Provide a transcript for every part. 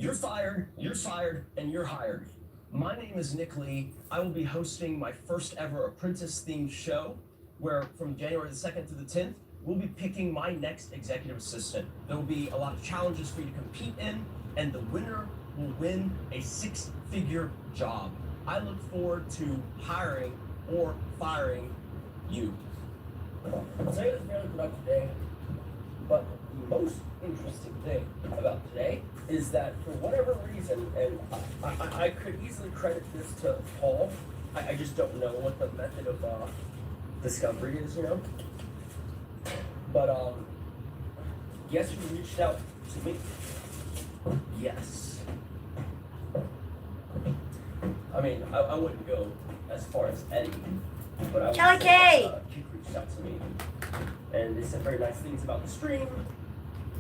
You're fired, and you're hired. My name is Nick Lee. I will be hosting my first ever apprentice themed show where from January the 2nd to the 10th, we'll be picking my next executive assistant. There will be a lot of challenges for you to compete in, and the winner will win a six-figure job. I look forward to hiring or firing you. Today is a fairly productive day, but the most interesting thing about today is that for whatever reason, and I could easily credit this to Paul, I just don't know what the method of discovery is, you know? But guess who reached out to me? Yes. I mean, I wouldn't go as far as Eddie, but I would Kelly say K. Chick reached out to me, and they said very nice things about the stream.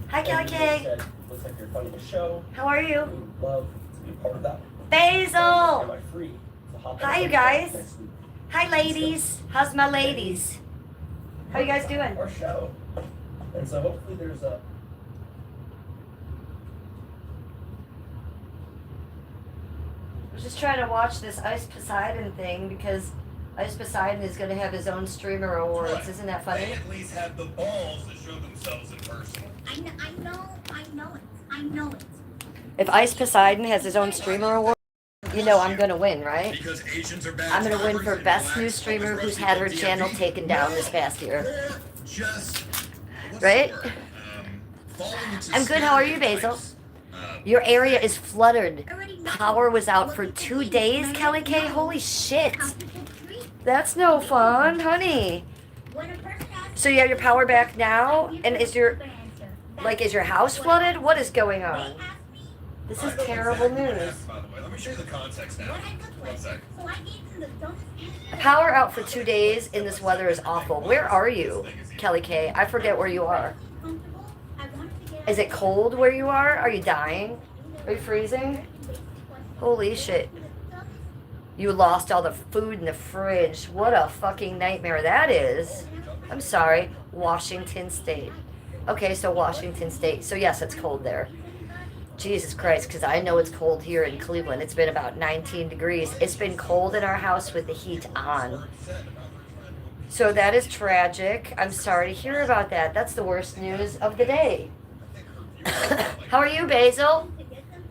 Hi, Kelly And they K. said, looks like you're funding a show. How are you? We'd love to be a part of that. Basil! Am I free to hop on Hi, you the guys. next week? Hi, ladies. How's my ladies? How you guys doing? Our show. And so hopefully there's a I was just trying to watch this Ice Poseidon thing because Ice Poseidon is going to have his own streamer awards. Right. Isn't that funny? They at least have the balls to show themselves in person. I know it. If Ice Poseidon has his own streamer award, you know I'm going to win, right? Because Asians are bad. I'm going to win for drivers and best new blacks streamer always who's race had her people channel DMV. taken down this past year. They're just what's Right? the word? Falling into I'm good. How are you, Basil? stereotypes. Your area is flooded. I already know. Power was out for 2 days, Kelly K. Holy shit. That's no fun, honey. So you have your power back now? And is your house flooded? What is going on? This is terrible news. By the way, let me show you the context now. One sec. Power out for 2 days in this weather is awful. Where are you, Kelly K? I forget where you are. Is it cold where you are? Are you dying? Are you freezing? Holy shit. You lost all the food in the fridge. What a fucking nightmare that is. I'm sorry. Washington State. Okay, so Washington State. So yes, it's cold there. Jesus Christ, because I know it's cold here in Cleveland. It's been about 19 degrees. It's been cold in our house with the heat on. So that is tragic. I'm sorry to hear about that. That's the worst news of the day. How are you, Basil?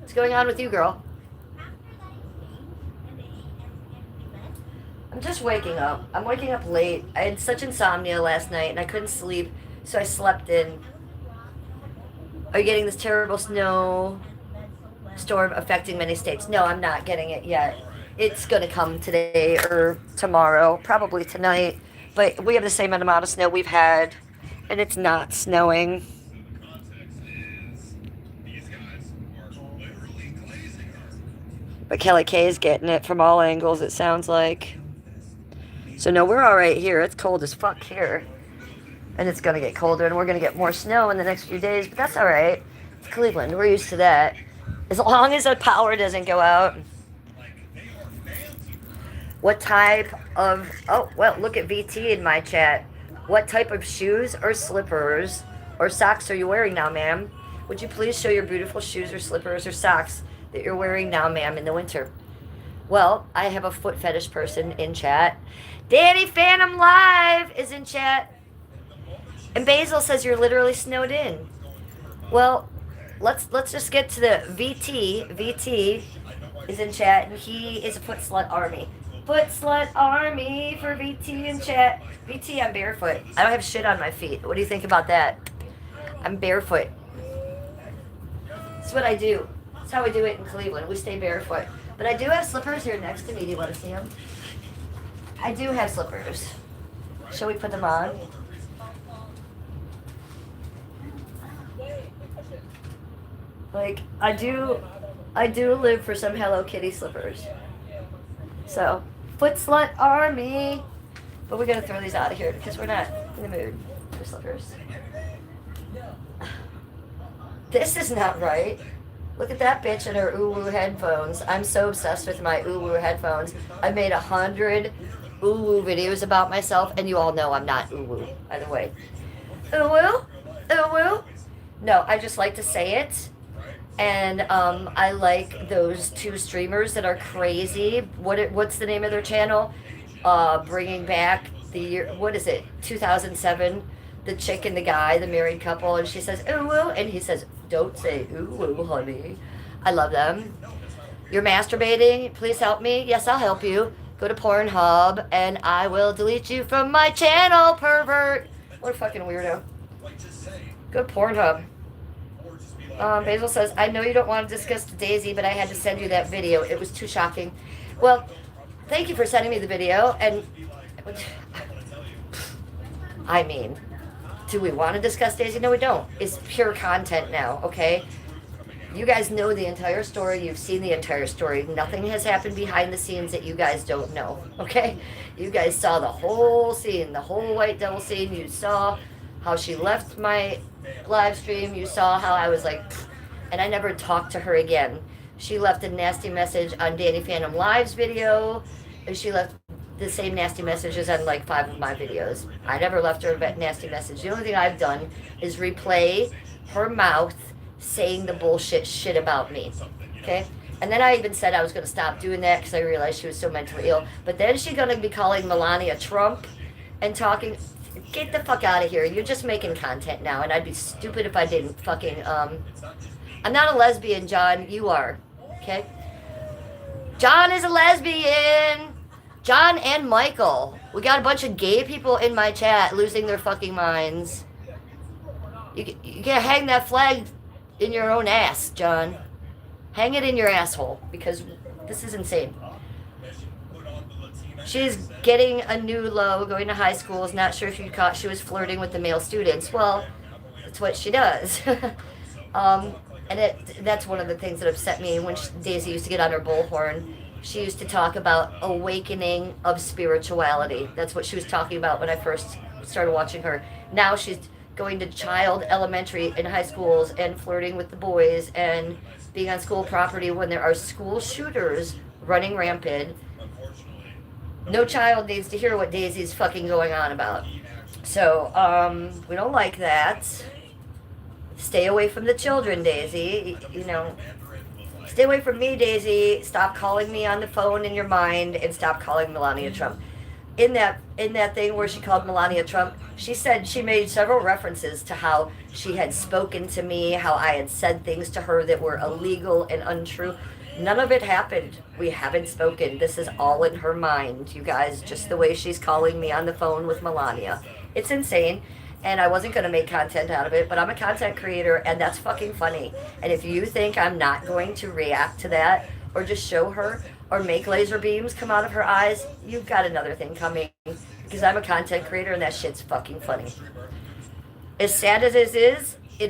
What's going on with you, girl? I'm just waking up. I'm waking up late. I had such insomnia last night and I couldn't sleep, so I slept in. Are you getting this terrible snow storm affecting many states? No, I'm not getting it yet. It's going to come today or tomorrow, probably tonight. But we have the same amount of snow we've had, and it's not snowing. The context is these guys are literally glazing her. But Kelly K is getting it from all angles, it sounds like. So no, we're all right here. It's cold as fuck here. And it's going to get colder, and we're going to get more snow in the next few days, but that's all right. It's Cleveland. We're used to that. As long as the power doesn't go out. What type of... Oh, well, look at VT in my chat. What type of shoes or slippers or socks are you wearing now, ma'am? Would you please show your beautiful shoes or slippers or socks that you're wearing now, ma'am, in the winter? Well, I have a foot fetish person in chat. Danny Phantom Live is in chat. And Basil says you're literally snowed in. Well, let's just get to the VT. VT is in chat, and he is a foot slut army. Foot slut army for VT in chat. VT, I'm barefoot. I don't have shit on my feet. What do you think about that? I'm barefoot. That's what I do. That's how we do it in Cleveland. We stay barefoot. But I do have slippers here next to me. Do you want to see them? I do have slippers. Shall we put them on? Like, I do live for some Hello Kitty slippers. So, foot slut army. But we're going to throw these out of here because we're not in the mood for slippers. This is not right. Look at that bitch and her uwu headphones. I'm so obsessed with my uwu headphones. I made 100 uwu videos about myself, and you all know I'm not uwu, by the way. Uwu? Uwu? No, I just like to say it. And I like those two streamers that are crazy. What's the name of their channel? Bringing back the year. What is it? 2007. The chick and the guy, the married couple, and she says ooh woo, and he says don't say ooh woo, honey. I love them. You're masturbating? Please help me. Yes, I'll help you. Go to Pornhub, and I will delete you from my channel, pervert. What a fucking weirdo. Go to Pornhub. Basil says, I know you don't want to discuss Daisy, but I had to send you that video. It was too shocking. Well, thank you for sending me the video. And I mean, do we want to discuss Daisy? No, we don't. It's pure content now, okay? You guys know the entire story. You've seen the entire story. Nothing has happened behind the scenes that you guys don't know, okay? You guys saw the whole scene, the whole White Devil scene. You saw how she left my live stream. You saw how I was like, and I never talked to her again. She left a nasty message on Danny Phantom Live's video, and she left the same nasty messages on like 5 of my videos. I never left her a nasty message. The only thing I've done is replay her mouth saying the bullshit shit about me. Okay? And then I even said I was going to stop doing that because I realized she was so mentally ill. But then she's going to be calling Melania Trump and talking. Get the fuck out of here. You're just making content now, and I'd be stupid if I didn't fucking, I'm not a lesbian, John. You are. Okay? John is a lesbian. John and Michael. We got a bunch of gay people in my chat losing their fucking minds. You can hang that flag in your own ass, John. Hang it in your asshole, because this is insane. She's getting a new low, going to high school. Is not sure if you caught she was flirting with the male students. Well, that's what she does. And that's one of the things that upset me when Daisy used to get on her bullhorn. She used to talk about awakening of spirituality. That's what she was talking about when I first started watching her. Now she's going to child elementary and high schools and flirting with the boys and being on school property when there are school shooters running rampant. No child needs to hear what Daisy's fucking going on about. So, we don't like that. Stay away from the children, Daisy. You know, stay away from me, Daisy. Stop calling me on the phone in your mind, and stop calling Melania Trump. In that thing where she called Melania Trump, she said she made several references to how she had spoken to me, how I had said things to her that were illegal and untrue. None of it happened. We haven't spoken. This is all in her mind, you guys, just the way she's calling me on the phone with Melania. It's insane, and I wasn't going to make content out of it, but I'm a content creator, and that's fucking funny. And if you think I'm not going to react to that, or just show her, or make laser beams come out of her eyes, you've got another thing coming, because I'm a content creator, and that shit's fucking funny. As sad as it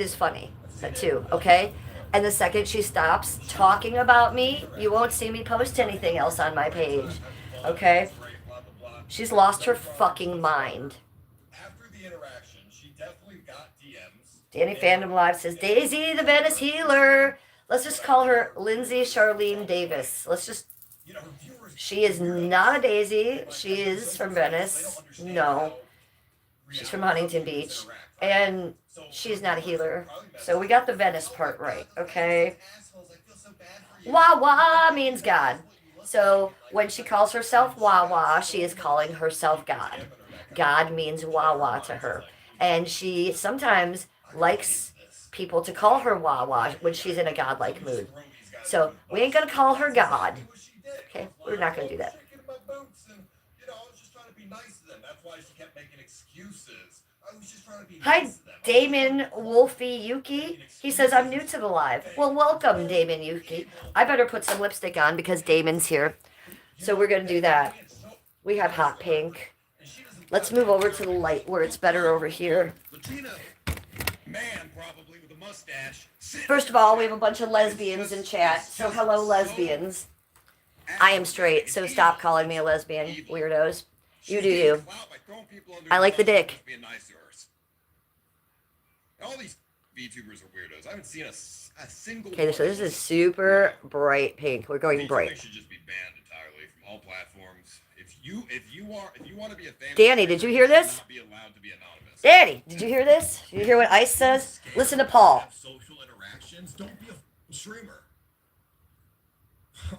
is funny, too, okay? And the second she stops talking about me, you won't see me post anything else on my page. Okay? She's lost her fucking mind. After the interaction, she definitely got DMs. Danny Fandom Live says, Daisy, the Venice healer. Let's just call her Lindsay Charlene Davis. Let's just... She is not a Daisy. She is from Venice. No. She's from Huntington Beach. And she's not a healer. So we got the Venice part right, okay? Wawa means God. So when she calls herself Wawa, she is calling herself God. God means Wawa to her. And she sometimes likes people to call her Wawa when she's in a godlike mood. So we ain't going to call her God. Okay? We're not going to do that. Hi, Damon Wolfie Yuki. He says, I'm new to the live. Well, welcome, Damon Yuki. I better put some lipstick on because Damon's here. So we're going to do that. We have hot pink. Let's move over to the light where it's better over here. First of all, we have a bunch of lesbians in chat. So hello, lesbians. I am straight, so stop calling me a lesbian, weirdos. You do you. I like the dick. All these VTubers are weirdos. I haven't seen a single. Okay, so this is super bright pink. We're going bright. Should just be banned entirely from all platforms. If you want to be a famous Danny, did you hear this? not be allowed to be anonymous. Danny, did you hear this? Did you hear what Ice says? Listen to Paul. Social interactions. Don't be streamer.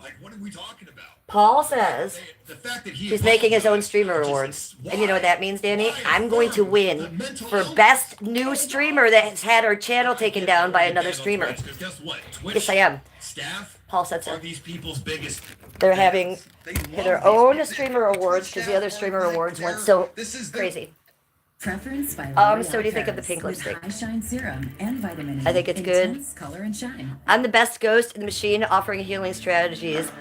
Like, what are we talking about? Paul says The fact that he's making his own apologized streamer just awards. like, And you know what that means, Danny? why I'm going to affirm win that mental for health best is new going streamer on? that has had her channel I taken get down that by we're another banned on streamer. Twitch, 'cause guess what? Twitch Yes, I am. staff Paul said so. are these people's biggest They're having fans. They love their these own people. streamer awards because the other streamer awards went so This is crazy. Preference by So what do you think of the pink lipstick? High shine serum and vitamin E. I think it's good. Intense color and shine. I'm the best ghost in the machine offering healing strategies.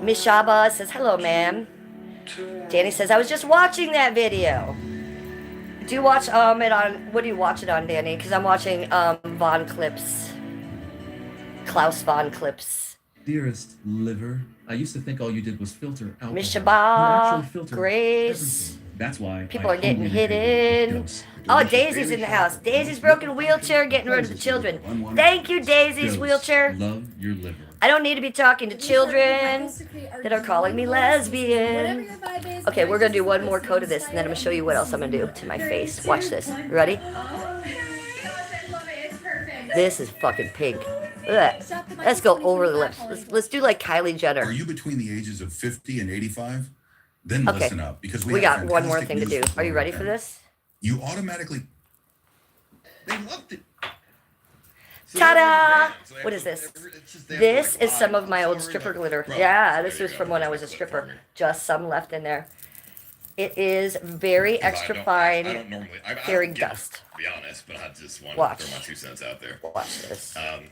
Miss Shaba says, hello, ma'am. Danny says, I was just watching that video. Do you watch it on, what do you watch it on, Danny? Because I'm watching Von Clips. Klaus Von Clips. Dearest liver, I used to think all you did was filter alcohol. Miss You Shaba, actually filter Grace. everything. That's why People I are getting only hidden. make dose. Oh, Delicious Daisy's daily in the shot. house. Daisy's broken wheelchair, getting rid of the children. Thank you, Daisy's Dose. wheelchair. Love your liver. I don't need to be talking to children that are calling me lesbian. Okay, we're going to do one more coat of this, and then I'm going to show you what else I'm going to do to my face. Watch this. You ready? This is fucking pink. Ugh. Let's go over the lips. Let's do like Kylie Are Jenner. you between the ages of 50 and 85? Then Okay. listen up, because We have got one more fantastic thing to news do. for Are you ready you. for this? You automatically They loved it. Ta-da! What is this? This is some of my old stripper glitter. Bro, Yeah, this there was you from go. when I was a That's what for stripper. me. Just some left in there. It is very extra I fine don't normally. I fairy don't get it, dust. to be honest, but I just want Watch. to throw my 2 cents out there. Watch this. Um,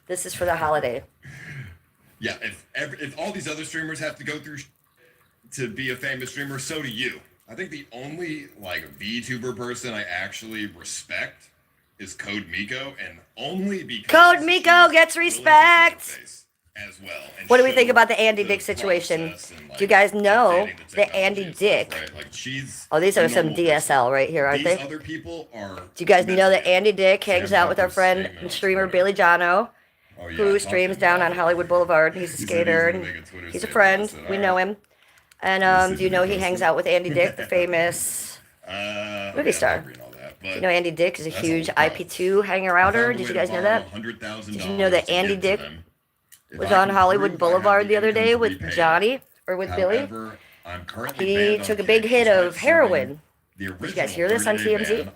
This is for the holiday. yeah, if all these other streamers have to go through to be a famous streamer, so do you. I think the only like VTuber person I actually respect is Code Miko, and only because Code Miko she's gets willing to respect. put her face as well. And What do we show think about the Andy the Dick situation? process and, Do you guys know updating the that Andy technology and Dick? stuff, right? Like she's Oh, these a are some normal DSL person. right here, aren't These they? other people are. Do you guys know that messy. Andy Dick hangs Sam out with our Tucker's friend statement and on streamer Twitter. Billy Jono, Oh, yeah, who talking streams down about on Hollywood Boulevard? He's a He said he was skater gonna and make a Twitter he's a statement. friend. I said, We all know right. him. And This do you know he is hangs out with Andy Dick, the famous movie star? And all that, but You know Andy Dick is a that's huge all problem. IP2 hanger outer. Did you guys know that? Did you know that Andy Dick was on Hollywood Boulevard the other day with Johnny or with Billy? He took a big hit of heroin. Did you guys hear this on TMZ?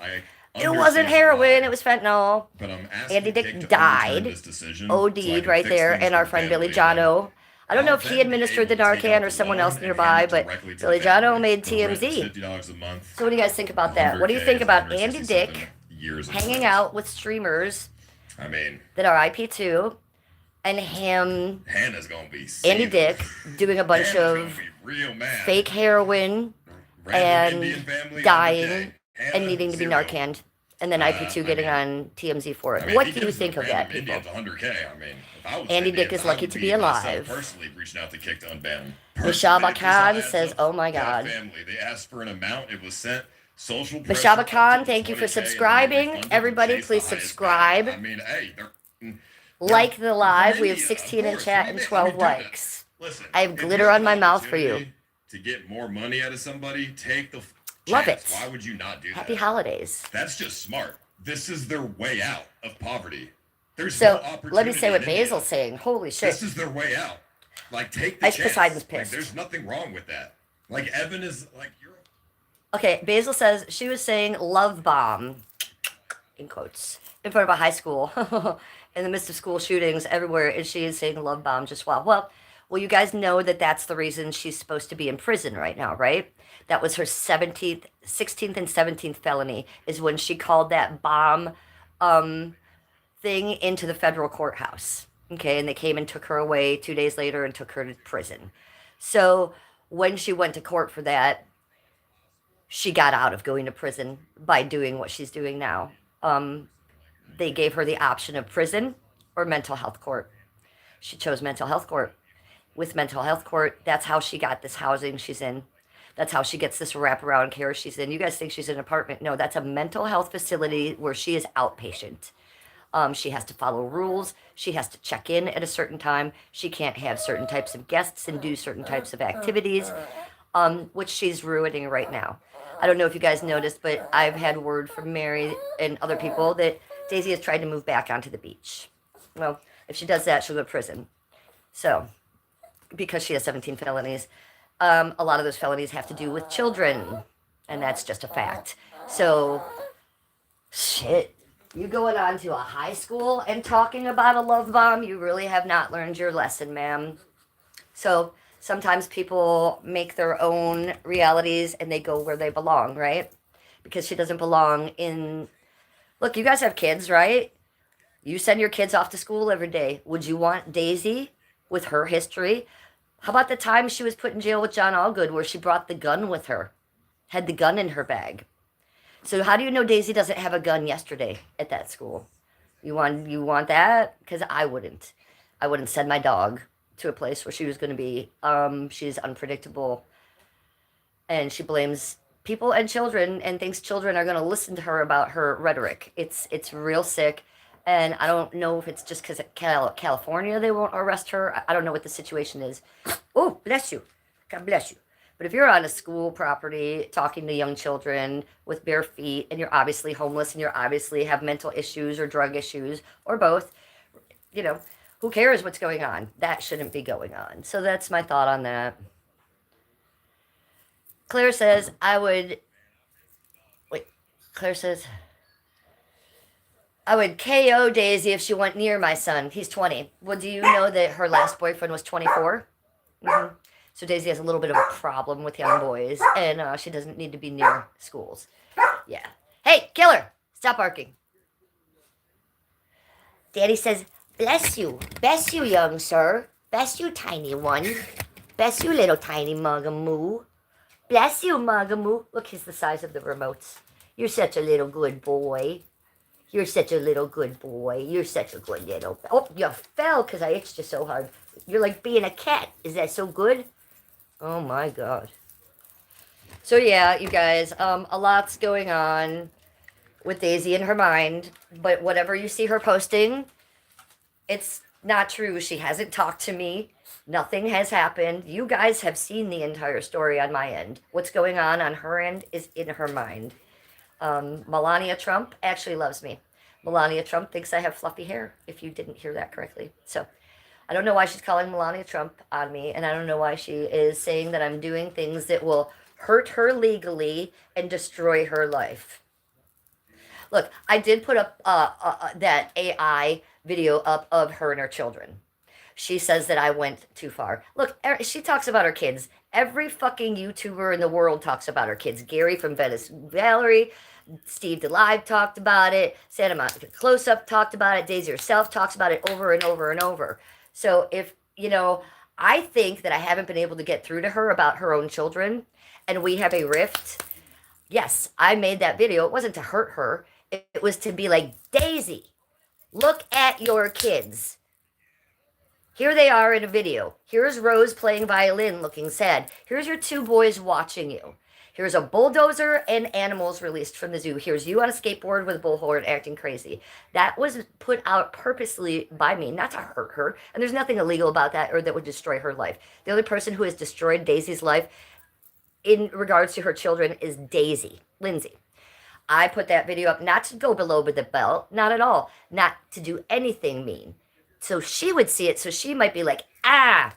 It wasn't heroin, it was fentanyl. But I'm Andy asking Dick Dick to died, overturn this decision so I OD'd can right fix there, things and our for friend Billy family. Jono. I don't know I'll if he then be administered the able to take Narcan out or the someone loan else and nearby, hand it but directly to Billy the family Jono made for the rest of TMZ. $50 a month. So what do you guys think about that? What do you 100K think is about Andy 167 Dick years of hanging service. out with streamers I mean, that are IP2 and him, Hannah's gonna be Andy seething. Dick, doing a bunch Hannah's gonna of be real mad. fake heroin Random and Indian family dying on the day. and Hannah, needing to be 0. Narcaned, and then IP2 I getting mean- on TMZ for I it. mean, What if do he you gives think the of that, random people? Indians 100K, I mean, if I was Andy Indian, Dick is I lucky would to be myself alive. Personally, reaching out to kick to unban him. Mishaba Personally, Khan because I says, had "Oh my that God." Family, they asked for an amount. It was sent. Social Mishaba pressure up Khan, to thank you for 20K, and then they subscribing. refunded Everybody, and chased please the highest subscribe. bidder. I mean, hey, they're Like the live. We have India, 16 of in course. chat Let and me 12 do that. likes. Listen, I have if glitter you on my an mouth for you. opportunity to get more money out of somebody, take the Love chance. it. Why would you not do Happy that? holidays. That's just smart. This is their way out of poverty. There's So no opportunity let me say what in India. Basil's saying. Holy shit. This is their way out. Like, take the Ice chance. Poseidon's Like, pissed. there's nothing wrong with that. Like, Evan is like, you're. Okay, Basil says she was saying love bomb, in quotes, in front of a high school, in the midst of school shootings everywhere, and she is saying love bomb just wow. Well, you guys know that that's the reason she's supposed to be in prison right now, right? That was her 16th and 17th felony is when she called that bomb thing into the federal courthouse. Okay, and they came and took her away 2 days later and took her to prison. So when she went to court for that, she got out of going to prison by doing what she's doing now. They gave her the option of prison or mental health court. She chose mental health court. With mental health court, that's how she got this housing she's in. That's how she gets this wraparound care she's in. You guys think she's in an apartment? No, that's a mental health facility where she is outpatient. She has to follow rules. She has to check in at a certain time. She can't have certain types of guests and do certain types of activities, which she's ruining right now. I don't know if you guys noticed, but I've had word from Mary and other people that Daisy has tried to move back onto the beach. Well, If she does that, she'll go to prison. So, because she has 17 felonies, a lot of those felonies have to do with children, and that's just a fact. So, shit. You going on to a high school and talking about a love bomb, you really have not learned your lesson, ma'am. So, sometimes people make their own realities and they go where they belong, right? Because she doesn't belong in. Look, you guys have kids, right? You send your kids off to school every day. Would you want Daisy with her history? How about the time she was put in jail with John Allgood where she brought the gun with her, had the gun in her bag? So how do you know Daisy doesn't have a gun yesterday at that school? You want that? Because I wouldn't. I wouldn't send my dog to a place where she was going to be. She's unpredictable, and she blames people and children and thinks children are going to listen to her about her rhetoric. It's real sick. And I don't know if it's just because at California they won't arrest her. I don't know what the situation is. Oh, bless you. God bless you. But if you're on a school property talking to young children with bare feet and you're obviously homeless and you obviously have mental issues or drug issues or both, who cares what's going on? That shouldn't be going on. So that's my thought on that. Claire says, Claire says, I would KO Daisy if she went near my son. He's 20. Well, do you know that her last boyfriend was 24? Mm-hmm. So Daisy has a little bit of a problem with young boys, and she doesn't need to be near schools. Yeah. Hey, killer, stop barking. Daddy says, bless you, young sir. Bless you, tiny one. Bless you, little tiny Mugamoo. Bless you, Mugamoo. Look, he's the size of the remotes. You're such a little good boy. You're such a little good boy. You're such a good little... Oh, you fell because I itched you so hard. You're like being a cat. Is that so good? Oh, my God. So, yeah, you guys, a lot's going on with Daisy in her mind. But whatever you see her posting, it's not true. She hasn't talked to me. Nothing has happened. You guys have seen the entire story on my end. What's going on her end is in her mind. Melania Trump actually loves me. Melania Trump thinks I have fluffy hair, if you didn't hear that correctly. So, I don't know why she's calling Melania Trump on me, and I don't know why she is saying that I'm doing things that will hurt her legally and destroy her life. Look, I did put up that AI video up of her and her children. She says that I went too far. Look, she talks about her kids. Every fucking YouTuber in the world talks about her kids. Gary from Venice Valerie, Steve DeLive talked about it. Santa Monica Close Up talked about it. Daisy herself talks about it over and over and over. So if, I think that I haven't been able to get through to her about her own children and we have a rift. Yes, I made that video. It wasn't to hurt her. It was to be like, Daisy, look at your kids. Here they are in a video. Here's Rose playing violin looking sad. Here's your two boys watching you. Here's a bulldozer and animals released from the zoo. Here's you on a skateboard with a bullhorn acting crazy. That was put out purposely by me, not to hurt her. And there's nothing illegal about that or that would destroy her life. The only person who has destroyed Daisy's life in regards to her children is Daisy, Lindsay. I put that video up not to go below the belt, not at all. Not to do anything mean. So she would see it, so she might be like, I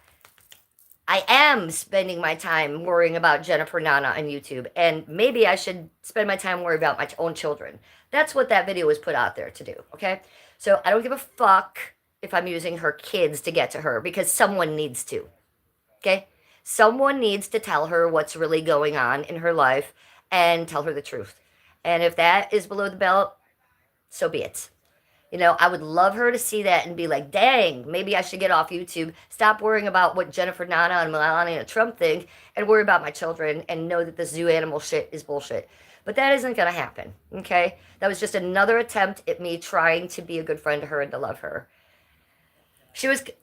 am spending my time worrying about Jennifer Nana on YouTube, and maybe I should spend my time worrying about my own children. That's what that video was put out there to do, okay? So I don't give a fuck if I'm using her kids to get to her, because someone needs to, okay? Someone needs to tell her what's really going on in her life and tell her the truth. And if that is below the belt, so be it. I would love her to see that and be like, dang, maybe I should get off YouTube, stop worrying about what Jennifer Nana and Melania Trump think, and worry about my children and know that the zoo animal shit is bullshit. But that isn't going to happen, okay? That was just another attempt at me trying to be a good friend to her and to love her.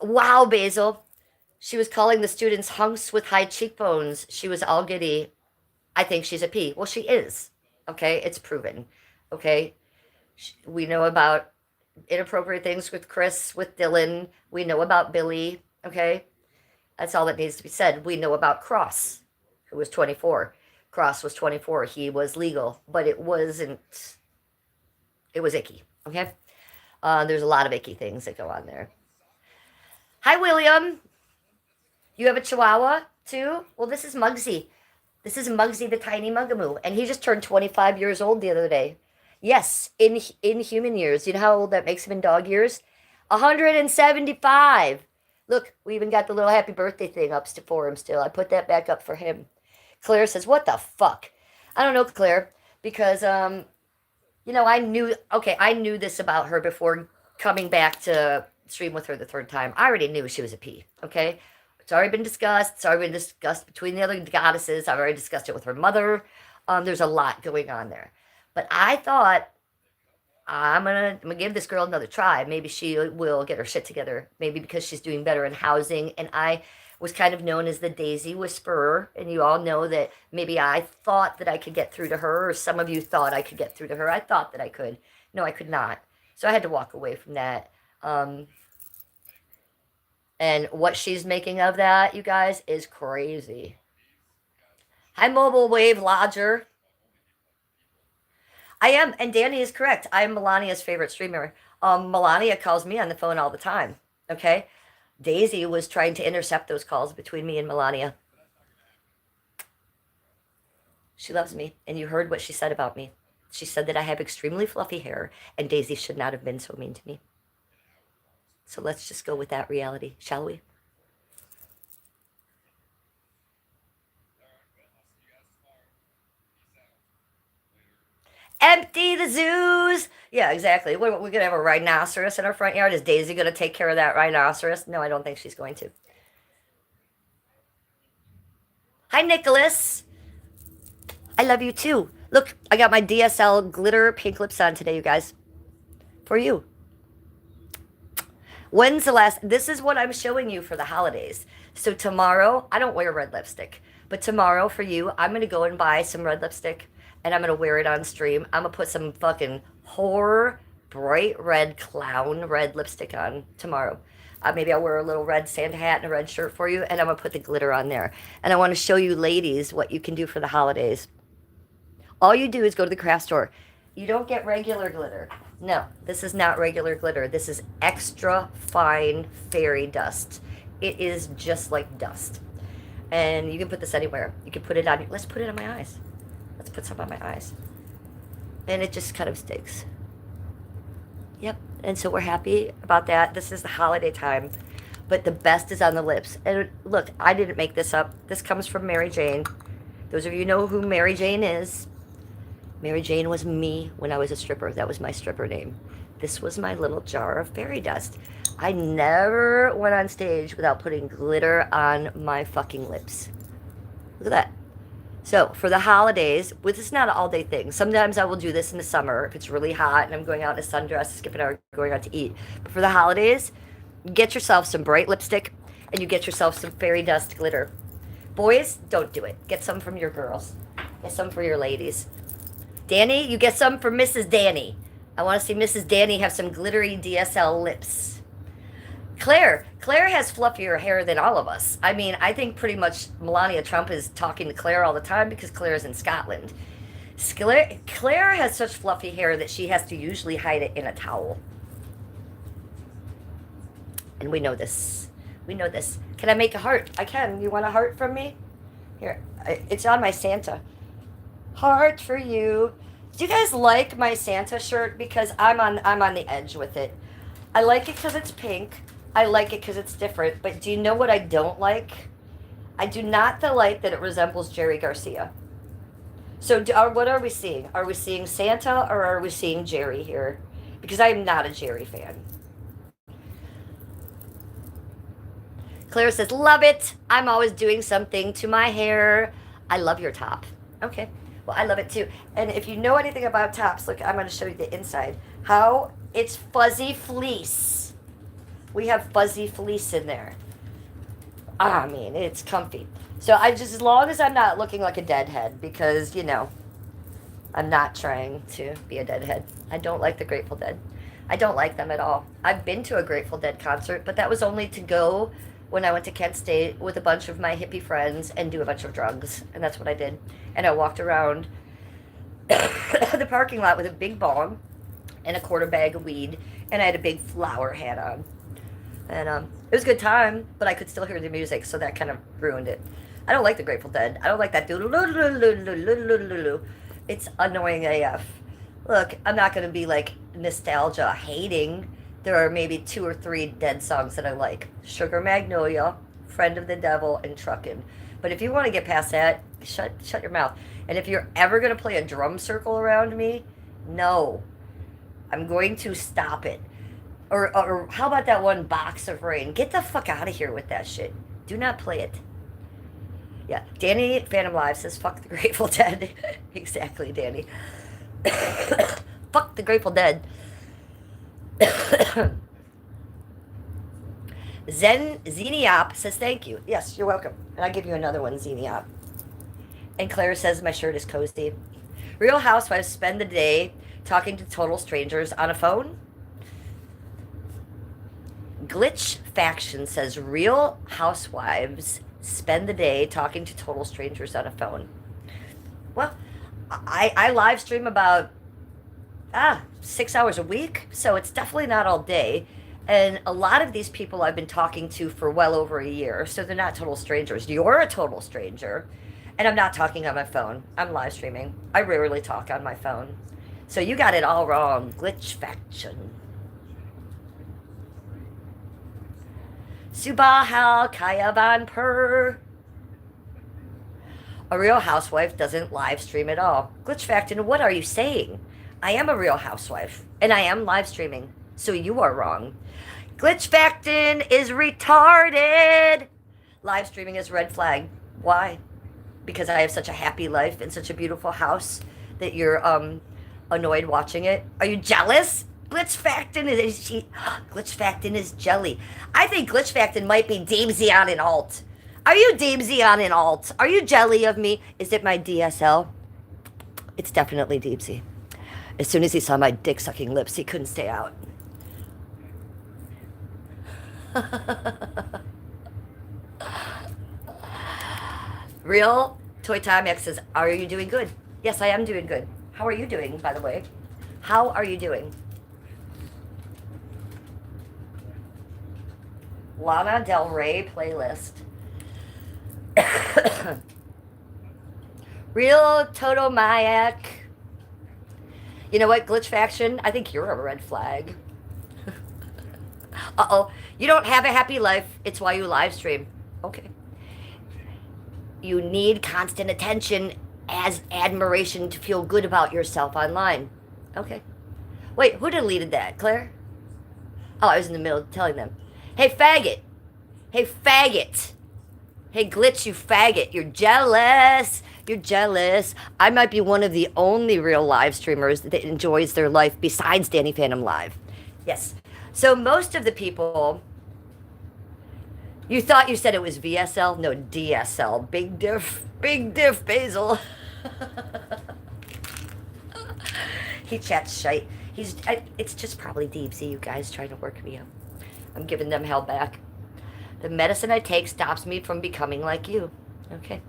Wow, Basil. She was calling the students hunks with high cheekbones. She was all giddy. I think she's a P. Well, she is, okay? It's proven, okay? We know about inappropriate things with Chris, with Dylan. We know about Billy, okay? That's all that needs to be said. We know about Cross, who was 24. Cross was 24. He was legal, but it wasn't, it was icky, okay? There's a lot of icky things that go on there. Hi, William. You have a Chihuahua too? Well, this is Muggsy. This is Muggsy the tiny Mugamoo, and he just turned 25 years old the other day. Yes, in human years. You know how old that makes him in dog years? 175. Look, we even got the little happy birthday thing up for him still. I put that back up for him. Claire says, "What the fuck?" I don't know, Claire, because I knew this about her before coming back to stream with her the third time. I already knew she was a P. Okay. It's already been discussed. It's already been discussed between the other goddesses. I've already discussed it with her mother. There's a lot going on there. But I thought, I'm gonna give this girl another try. Maybe she will get her shit together. Maybe because she's doing better in housing. And I was kind of known as the Daisy Whisperer. And you all know that maybe I thought that I could get through to her, or some of you thought I could get through to her. I thought that I could. No, I could not. So I had to walk away from that. And what she's making of that, you guys, is crazy. Hi, Mobile Wave Lodger. I am, and Danny is correct. I am Melania's favorite streamer. Melania calls me on the phone all the time, okay? Daisy was trying to intercept those calls between me and Melania. She loves me, and you heard what she said about me. She said that I have extremely fluffy hair, and Daisy should not have been so mean to me. So let's just go with that reality, shall we? Empty the zoos. Yeah, exactly. We're going to have a rhinoceros in our front yard. Is Daisy going to take care of that rhinoceros? No, I don't think she's going to. Hi, Nicholas. I love you too. Look, I got my DSL glitter pink lips on today, you guys. For you. When's the last? This is what I'm showing you for the holidays. So tomorrow, I don't wear red lipstick. But tomorrow for you, I'm going to go and buy some red lipstick. And I'm going to wear it on stream. I'm going to put some fucking horror, bright red clown red lipstick on tomorrow. Maybe I'll wear a little red Santa hat and a red shirt for you. And I'm going to put the glitter on there. And I want to show you ladies what you can do for the holidays. All you do is go to the craft store. You don't get regular glitter. No, this is not regular glitter. This is extra fine fairy dust. It is just like dust. And you can put this anywhere. You can put it on, let's put it on my eyes. Let's put some on my eyes. And it just kind of sticks. Yep, and so we're happy about that. This is the holiday time. But the best is on the lips. And look, I didn't make this up. This comes from Mary Jane. Those of you know who Mary Jane is. Mary Jane was me when I was a stripper. That was my stripper name. This was my little jar of fairy dust. I never went on stage without putting glitter on my fucking lips. Look at that. So for the holidays, this is not an all-day thing. Sometimes I will do this in the summer if it's really hot and I'm going out in a sundress, skipping out, going out to eat. But for the holidays, you get yourself some bright lipstick and you get yourself some fairy dust glitter. Boys, don't do it. Get some from your girls. Get some for your ladies. Danny, you get some for Mrs. Danny. I want to see Mrs. Danny have some glittery DSL lips. Claire has fluffier hair than all of us. I mean, I think pretty much Melania Trump is talking to Claire all the time because Claire's in Scotland. Claire has such fluffy hair that she has to usually hide it in a towel. And we know this. We know this. Can I make a heart? I can. You want a heart from me? Here. It's on my Santa. Heart for you. Do you guys like my Santa shirt? Because I'm on the edge with it. I like it because it's pink. I like it because it's different. But do you know what I don't like? I do not like that it resembles Jerry Garcia. So what are we seeing? Are we seeing Santa or are we seeing Jerry here? Because I am not a Jerry fan. Claire says, love it. I'm always doing something to my hair. I love your top. Okay. Well, I love it too. And if you know anything about tops, look, I'm going to show you the inside. How it's fuzzy fleece. We have fuzzy fleece in there. I mean, it's comfy. So as long as I'm not looking like a deadhead, because, you know, I'm not trying to be a deadhead. I don't like the Grateful Dead. I don't like them at all. I've been to a Grateful Dead concert, but that was only to go when I went to Kent State with a bunch of my hippie friends and do a bunch of drugs. And that's what I did. And I walked around the parking lot with a big bong and a quarter bag of weed. And I had a big flower hat on. And it was a good time, but I could still hear the music, so that kind of ruined it. I don't like the Grateful Dead. I don't like that. It's annoying AF. Look, I'm not going to be like nostalgia hating. There are maybe 2 or 3 Dead songs that I like. Sugar Magnolia, Friend of the Devil, and Truckin'. But if you want to get past that, shut your mouth. And if you're ever going to play a drum circle around me, no. I'm going to stop it. Or how about that one, Box of Rain? Get the fuck out of here with that shit. Do not play it. Yeah, Danny Phantom Live says, fuck the Grateful Dead. Exactly, Danny. Fuck the Grateful Dead. Zeniop says, thank you. Yes, you're welcome. And I'll give you another one, Zeniop. And Claire says, my shirt is cozy. Real Housewives spend the day talking to total strangers on a phone. Glitch Faction says, Real Housewives spend the day talking to total strangers on a phone. Well, I live stream about 6 hours a week, so it's definitely not all day. And a lot of these people I've been talking to for well over a year, so they're not total strangers. You're a total stranger. And I'm not talking on my phone. I'm live streaming. I rarely talk on my phone. So you got it all wrong. Glitch Faction. Subahal Kayavan Per. A Real Housewife doesn't live stream at all. Glitch Faction, what are you saying? I am a Real Housewife, and I am live streaming, so you are wrong. Glitch Faction is retarded. Live streaming is red flag. Why? Because I have such a happy life and such a beautiful house that you're annoyed watching it. Are you jealous? Glitch Faction Glitch Faction is jelly. I think Glitch Faction might be Deemsy on an alt. Are you Deemsy on an alt? Are you jelly of me? Is it my DSL? It's definitely Deemsy. As soon as he saw my dick-sucking lips, he couldn't stay out. Real Toy Time X says, are you doing good? Yes, I am doing good. How are you doing, by the way? How are you doing? Lana Del Rey playlist. Real Toto Mayak. You know what, Glitch Faction? I think you're a red flag. Uh-oh. You don't have a happy life. It's why you live stream. Okay. You need constant attention as admiration to feel good about yourself online. Okay. Wait, who deleted that? Claire? Oh, I was in the middle of telling them. Hey, faggot. Hey, faggot. Hey, Glitch, you faggot. You're jealous. You're jealous. I might be one of the only real live streamers that enjoys their life besides Danny Phantom Live. Yes. So most of the people... You thought you said it was VSL? No, DSL. Big diff, Basil. He chats shite. It's just probably Deepsy, you guys trying to work me up. I'm giving them hell back. The medicine I take stops me from becoming like you. Okay.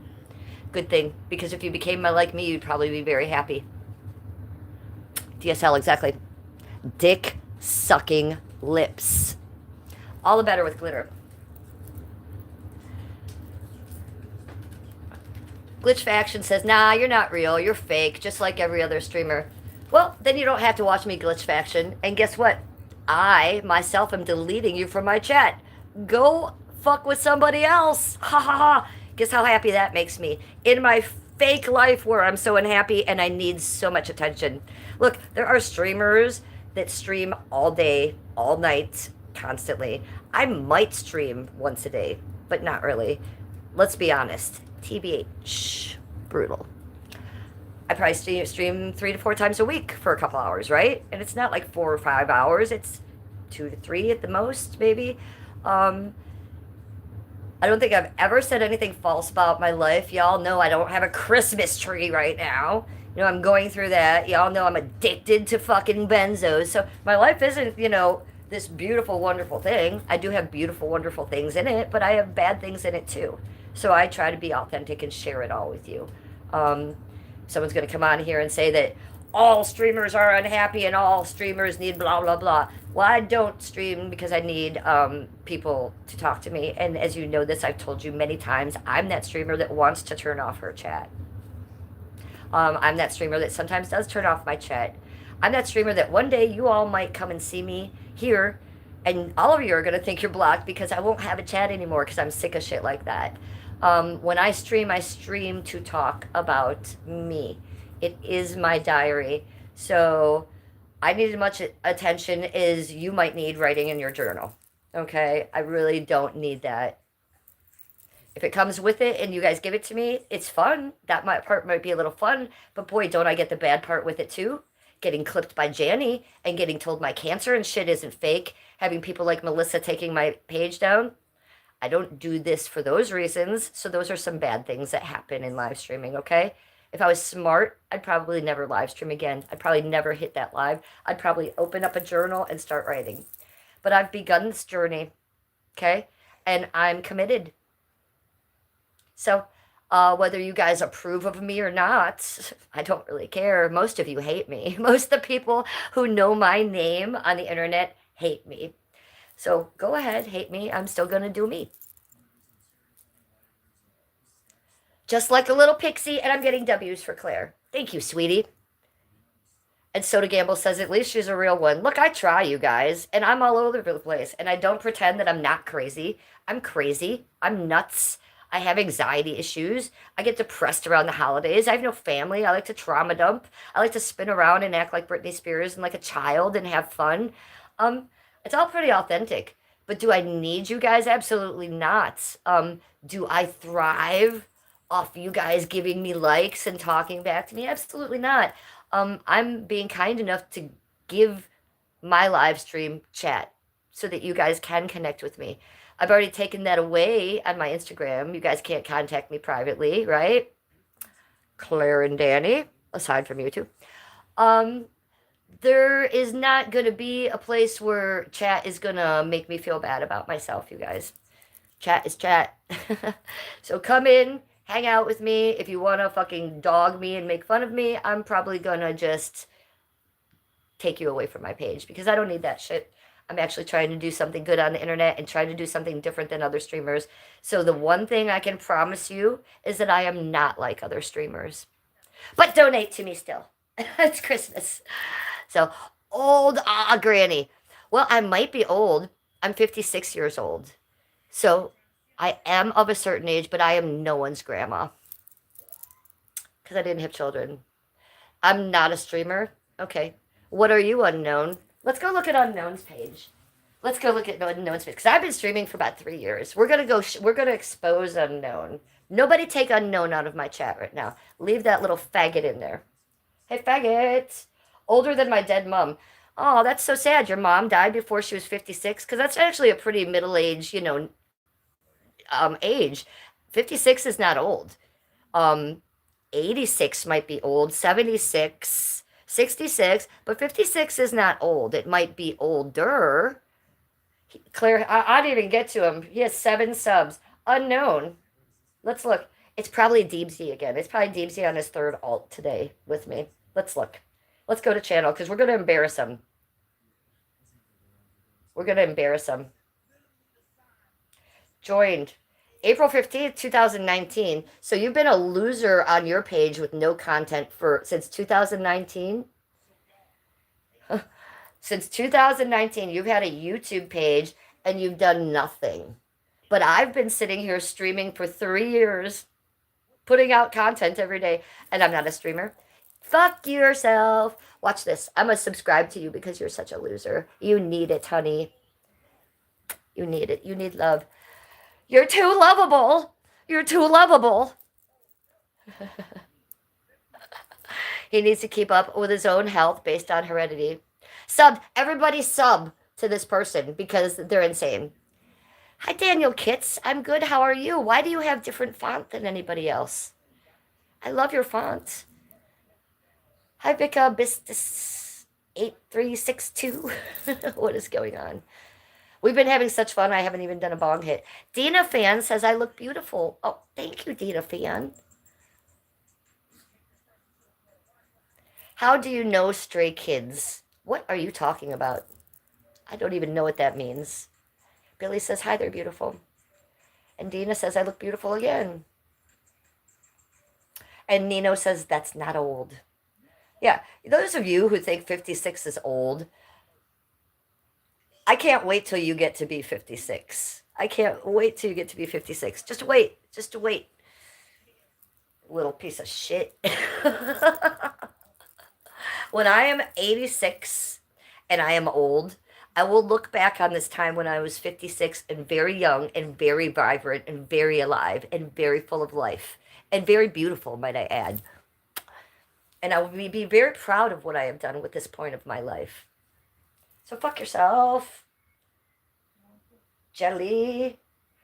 Good thing, because if you became like me, you'd probably be very happy. DSL, exactly. Dick sucking lips. All the better with glitter. Glitch Faction says, nah, you're not real. You're fake, just like every other streamer. Well, then you don't have to watch me, Glitch Faction. And guess what? I, myself, am deleting you from my chat. Go fuck with somebody else. Ha ha ha. Guess how happy that makes me. In my fake life where I'm so unhappy and I need so much attention. Look, there are streamers that stream all day, all night, constantly. I might stream once a day, but not really. Let's be honest. TBH. Brutal. I probably stream 3 to 4 times a week for a couple hours, right? And it's not like 4 or 5 hours. It's 2 to 3 at the most, maybe. I don't think I've ever said anything false about my life. Y'all know I don't have a Christmas tree right now. You know, I'm going through that. Y'all know I'm addicted to fucking benzos. So my life isn't, you know, this beautiful, wonderful thing. I do have beautiful, wonderful things in it, but I have bad things in it too. So I try to be authentic and share it all with you. Someone's going to come on here and say that all streamers are unhappy and all streamers need blah, blah, blah. Well, I don't stream because I need people to talk to me. And as you know this, I've told you many times, I'm that streamer that wants to turn off her chat. I'm that streamer that sometimes does turn off my chat. I'm that streamer that one day you all might come and see me here, and all of you are going to think you're blocked because I won't have a chat anymore because I'm sick of shit like that. When I stream to talk about me. It is my diary. So I need as much attention as you might need writing in your journal. Okay? I really don't need that. If it comes with it and you guys give it to me, it's fun. That part might be a little fun, but boy, don't I get the bad part with it too. Getting clipped by Janny and getting told my cancer and shit isn't fake. Having people like Melissa taking my page down. I don't do this for those reasons. So those are some bad things that happen in live streaming, okay? If I was smart, I'd probably never live stream again. I'd probably never hit that live. I'd probably open up a journal and start writing. But I've begun this journey, okay? And I'm committed. So whether you guys approve of me or not, I don't really care. Most of you hate me. Most of the people who know my name on the internet hate me. So go ahead, hate me. I'm still going to do me. Just like a little pixie, and I'm getting W's for Claire. Thank you, sweetie. And Soda Gamble says, at least she's a real one. Look, I try, you guys, and I'm all over the place. And I don't pretend that I'm not crazy. I'm crazy. I'm nuts. I have anxiety issues. I get depressed around the holidays. I have no family. I like to trauma dump. I like to spin around and act like Britney Spears and like a child and have fun. It's all pretty authentic. But do I need you guys? Absolutely not. Do I thrive off you guys giving me likes and talking back to me? Absolutely not. I'm being kind enough to give my live stream chat so that you guys can connect with me. I've already taken that away on my Instagram. You guys can't contact me privately, right? Claire and Danny, aside from you two. There is not going to be a place where chat is going to make me feel bad about myself, you guys. Chat is chat. So come in, hang out with me. If you want to fucking dog me and make fun of me, I'm probably going to just take you away from my page because I don't need that shit. I'm actually trying to do something good on the internet and trying to do something different than other streamers. So the one thing I can promise you is that I am not like other streamers. But donate to me still. It's Christmas. So, old granny. Well, I might be old. I'm 56 years old. So, I am of a certain age, but I am no one's grandma. Because I didn't have children. I'm not a streamer. Okay. What are you, Unknown? Let's go look at Unknown's page. Let's go look at Unknown's page. Because I've been streaming for about 3 years. We're going to expose Unknown. Nobody take Unknown out of my chat right now. Leave that little faggot in there. Hey, faggot. Older than my dead mom. Oh, that's so sad. Your mom died before she was 56? Because that's actually a pretty middle-aged, age. 56 is not old. 86 might be old. 76, 66. But 56 is not old. It might be older. Claire, I didn't even get to him. He has 7 subs. Unknown. Let's look. It's probably Deebsy again. It's probably Deebsy on his 3rd alt today with me. Let's look. Let's go to channel because we're going to embarrass him. We're going to embarrass him. Joined April 15th, 2019. So you've been a loser on your page with no content since 2019? Since 2019, you've had a YouTube page and you've done nothing. But I've been sitting here streaming for 3 years, putting out content every day, and I'm not a streamer. Fuck yourself. Watch this. I'm going to subscribe to you because you're such a loser. You need it, honey. You need it. You need love. You're too lovable. You're too lovable. He needs to keep up with his own health based on heredity. Everybody sub to this person because they're insane. Hi, Daniel Kitts. I'm good. How are you? Why do you have different font than anybody else? I love your font. Hi, Vika Bistis 8362. What is going on? We've been having such fun. I haven't even done a bong hit. Dina Fan says I look beautiful. Oh, thank you, Dina Fan. How do you know stray kids? What are you talking about? I don't even know what that means. Billy says, hi, they're beautiful. And Dina says, I look beautiful again. And Nino says, that's not old. Yeah, those of you who think 56 is old, I can't wait till you get to be 56. I can't wait till you get to be 56. Just wait. Just wait. Little piece of shit. When I am 86 and I am old, I will look back on this time when I was 56 and very young and very vibrant and very alive and very full of life and very beautiful, might I add. And I will be very proud of what I have done with this point of my life. So fuck yourself. Jelly.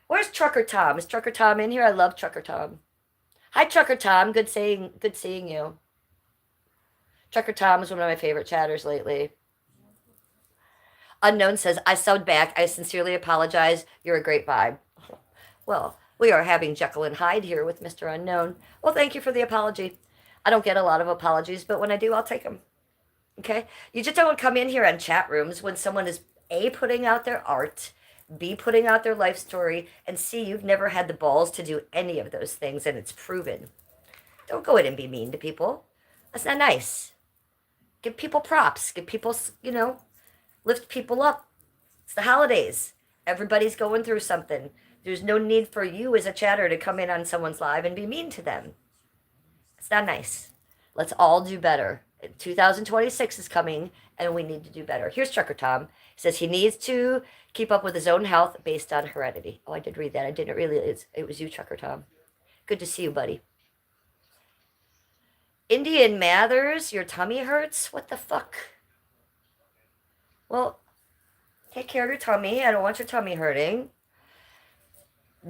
Where's Trucker Tom? Is Trucker Tom in here? I love Trucker Tom. Hi, Trucker Tom. Good seeing you. Trucker Tom is one of my favorite chatters lately. Unknown says, I subbed back. I sincerely apologize. You're a great vibe. Well, we are having Jekyll and Hyde here with Mr. Unknown. Well, thank you for the apology. I don't get a lot of apologies, but when I do, I'll take them. Okay? You just don't come in here on chat rooms when someone is A, putting out their art, B, putting out their life story, and C, you've never had the balls to do any of those things, and it's proven. Don't go in and be mean to people. That's not nice. Give people props. Give people, lift people up. It's the holidays. Everybody's going through something. There's no need for you as a chatter to come in on someone's live and be mean to them. It's not nice. Let's all do better. 2026 is coming, and we need to do better. Here's Trucker Tom. He says he needs to keep up with his own health based on heredity. Oh, I did read that. I didn't realize it was you, Trucker Tom. Good to see you, buddy. Indian Mathers, your tummy hurts? What the fuck? Well, take care of your tummy. I don't want your tummy hurting.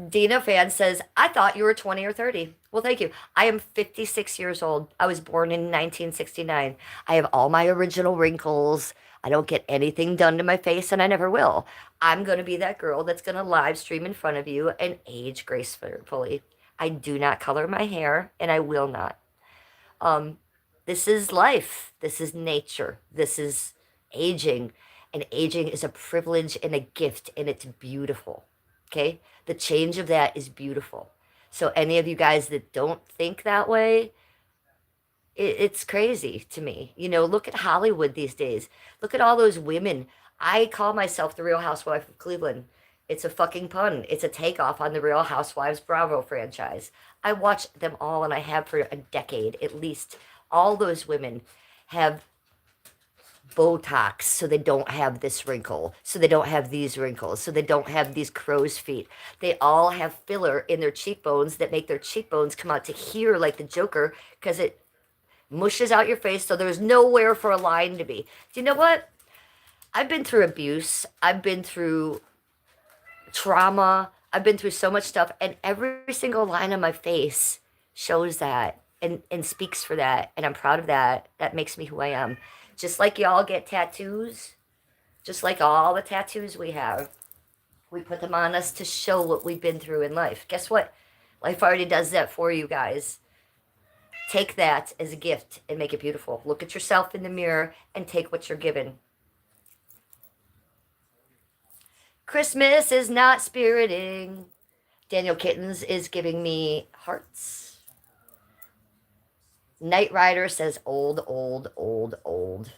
Dina Fan says, I thought you were 20 or 30. Well, thank you. I am 56 years old. I was born in 1969. I have all my original wrinkles. I don't get anything done to my face, and I never will. I'm going to be that girl that's going to live stream in front of you and age gracefully. I do not color my hair, and I will not. This is life. This is nature. This is aging. And aging is a privilege and a gift, and it's beautiful. Okay? The change of that is beautiful. So any of you guys that don't think that way, it's crazy to me. Look at Hollywood these days. Look at all those women. I call myself the Real Housewife of Cleveland. It's a fucking pun. It's a takeoff on the Real Housewives Bravo franchise. I watch them all, and I have for a decade at least. All those women have Botox so they don't have this wrinkle, so they don't have these wrinkles, so they don't have these crow's feet. They all have filler in their cheekbones that make their cheekbones come out to here like the Joker because it mushes out your face so there's nowhere for a line to be. Do you know what? I've been through abuse. I've been through trauma. I've been through so much stuff, and every single line on my face shows that and speaks for that, and I'm proud of that. That makes me who I am. Just like y'all get tattoos, just like all the tattoos we have, we put them on us to show what we've been through in life. Guess what? Life already does that for you guys. Take that as a gift and make it beautiful. Look at yourself in the mirror and take what you're given. Christmas is not spiriting. Daniel Kittens is giving me hearts. Knight Rider says old, old, old, old.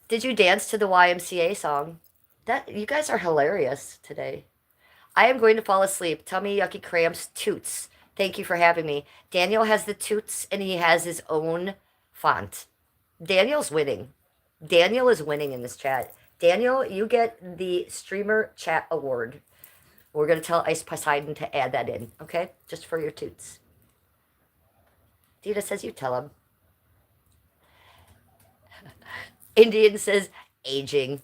Did you dance to the YMCA song? You guys are hilarious today. I am going to fall asleep. Tummy, yucky cramps, toots. Thank you for having me. Daniel has the toots, and he has his own font. Daniel's winning. Daniel is winning in this chat. Daniel, you get the Streamer Chat Award. We're going to tell Ice Poseidon to add that in, okay? Just for your toots. Dita says you tell him. Indian says aging.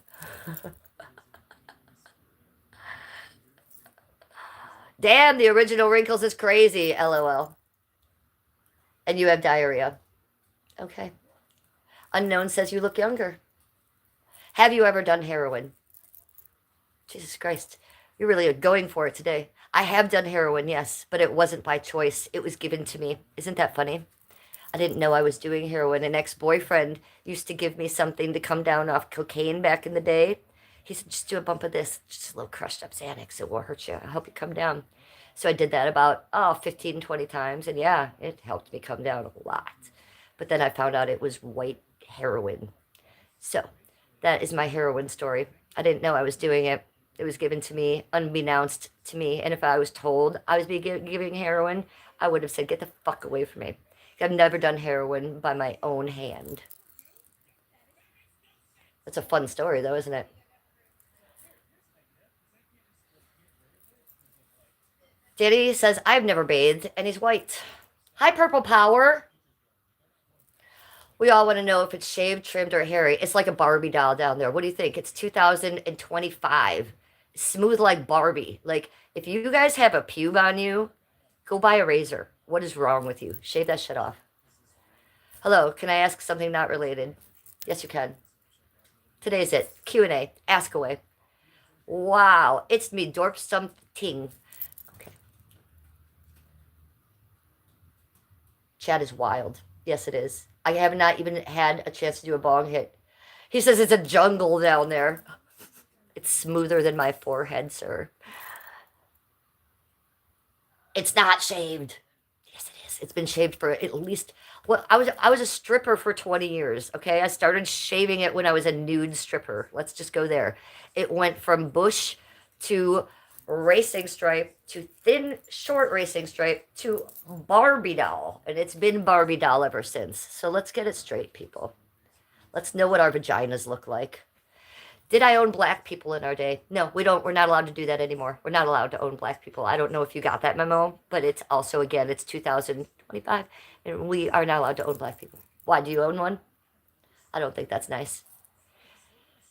Damn, the original wrinkles is crazy, LOL. And you have diarrhea. Okay. Unknown says you look younger. Have you ever done heroin? Jesus Christ. You're really going for it today. I have done heroin, yes, but it wasn't by choice. It was given to me. Isn't that funny? I didn't know I was doing heroin. An ex-boyfriend used to give me something to come down off cocaine back in the day. He said, just do a bump of this, just a little crushed up Xanax. It won't hurt you. I'll help you come down. So I did that about, 15, 20 times. And yeah, it helped me come down a lot. But then I found out it was white heroin. So that is my heroin story. I didn't know I was doing it. It was given to me, unbeknownst to me. And if I was told I was giving heroin, I would have said, get the fuck away from me. I've never done heroin by my own hand. That's a fun story, though, isn't it? Danny says, I've never bathed, and he's white. Hi, Purple Power. We all want to know if it's shaved, trimmed, or hairy. It's like a Barbie doll down there. What do you think? It's 2025. Smooth like Barbie. Like, if you guys have a pube on you, go buy a razor. What is wrong with you? Shave that shit off. Hello, can I ask something not related? Yes, you can. Today's it. Q&A. Ask away. Wow, it's me, Dorp something. Okay. Chat is wild. Yes, it is. I have not even had a chance to do a bong hit. He says it's a jungle down there. It's smoother than my forehead, sir. It's not shaved. Yes, it is. It's been shaved for at least... Well, I was a stripper for 20 years, okay? I started shaving it when I was a nude stripper. Let's just go there. It went from bush to racing stripe to thin, short racing stripe to Barbie doll. And it's been Barbie doll ever since. So let's get it straight, people. Let's know what our vaginas look like. Did I own black people in our day? No, we don't. We're not allowed to do that anymore. We're not allowed to own black people. I don't know if you got that memo, but it's also, again, it's 2025, and we are not allowed to own black people. Why, do you own one? I don't think that's nice.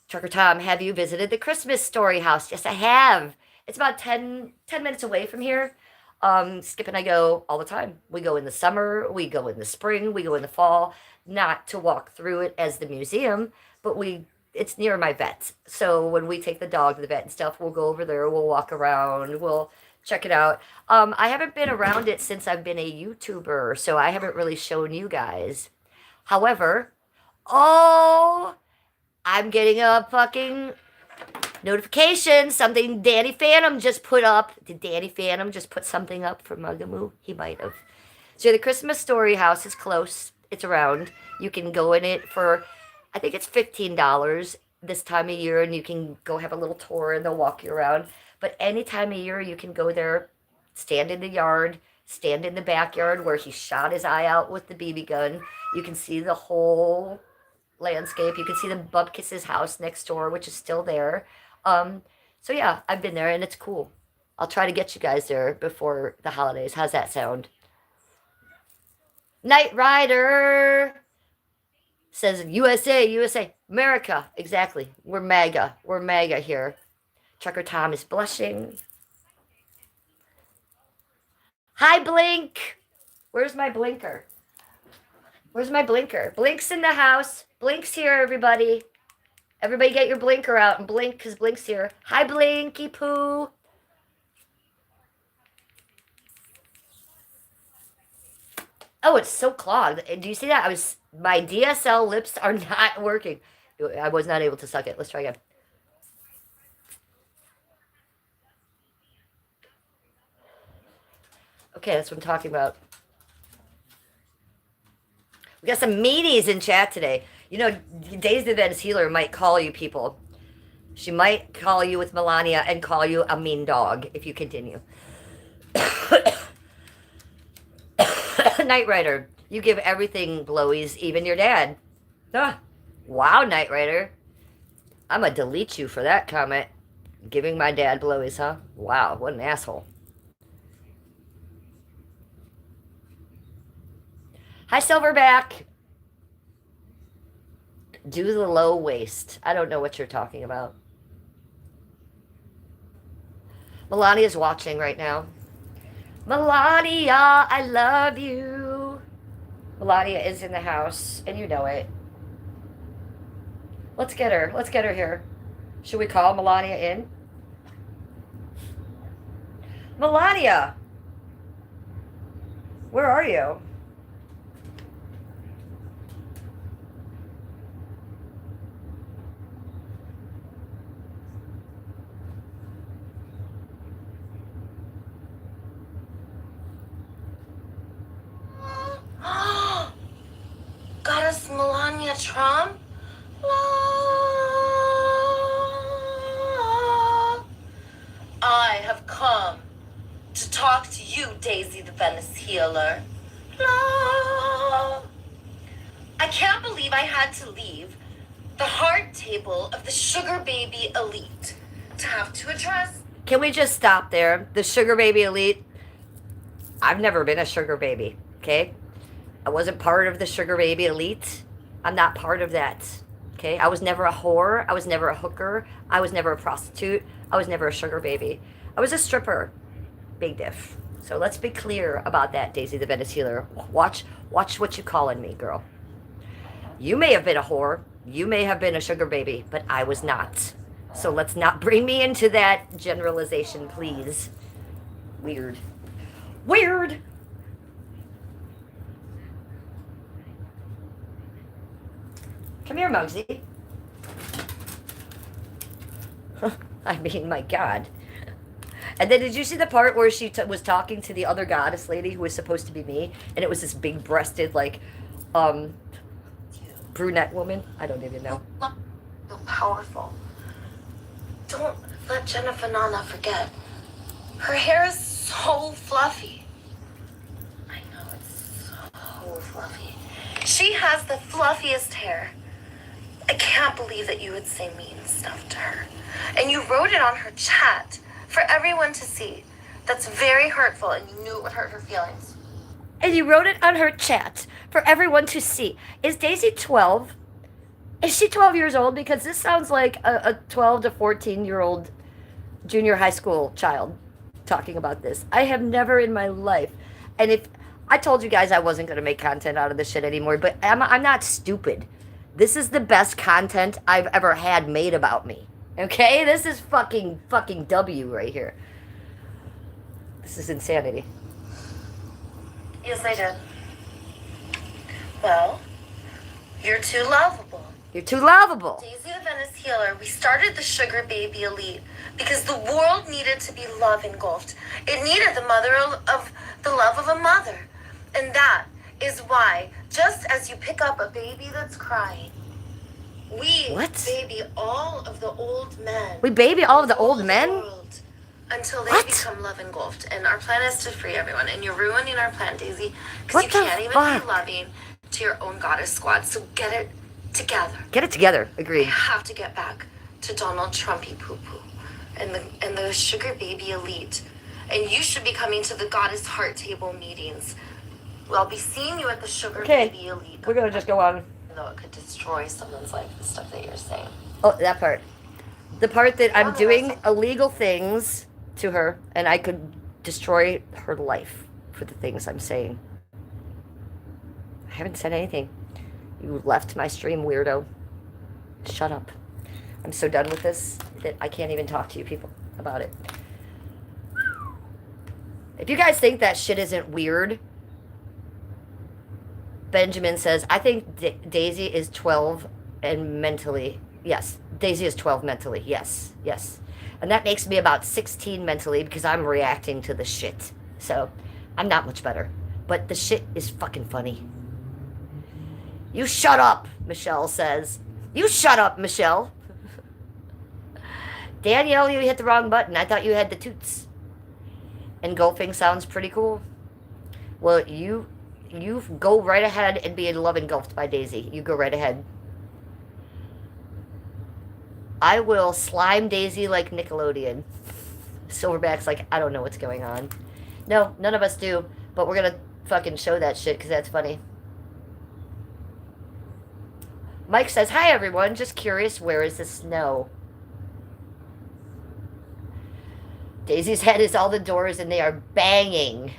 Trucker Tom, have you visited the Christmas Story House? Yes, I have. It's about 10 minutes away from here. Skip and I go all the time. We go in the summer, we go in the spring, we go in the fall, not to walk through it as the museum, but it's near my vet. So when we take the dog to the vet and stuff, we'll go over there, we'll walk around, we'll check it out. I haven't been around it since I've been a YouTuber, so I haven't really shown you guys. However, I'm getting a fucking notification. Something Danny Phantom just put up. Did Danny Phantom just put something up for Mugamoo? He might have. So the Christmas Story House is close. It's around. You can go in it for... I think it's $15 this time of year, and you can go have a little tour, and they'll walk you around. But any time of year, you can go there, stand in the yard, stand in the backyard where he shot his eye out with the BB gun. You can see the whole landscape. You can see the Bubkiss's house next door, which is still there. So yeah, I've been there, and it's cool. I'll try to get you guys there before the holidays. How's that sound? Knight Rider says USA, America. Exactly. We're MAGA here. Trucker Tom is blushing. Hi, Blink. Where's my blinker? Blink's in the house. Blink's here, everybody. Everybody get your blinker out and blink, because Blink's here. Hi, Blinky Poo. Oh, it's so clogged. Do you see that? My DSL lips are not working. I was not able to suck it. Let's try again. Okay, that's what I'm talking about. We got some meanies in chat today. You know, Dazed Events Healer might call you people. She might call you with Melania and call you a mean dog if you continue. Knight Rider, you give everything blowies, even your dad. Ah, wow, Knight Rider. I'm going to delete you for that comment. Giving my dad blowies, huh? Wow, what an asshole. Hi, Silverback. Do the low waist. I don't know what you're talking about. Melania's watching right now. Melania, I love you. Melania is in the house, and you know it. Let's get her. Let's get her here. Should we call Melania in? Melania! Where are you? come to talk to you, Daisy the Venice Healer. La. I can't believe I had to leave the hard table of the Sugar Baby Elite to have to address. Can we just stop there? The Sugar Baby Elite. I've never been a Sugar Baby, okay? I wasn't part of the Sugar Baby Elite. I'm not part of that, okay? I was never a whore. I was never a hooker. I was never a prostitute. I was never a Sugar Baby. I was a stripper. Big diff. So let's be clear about that, Daisy the Venice Healer. Watch what you calling me, girl. You may have been a whore. You may have been a Sugar Baby, but I was not. So let's not bring me into that generalization, please. Weird. Weird! Come here, Muggsy. I mean, my God. And then did you see the part where she was talking to the other goddess lady who was supposed to be me? And it was this big-breasted, like, brunette woman? I don't even know. You're powerful. Don't let Jennifer Nana forget. Her hair is so fluffy. I know, it's so fluffy. She has the fluffiest hair. I can't believe that you would say mean stuff to her. And you wrote it on her chat for everyone to see. That's very hurtful, and you knew it would hurt her feelings. And you wrote it on her chat for everyone to see. Is Daisy 12? Is she 12 years old? Because this sounds like a 12 to 14-year-old junior high school child talking about this. I have never in my life. And if I told you guys I wasn't going to make content out of this shit anymore, but I'm not stupid. This is the best content I've ever had made about me. Okay? This is fucking W right here. This is insanity. Yes, I did. Well, you're too lovable. You're too lovable. Daisy the Venice Healer, we started the Sugar Baby Elite because the world needed to be love engulfed. It needed the love of a mother. And that is why, just as you pick up a baby that's crying, we baby all of the old men. We baby all of the old men? World until they become love engulfed. And our plan is to free everyone. And you're ruining our plan, Daisy, because you can't even be loving to your own goddess squad. So get it together. Get it together. Agreed. We have to get back to Donald Trumpy Poo Poo and the Sugar Baby Elite. And you should be coming to the Goddess Heart Table meetings. I'll be seeing you at the Sugar Baby Elite. We're going to just go on. Though it could destroy someone's life, the stuff that you're saying. Oh, that part. The part that I'm doing illegal things to her, and I could destroy her life for the things I'm saying. I haven't said anything. You left my stream, weirdo. Shut up. I'm so done with this that I can't even talk to you people about it. If you guys think that shit isn't weird, Benjamin says, I think Daisy is 12 and mentally. Yes, Daisy is 12 mentally. Yes, yes. And that makes me about 16 mentally because I'm reacting to the shit. So, I'm not much better. But the shit is fucking funny. You shut up, Michelle says. You shut up, Michelle. Danielle, you hit the wrong button. I thought you had the toots. Engulfing sounds pretty cool. Well, you go right ahead and be in love engulfed by Daisy. You go right ahead. I will slime Daisy like Nickelodeon. Silverback's like, I don't know what's going on. No, none of us do. But we're going to fucking show that shit because that's funny. Mike says, hi everyone. Just curious, where is the snow? Daisy's head is all the doors and they are banging.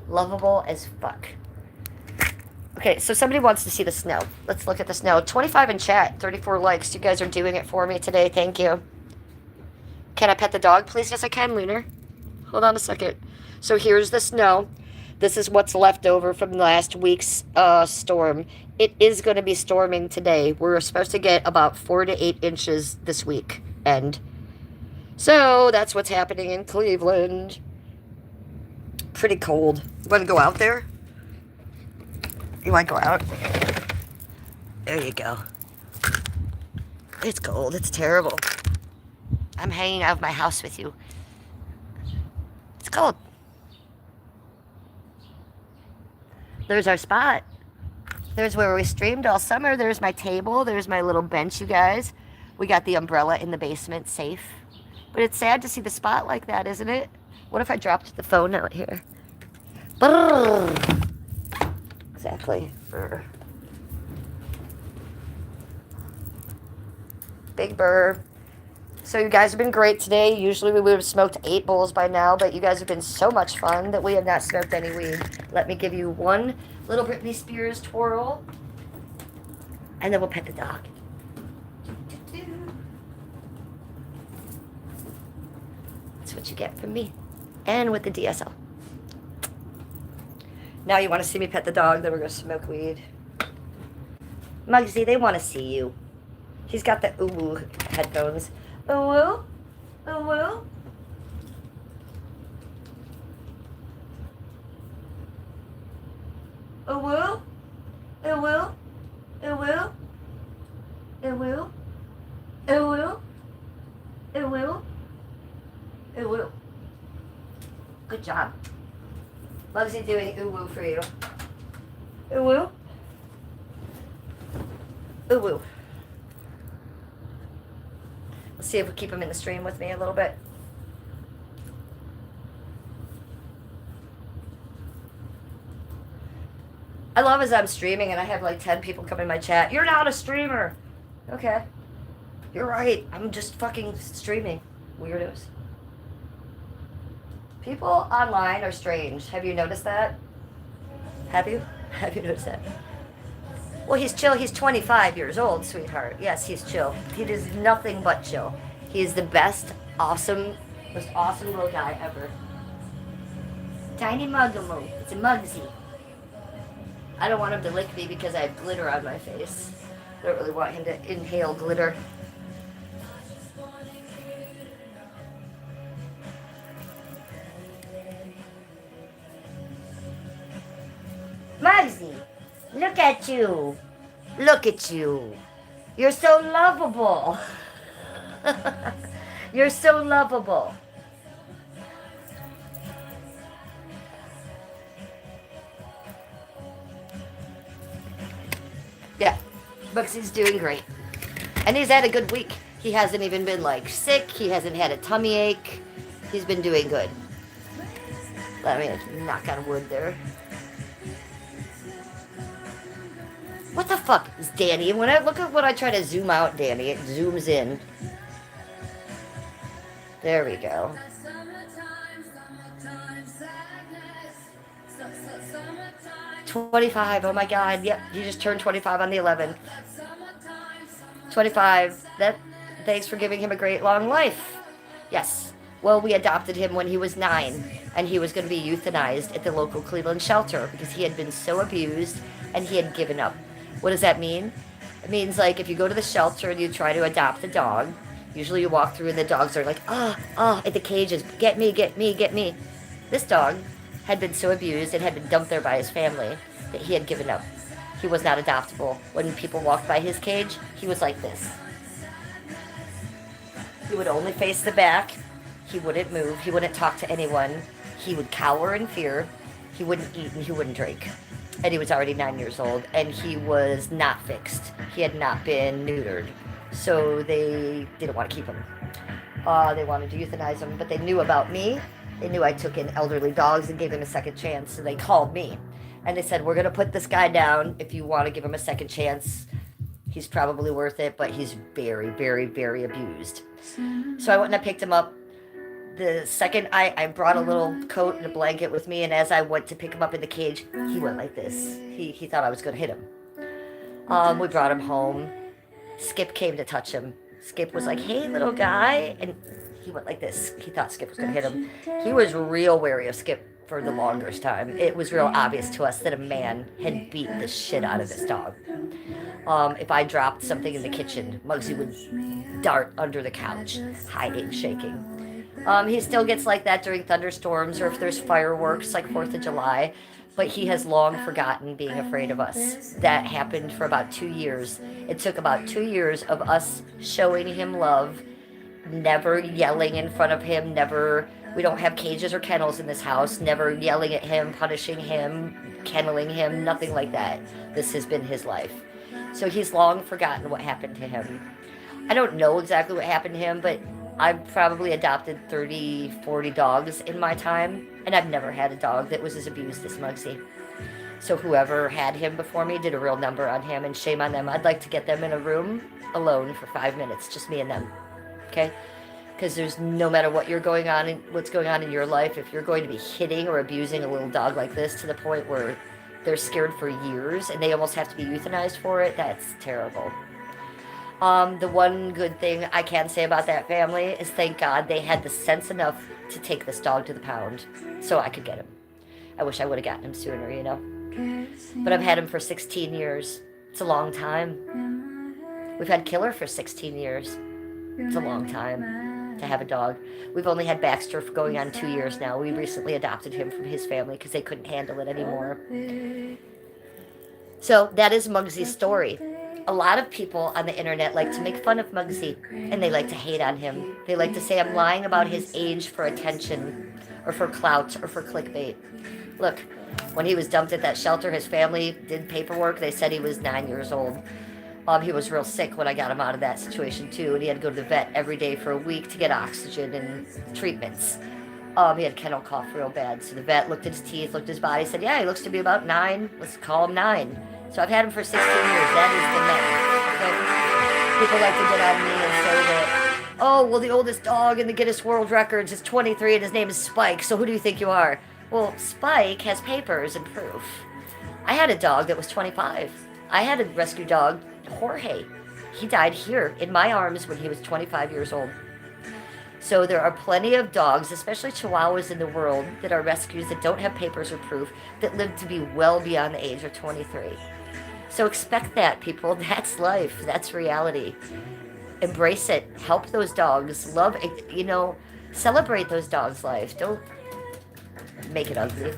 Lovable as fuck. Okay, so somebody wants to see the snow. Let's look at the snow. 25 in chat, 34 likes. You guys are doing it for me today. Thank you. Can I pet the dog, please? Yes, I can, Lunar. Hold on a second. So here's the snow. This is what's left over from last week's storm. It is going to be storming today. We're supposed to get about 4 to 8 inches this week. And so that's what's happening in Cleveland. Pretty cold. You want to go out there? You want to go out? There you go. It's cold. It's terrible. I'm hanging out of my house with you. cold. There's our spot. There's where we streamed all summer. There's my table. There's my little bench, you guys. We got the umbrella in the basement, safe. But it's sad to see the spot like that, isn't it? What if I dropped the phone out here? Brrr. Exactly. Brr. Big burr. So you guys have been great today. Usually we would have smoked 8 bowls by now, but you guys have been so much fun that we have not smoked any weed. Let me give you one little Britney Spears twirl, and then we'll pet the dog. That's what you get from me, and with the DSL. Now you want to see me pet the dog, then we're going to smoke weed. Muggsy, they want to see you. He's got the ooh headphones. Ooh, ooh, ooh, ooh, ooh, ooh, ooh, ooh. Good job. Muggsy doing ooh for you. Ooh, ooh. Let's see if we keep him in the stream with me a little bit. I love as I'm streaming and I have like 10 people come in my chat. You're not a streamer. Okay. You're right. I'm just fucking streaming. Weirdos. People online are strange. Have you noticed that? Have you? Have you noticed that? Well, he's chill. He's 25 years old, sweetheart. Yes, he's chill. He does nothing but chill. He is the best, awesome, most awesome little guy ever. Tiny Muggamoo. It's a Muggsy. I don't want him to lick me because I have glitter on my face. I don't really want him to inhale glitter. Muggsy, look at you. Look at you. You're so lovable. You're so lovable. Yeah, Bucksy's doing great. And he's had a good week. He hasn't even been like sick. He hasn't had a tummy ache. He's been doing good. Let me knock on wood there. What the fuck is Danny? When I look at when I try to zoom out, Danny, it zooms in. There we go. $25. Oh my God. Yep, you just turned 25 on the 11th. 25. Thanks for giving him a great long life. Yes. Well, we adopted him when he was 9, and he was going to be euthanized at the local Cleveland shelter because he had been so abused and he had given up. What does that mean? It means like if you go to the shelter and you try to adopt a dog, usually you walk through and the dogs are like, at the cages, get me, get me, get me. This dog had been so abused and had been dumped there by his family that he had given up. He was not adoptable. When people walked by his cage, he was like this. He would only face the back. He wouldn't move. He wouldn't talk to anyone. He would cower in fear. He wouldn't eat and he wouldn't drink. And he was already 9 years old, and he was not fixed. He had not been neutered. So they didn't want to keep him. They wanted to euthanize him, but they knew about me. They knew I took in elderly dogs and gave them a second chance, so they called me. And they said, we're going to put this guy down if you want to give him a second chance. He's probably worth it, but he's very, very, very abused. So I went and I picked him up. The second I brought a little coat and a blanket with me, and as I went to pick him up in the cage, he went like this. He thought I was going to hit him. We brought him home. Skip came to touch him. Skip was like, hey, little guy. And he went like this. He thought Skip was going to hit him. He was real wary of Skip for the longest time. It was real obvious to us that a man had beat the shit out of this dog. If I dropped something in the kitchen, Muggsy would dart under the couch, hiding, shaking. He still gets like that during thunderstorms or if there's fireworks like 4th of July, but he has long forgotten being afraid of us. That happened for about 2 years. It took about 2 years of us showing him love never yelling in front of him, never, we don't have cages or kennels in this house, never yelling at him, punishing him, kenneling him, nothing like that. This has been his life. So he's long forgotten what happened to him. I don't know exactly what happened to him, but I've probably adopted 30, 40 dogs in my time, and I've never had a dog that was as abused as Muggsy. So whoever had him before me did a real number on him, and shame on them. I'd like to get them in a room alone for 5 minutes, just me and them, okay? Because there's no matter what what's going on in your life, if you're going to be hitting or abusing a little dog like this to the point where they're scared for years and they almost have to be euthanized for it, that's terrible. The one good thing I can say about that family is thank God they had the sense enough to take this dog to the pound so I could get him. I wish I would have gotten him sooner, you know? But I've had him for 16 years. It's a long time. We've had Killer for 16 years. It's a long time to have a dog. We've only had Baxter for going on 2 years now. We recently adopted him from his family because they couldn't handle it anymore. So that is Muggsy's story. A lot of people on the internet like to make fun of Muggsy, and they like to hate on him. They like to say I'm lying about his age for attention, or for clout, or for clickbait. Look, when he was dumped at that shelter, his family did paperwork. They said he was 9 years old. He was real sick when I got him out of that situation too, and he had to go to the vet every day for a week to get oxygen and treatments. He had kennel cough real bad, so the vet looked at his teeth, looked at his body, said, yeah, he looks to be about 9. Let's call him 9. So I've had him for 16 years. That is the man. Okay? People like to get on me and say that, oh, well, the oldest dog in the Guinness World Records is 23 and his name is Spike, so who do you think you are? Well, Spike has papers and proof. I had a dog that was 25. I had a rescue dog, Jorge. He died here in my arms when he was 25 years old. So there are plenty of dogs, especially Chihuahuas in the world, that are rescues that don't have papers or proof, that live to be well beyond the age of 23. So expect that, people. That's life. That's reality. Embrace it. Help those dogs. Love it. You know, celebrate those dogs' life. Don't make it ugly.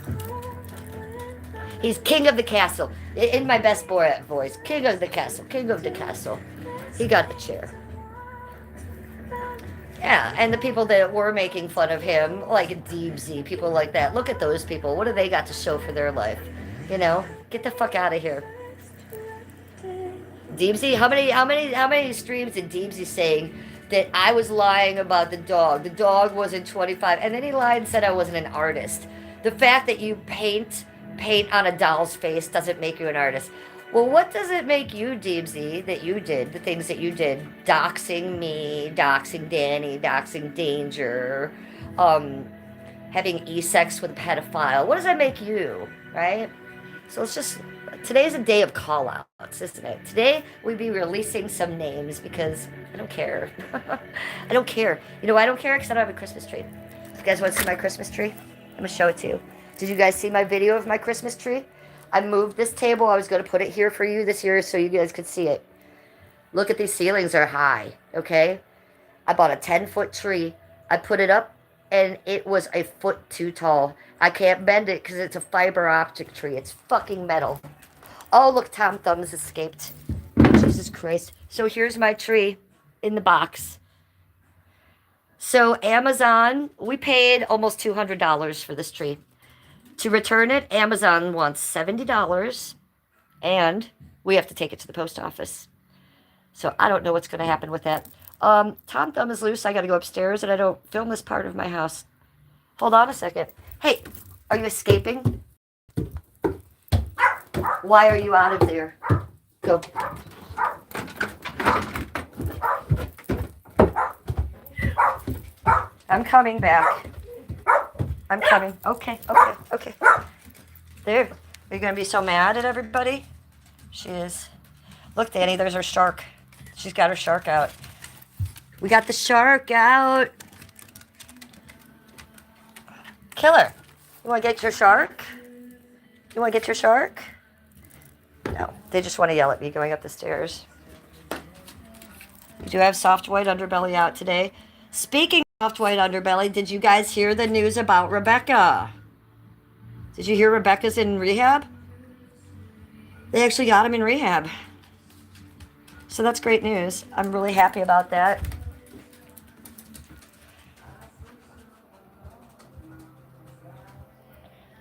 He's king of the castle. In my best Borat voice. King of the castle. King of the castle. He got the chair. Yeah, and the people that were making fun of him, like Deebsy, people like that, look at those people. What do they got to show for their life? You know? Get the fuck out of here. Deebsy, how many streams did Deebsy saying that I was lying about the dog? The dog wasn't 25. And then he lied and said I wasn't an artist. The fact that you paint on a doll's face doesn't make you an artist. Well, what does it make you, Deebsy, that you did, the things that you did? Doxing me, doxing Danny, doxing Danger, having e-sex with a pedophile. What does that make you, right? So it's just, today's a day of call-outs, isn't it? Today, we'd be releasing some names because I don't care. I don't care. You know why I don't care? Because I don't have a Christmas tree. If you guys want to see my Christmas tree, I'm going to show it to you. Did you guys see my video of my Christmas tree? I moved this table. I was going to put it here for you this year so you guys could see it. Look at these ceilings are high, okay? I bought a 10-foot tree. I put it up, and it was a foot too tall. I can't bend it because it's a fiber optic tree. It's fucking metal. Oh, look, Tom Thumbs escaped. Jesus Christ. So here's my tree in the box. So Amazon, we paid almost $200 for this tree. To return it, Amazon wants $70, and we have to take it to the post office. So I don't know what's going to happen with that. Tom Thumb is loose. I got to go upstairs, and I don't film this part of my house. Hold on a second. Hey, are you escaping? Why are you out of there? Go. I'm coming back. I'm coming. Okay. There. Are you going to be so mad at everybody? She is. Look, Danny, there's her shark. She's got her shark out. We got the shark out. Killer. You want to get your shark? You want to get your shark? No. They just want to yell at me going up the stairs. We do have soft white underbelly out today. Speaking soft white underbelly, did you guys hear the news about Rebecca? Did you hear Rebecca's in rehab? They actually got him in rehab. So that's great news. I'm really happy about that.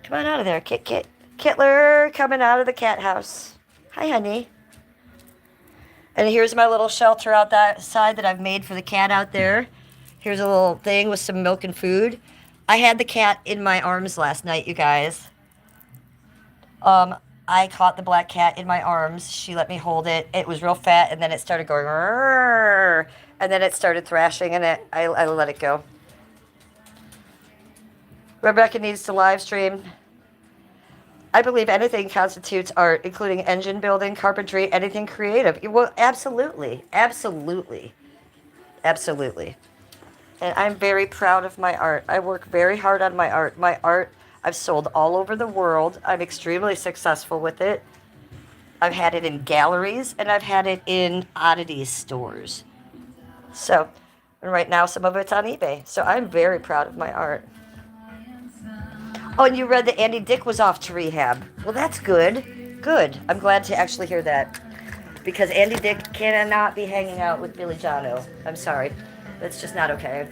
Come on out of there, Kit. Kittler coming out of the cat house. Hi, honey. And here's my little shelter out that side that I've made for the cat out there. Here's a little thing with some milk and food. I had the cat in my arms last night, you guys. I caught the black cat in my arms. She let me hold it. It was real fat, and then it started going, "Rrrr," and then it started thrashing, and I let it go. Rebecca needs to live stream. I believe anything constitutes art, including engine building, carpentry, anything creative. Well, absolutely. Absolutely. Absolutely. And I'm very proud of my art. I work very hard on my art. My art, I've sold all over the world. I'm extremely successful with it. I've had it in galleries, and I've had it in oddities stores. So, and right now, some of it's on eBay. So I'm very proud of my art. Oh, and you read that Andy Dick was off to rehab. Well, that's good. Good. I'm glad to actually hear that. Because Andy Dick cannot be hanging out with Billy Jono. I'm sorry. That's just not okay.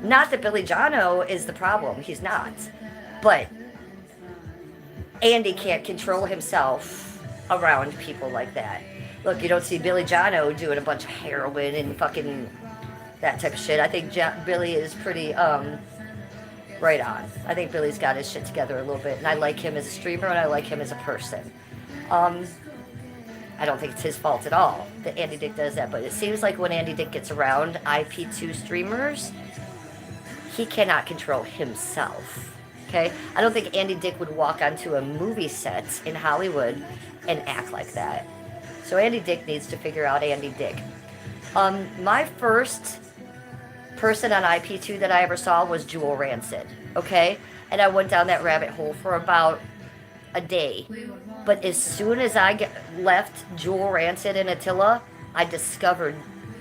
Not that Billy Jono is the problem. He's not. But Andy can't control himself around people like that. Look, you don't see Billy Jono doing a bunch of heroin and fucking that type of shit. I think Billy is pretty, right on. I think Billy's got his shit together a little bit, and I like him as a streamer, and I like him as a person. I don't think it's his fault at all that Andy Dick does that, but it seems like when Andy Dick gets around IP2 streamers, he cannot control himself, okay? I don't think Andy Dick would walk onto a movie set in Hollywood and act like that. So Andy Dick needs to figure out Andy Dick. My first person on IP2 that I ever saw was Jewel Rancid, okay? And I went down that rabbit hole for about a day. But as soon as I left Jewel Rancid and Attila, I discovered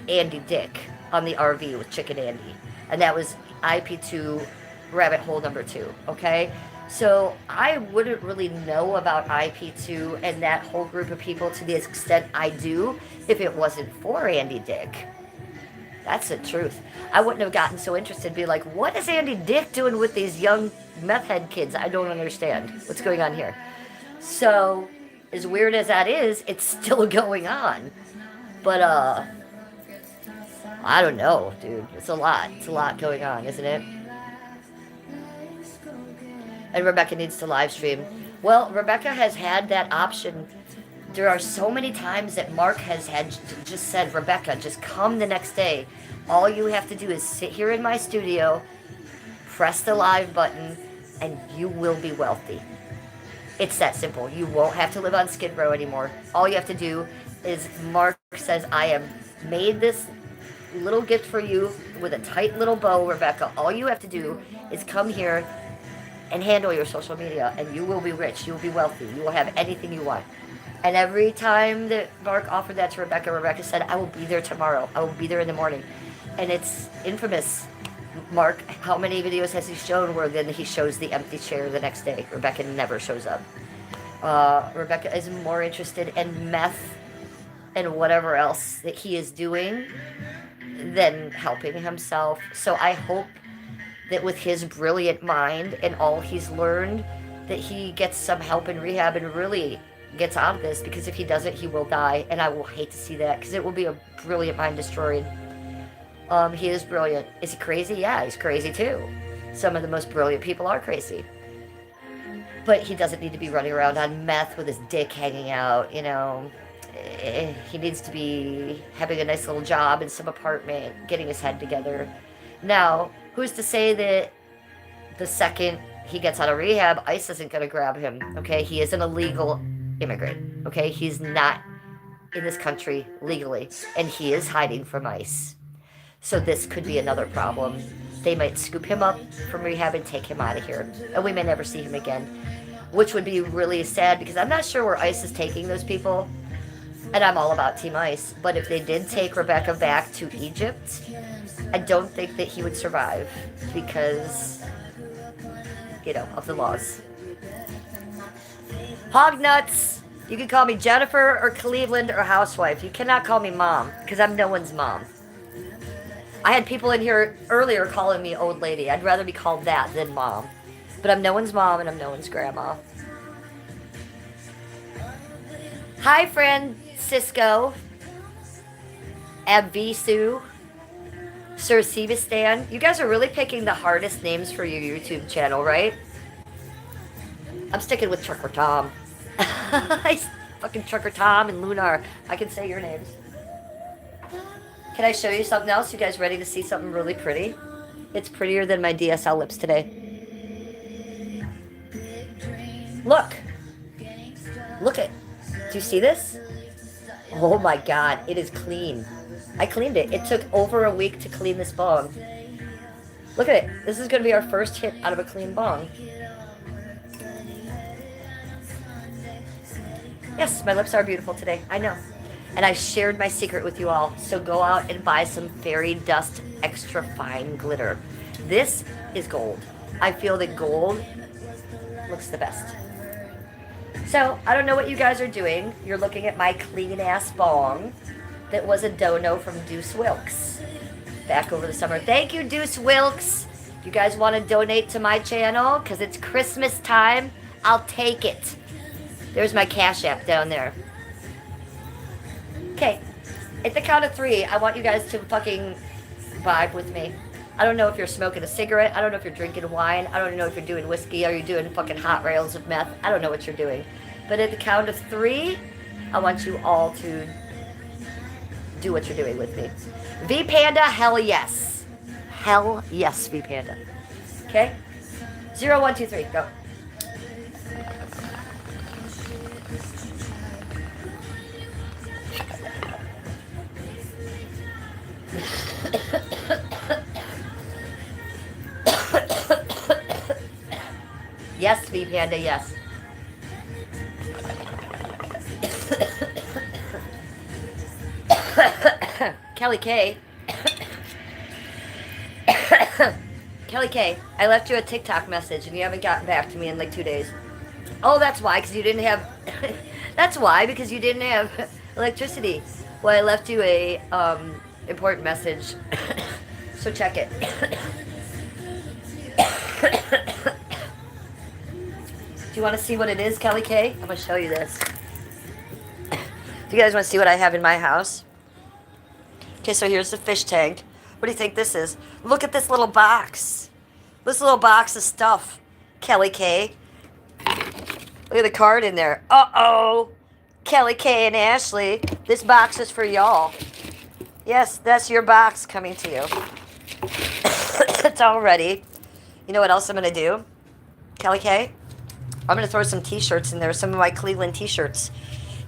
Andy Dick on the RV with Chicken Andy. And that was IP2 rabbit hole number 2, okay? So I wouldn't really know about IP2 and that whole group of people to the extent I do if it wasn't for Andy Dick. That's the truth. I wouldn't have gotten so interested, be like, what is Andy Dick doing with these young meth head kids? I don't understand what's going on here. So, as weird as that is, it's still going on. But, I don't know, dude. It's a lot. It's a lot going on, isn't it? And Rebecca needs to live stream. Well, Rebecca has had that option. There are so many times that Mark has had just said, Rebecca, just come the next day. All you have to do is sit here in my studio, press the live button, and you will be wealthy. It's that simple. You won't have to live on Skid Row anymore. All you have to do is, Mark says, I have made this little gift for you with a tight little bow, Rebecca. All you have to do is come here and handle your social media, and you will be rich. You will be wealthy. You will have anything you want. And every time that Mark offered that to Rebecca, Rebecca said, I will be there tomorrow. I will be there in the morning. And it's infamous. Mark, how many videos has he shown where then he shows the empty chair the next day? Rebecca never shows up. Rebecca is more interested in meth and whatever else that he is doing than helping himself. So I hope that with his brilliant mind and all he's learned, that he gets some help in rehab and really gets out of this, because if he doesn't, he will die, and I will hate to see that, because it will be a brilliant mind destroyed. He is brilliant. Is he crazy? Yeah, he's crazy too. Some of the most brilliant people are crazy. But he doesn't need to be running around on meth with his dick hanging out, you know. He needs to be having a nice little job in some apartment, getting his head together. Now, who's to say that the second he gets out of rehab, ICE isn't going to grab him, okay? He is an illegal immigrant, okay? He's not in this country legally, and he is hiding from ICE. So this could be another problem. They might scoop him up from rehab and take him out of here, and we may never see him again, which would be really sad, because I'm not sure where ICE is taking those people, and I'm all about Team ICE, but if they did take Rebecca back to Egypt, I don't think that he would survive because, you know, of the laws. Hog nuts! You can call me Jennifer or Cleveland or Housewife. You cannot call me Mom, because I'm no one's mom. I had people in here earlier calling me old lady. I'd rather be called that than Mom. But I'm no one's mom and I'm no one's grandma. Hi, Francisco. Abvisu. Sir Sebastan. You guys are really picking the hardest names for your YouTube channel, right? I'm sticking with Trucker Tom. Fucking Trucker Tom and Lunar. I can say your names. Can I show you something else? You guys ready to see something really pretty? It's prettier than my DSL lips today. Look. Look it. Do you see this? Oh my god, it is clean. I cleaned it. It took over a week to clean this bong. Look at it. This is going to be our first hit out of a clean bong. Yes, my lips are beautiful today. I know. And I shared my secret with you all. So go out and buy some fairy dust extra fine glitter. This is gold. I feel that gold looks the best. So, I don't know what you guys are doing. You're looking at my clean ass bong that was a dono from Deuce Wilkes back over the summer. Thank you, Deuce Wilkes. If you guys want to donate to my channel because it's Christmas time, I'll take it. There's my Cash App down there. Okay, at the count of 3, I want you guys to fucking vibe with me. I don't know if you're smoking a cigarette. I don't know if you're drinking wine. I don't know if you're doing whiskey. Are you doing fucking hot rails of meth? I don't know what you're doing. But at the count of 3, I want you all to do what you're doing with me. V Panda, hell yes. Hell yes, V Panda. Okay? 0, 1, 2, 3, go. Yes, V Panda, yes. Kelly K. Kelly K, I left you a TikTok message and you haven't gotten back to me in like 2 days. Oh, that's why, because you didn't have... That's why, because you didn't have electricity. Well, I left you a important message. So check it. Do you want to see what it is, Kelly K? I'm going to show you this. Do you guys want to see what I have in my house? Okay, so here's the fish tank. What do you think this is? Look at this little box. This little box of stuff, Kelly K. Look at the card in there. Uh-oh. Kelly K and Ashley, this box is for y'all. Yes, that's your box coming to you. It's all ready. You know what else I'm going to do? Kelly K? I'm going to throw some t-shirts in there, some of my Cleveland t-shirts.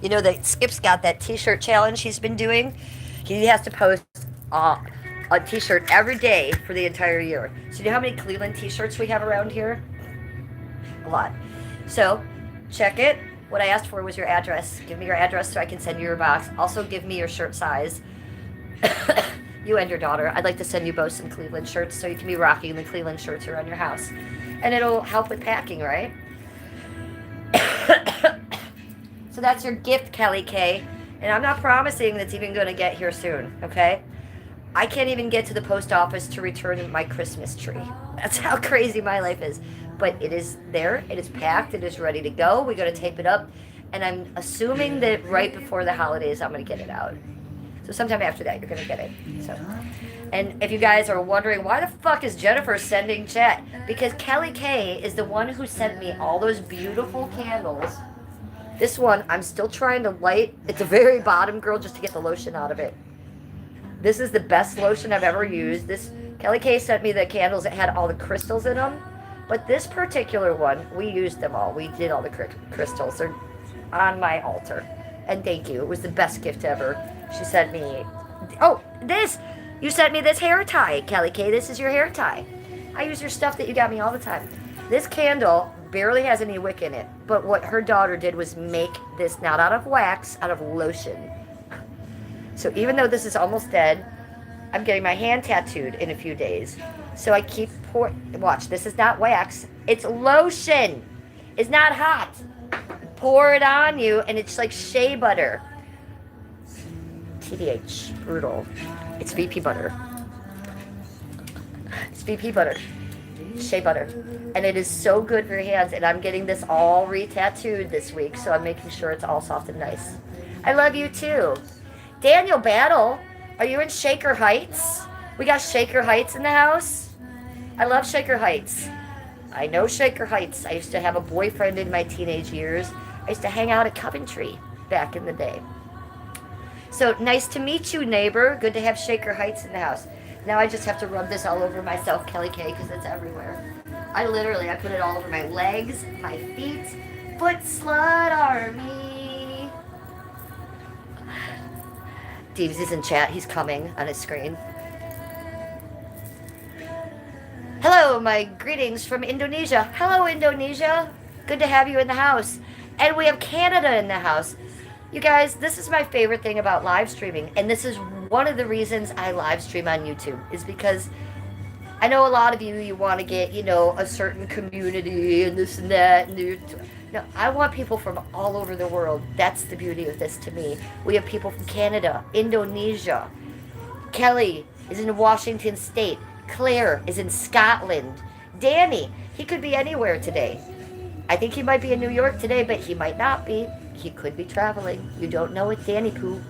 You know that Skip's got that t-shirt challenge he's been doing? He has to post a t-shirt every day for the entire year. So you know how many Cleveland t-shirts we have around here? A lot. So, check it. What I asked for was your address. Give me your address so I can send you your box. Also, give me your shirt size. You and your daughter. I'd like to send you both some Cleveland shirts so you can be rocking the Cleveland shirts around your house. And it'll help with packing, right? So that's your gift, Kelly K. And I'm not promising that's even going to get here soon, okay? I can't even get to the post office to return my Christmas tree. That's how crazy my life is. But it is there. It is packed. It is ready to go. We're going to tape it up. And I'm assuming that right before the holidays, I'm going to get it out. So sometime after that, you're going to get it. So, and if you guys are wondering, why the fuck is Jennifer sending chat? Because Kelly K is the one who sent me all those beautiful candles. This one, I'm still trying to light. It's the very bottom, girl, just to get the lotion out of it. This is the best lotion I've ever used. This Kelly K sent me the candles that had all the crystals in them. But this particular one, we used them all. We did all the crystals. They're on my altar. And thank you. It was the best gift ever. She sent me... Oh, this! You sent me this hair tie, Kelly K. This is your hair tie. I use your stuff that you got me all the time. This candle barely has any wick in it. But what her daughter did was make this, not out of wax, out of lotion. So even though this is almost dead, I'm getting my hand tattooed in a few days. So I keep pouring... Watch, this is not wax. It's lotion. It's not hot. Pour it on you, and it's like shea butter. TBH. Brutal. It's VP butter. It's VP butter. Shea butter. And it is so good for your hands. And I'm getting this all re-tattooed this week, so I'm making sure it's all soft and nice. I love you too. Daniel Battle, are you in Shaker Heights? We got Shaker Heights in the house. I love Shaker Heights. I know Shaker Heights. I used to have a boyfriend in my teenage years. I used to hang out at Coventry back in the day. So nice to meet you, neighbor. Good to have Shaker Heights in the house. Now I just have to rub this all over myself, Kelly K, because it's everywhere. I put it all over my legs, my feet. Foot slut army. Deeves is in chat. He's coming on his screen. Hello, my greetings from Indonesia. Hello, Indonesia. Good to have you in the house. And we have Canada in the house. You guys, this is my favorite thing about live streaming. And this is one of the reasons I live stream on YouTube. Is because I know a lot of you want to get, a certain community and this and that. No, I want people from all over the world. That's the beauty of this to me. We have people from Canada, Indonesia. Kelly is in Washington State. Claire is in Scotland. Danny, he could be anywhere today. I think he might be in New York today, but he might not be. He could be traveling. You don't know it, Danny Poo.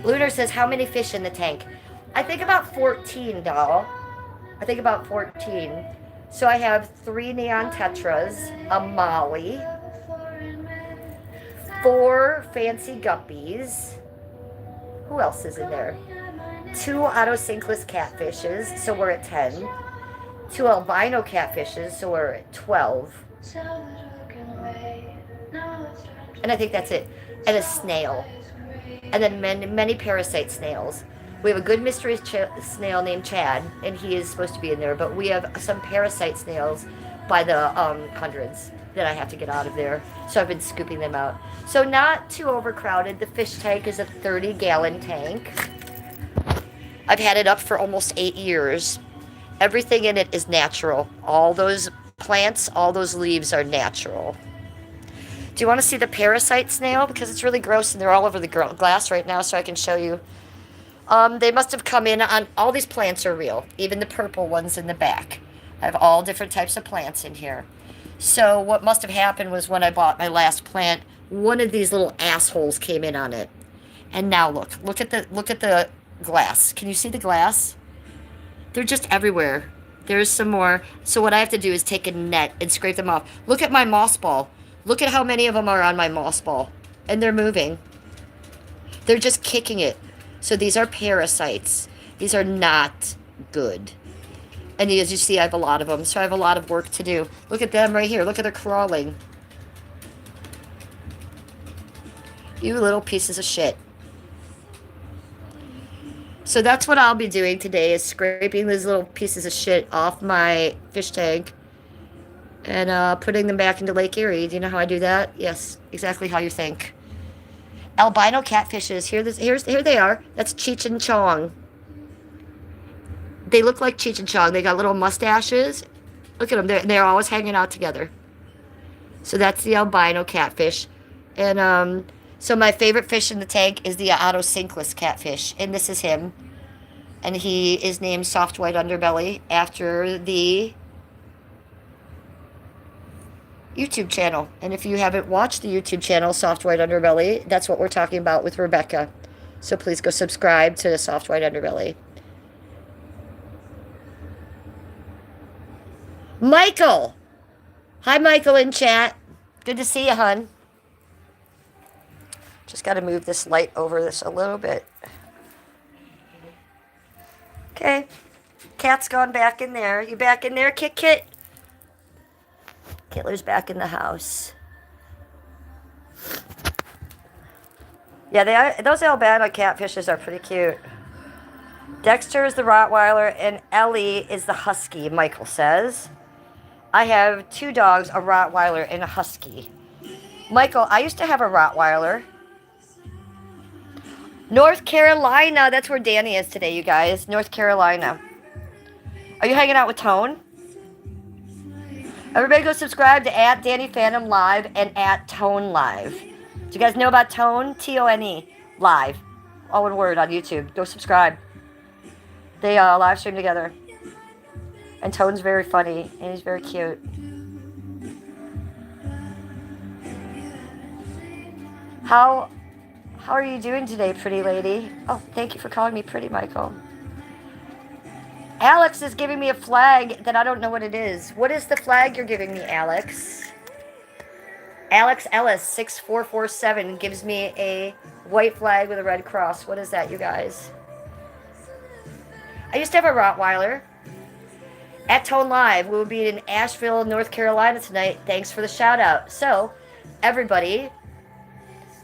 Lunar says, how many fish in the tank? I think about 14, doll. I think about 14. So I have 3 neon tetras, a molly, 4 fancy guppies. Who else is in there? 2 autocinkless catfishes, so we're at 10. 2 albino catfishes, so we're at 12. And I think that's it. And a snail. And then many parasite snails. We have a good mystery snail named Chad, and he is supposed to be in there. But we have some parasite snails by the hundreds that I have to get out of there. So I've been scooping them out. So not too overcrowded. The fish tank is a 30-gallon tank. I've had it up for almost 8 years. Everything in it is natural. All those plants, all those leaves are natural. Do you want to see the parasite snail? Because it's really gross and they're all over the glass right now, so I can show you. They must have come in on, all these plants are real. Even the purple ones in the back. I have all different types of plants in here. So what must have happened was when I bought my last plant, one of these little assholes came in on it. And now look at the glass. Can you see the glass? They're just everywhere. There's some more. So what I have to do is take a net and scrape them off. Look at my moss ball. Look at how many of them are on my moss ball. And they're moving. They're just kicking it. So these are parasites. These are not good. And as you see, I have a lot of them. So I have a lot of work to do. Look at them right here. Look at them crawling. You little pieces of shit. So that's what I'll be doing today, is scraping these little pieces of shit off my fish tank and putting them back into Lake Erie. Do you know how I do that? Yes, exactly how you think. Albino catfishes. Here they are. That's Cheech and Chong. They look like Cheech and Chong. They got little mustaches. Look at them. They're always hanging out together. So that's the albino catfish. And so my favorite fish in the tank is the autocinkless catfish. And this is him. And he is named Soft White Underbelly after the YouTube channel. And if you haven't watched the YouTube channel, Soft White Underbelly, that's what we're talking about with Rebecca. So please go subscribe to the Soft White Underbelly. Michael! Hi, Michael, in chat. Good to see you, hon. Just got to move this light over this a little bit. Okay. Cat's gone back in there. You back in there, Kit Kit? Kittler's back in the house. Yeah, those albino catfishes are pretty cute. Dexter is the Rottweiler and Ellie is the Husky, Michael says. I have 2 dogs, a Rottweiler and a Husky. Michael, I used to have a Rottweiler. North Carolina, that's where Danny is today, you guys. North Carolina. Are you hanging out with Tone? Everybody go subscribe to @DannyPhantom Live and @Tone Live. Do you guys know about Tone? Tone Live. All one word on YouTube. Go subscribe. They live stream together. And Tone's very funny, and he's very cute. How are you doing today, pretty lady? Oh, thank you for calling me pretty, Michael. Alex is giving me a flag that I don't know what it is. What is the flag you're giving me, Alex? Alex Ellis 6447 gives me a white flag with a red cross. What is that, you guys? I used to have a Rottweiler. At Tone Live, we will be in Asheville, North Carolina tonight. Thanks for the shout out. So, everybody,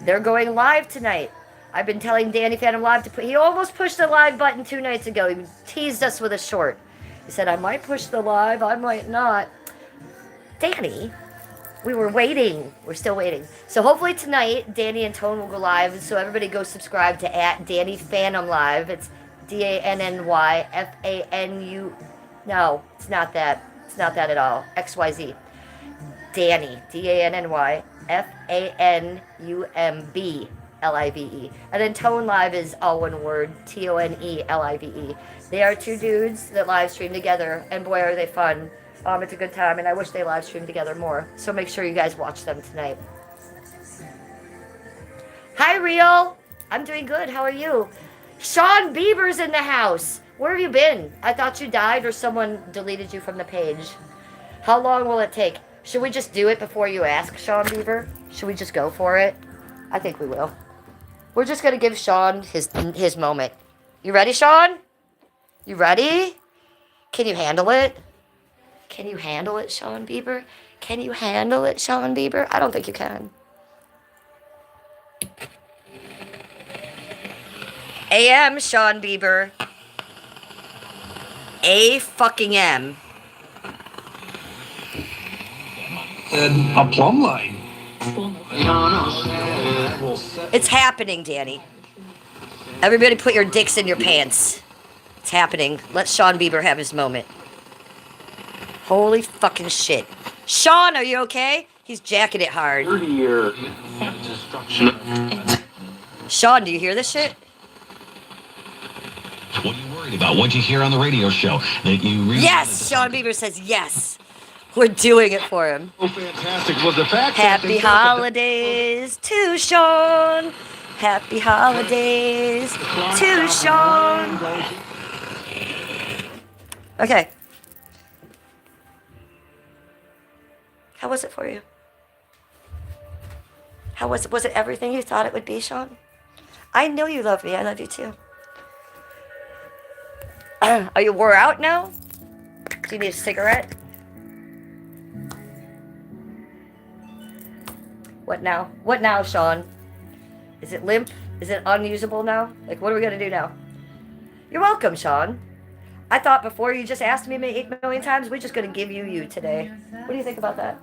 they're going live tonight. I've been telling Danny Phantom Live to put. He almost pushed the live button 2 nights ago. He teased us with a short. He said, I might push the live, I might not. Danny, we were waiting. We're still waiting. So hopefully tonight, Danny and Tone will go live. So everybody go subscribe to @Danny Phantom Live. It's DANNYFANU. No, it's not that. It's not that at all. XYZ. Danny. DANNYFANUMB. LIVE. And then Tone Live is all one word. TONELIVE. They are 2 dudes that live stream together. And boy, are they fun. It's a good time. And I wish they live stream together more. So make sure you guys watch them tonight. Hi, Real. I'm doing good. How are you? Sean Bieber's in the house. Where have you been? I thought you died or someone deleted you from the page. How long will it take? Should we just do it before you ask, Sean Bieber? Should we just go for it? I think we will. We're just going to give Sean his moment. You ready, Sean? You ready? Can you handle it? Can you handle it, Sean Bieber? Can you handle it, Sean Bieber? I don't think you can. AM, Sean Bieber. A fucking M. A plumb line. It's happening, Danny. Everybody put your dicks in your pants. It's happening. Let Sean Bieber have his moment. Holy fucking shit. Sean, are you okay? He's jacking it hard. 30-year destruction. Sean, do you hear this shit? What are you worried about? What'd you hear on the radio show? That you really Yes! Sean Bieber says yes. We're doing it for him. Oh, fantastic was the fact Happy holidays to Sean. Happy holidays to Sean. Okay. How was it for you? How was it? Was it everything you thought it would be, Sean? I know you love me. I love you too. Are you wore out now? Do you need a cigarette? What now? What now, Sean? Is it limp? Is it unusable now? Like, what are we going to do now? You're welcome, Sean. I thought before you just asked me 8 million times, we're just going to give you today. What do you think about that?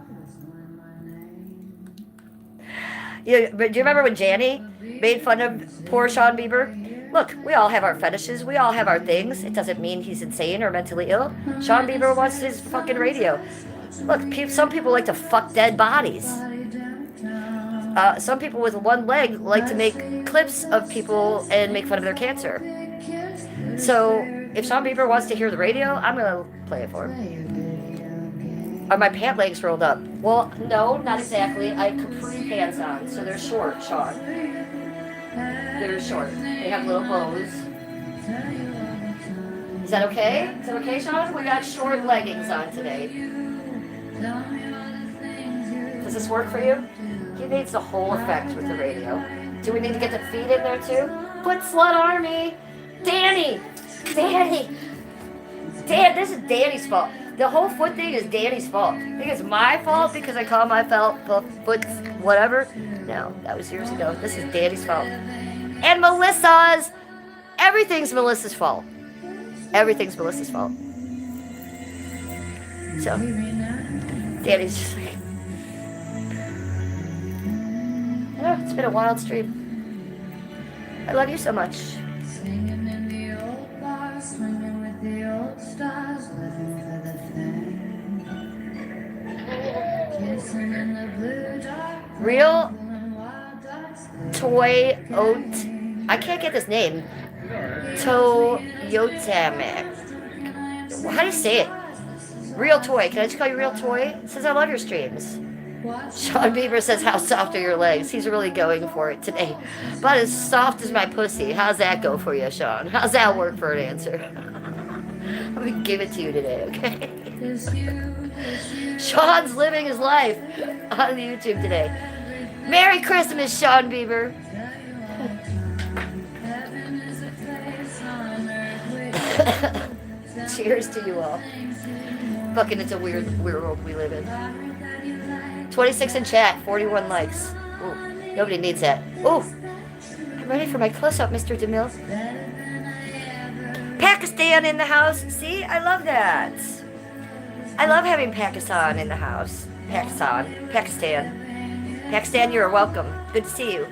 Yeah, but do you remember when Janny made fun of poor Sean Bieber? Look, we all have our fetishes. We all have our things. It doesn't mean he's insane or mentally ill. Sean Bieber wants his fucking radio. Look, some people like to fuck dead bodies. Some people with one leg like to make clips of people and make fun of their cancer. So, if Sean Bieber wants to hear the radio, I'm going to play it for him. Are my pant legs rolled up? Well, no, not exactly. I have capri pants on, so they're short, Sean. They're short. They have little bows. Is that okay? Is that okay, Sean? We got short leggings on today. Does this work for you? He needs the whole effect with the radio. Do we need to get the feet in there too? Put Slut Army! Danny! Danny! Dan, this is Danny's fault. The whole foot thing is Danny's fault. You think it's my fault because I call my foot whatever? No, that was years ago. This is Danny's fault. And Melissa's! Everything's Melissa's fault. Everything's Melissa's fault. So, Danny's just like... Oh, it's been a wild stream. I love you so much. Real Toy Oat. I can't get this name. Toyotamak. How do you say it? Real Toy. Can I just call you Real Toy? Says I love your streams. Sean Bieber says, how soft are your legs? He's really going for it today. About as soft as my pussy. How's that go for you, Sean? How's that work for an answer? I'm going to give it to you today, okay? Sean's living his life on YouTube today. Merry Christmas, Sean Bieber. Cheers to you all. Fucking, it's a weird world we live in. 26 in chat, 41 likes. Ooh, nobody needs that. Ooh, I'm ready for my close-up, Mr. DeMille. Pakistan in the house. See, I love that. I love having Pakistan in the house. Pakistan, you're welcome. Good to see you.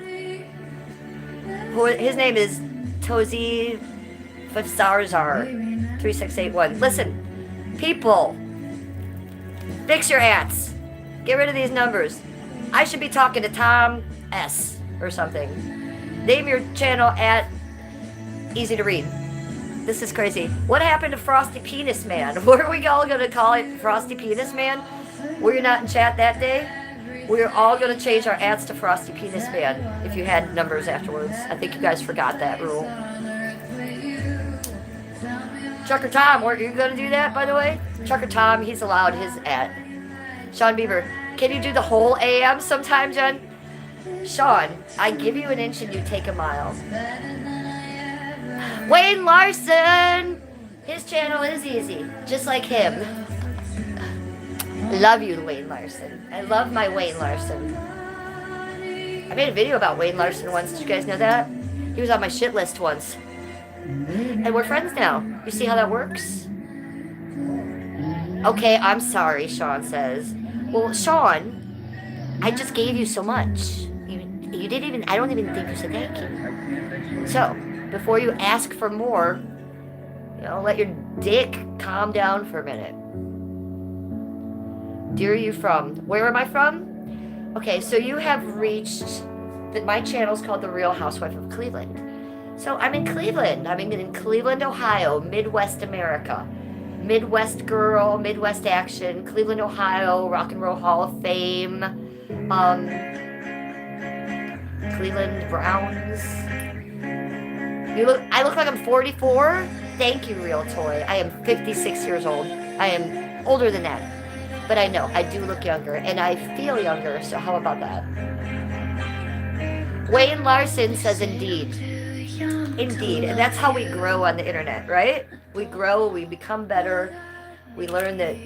His name is Tozi Fazarzar 3681. Listen, people, fix your ats. Get rid of these numbers. I should be talking to Tom S. or something. Name your channel at easy to read. This is crazy. What happened to Frosty Penis Man? Were we all going to call it Frosty Penis Man? Were you not in chat that day? We were all going to change our ads to Frosty Penis Man if you had numbers afterwards. I think you guys forgot that rule. Trucker Tom, were you going to do that, by the way? Trucker Tom, he's allowed his ad. Sean Bieber, can you do the whole AM sometime, Jen? Sean, I give you an inch and you take a mile. Wayne Larson! His channel is easy, just like him. Love you, Wayne Larson. I love my Wayne Larson. I made a video about Wayne Larson once. Did you guys know that? He was on my shit list once. And we're friends now. You see how that works? Okay, I'm sorry, Sean says. Well, Sean, I just gave you so much. You didn't even, I don't even think you said thank you. So, before you ask for more, let your dick calm down for a minute. Dear, are you from? Where am I from? Okay, so you have reached, my channel's called The Real Housewife of Cleveland. So I'm in Cleveland. I'm in Cleveland, Ohio, Midwest America. Midwest girl, Midwest action, Cleveland, Ohio, Rock and Roll Hall of Fame, Cleveland Browns. I look like I'm 44? Thank you, Real Toy. I am 56 years old. I am older than that. But I know, I do look younger, and I feel younger, so how about that? Wayne Larson says indeed. Indeed, and that's how we grow on the internet, right? We grow, we become better, we learn that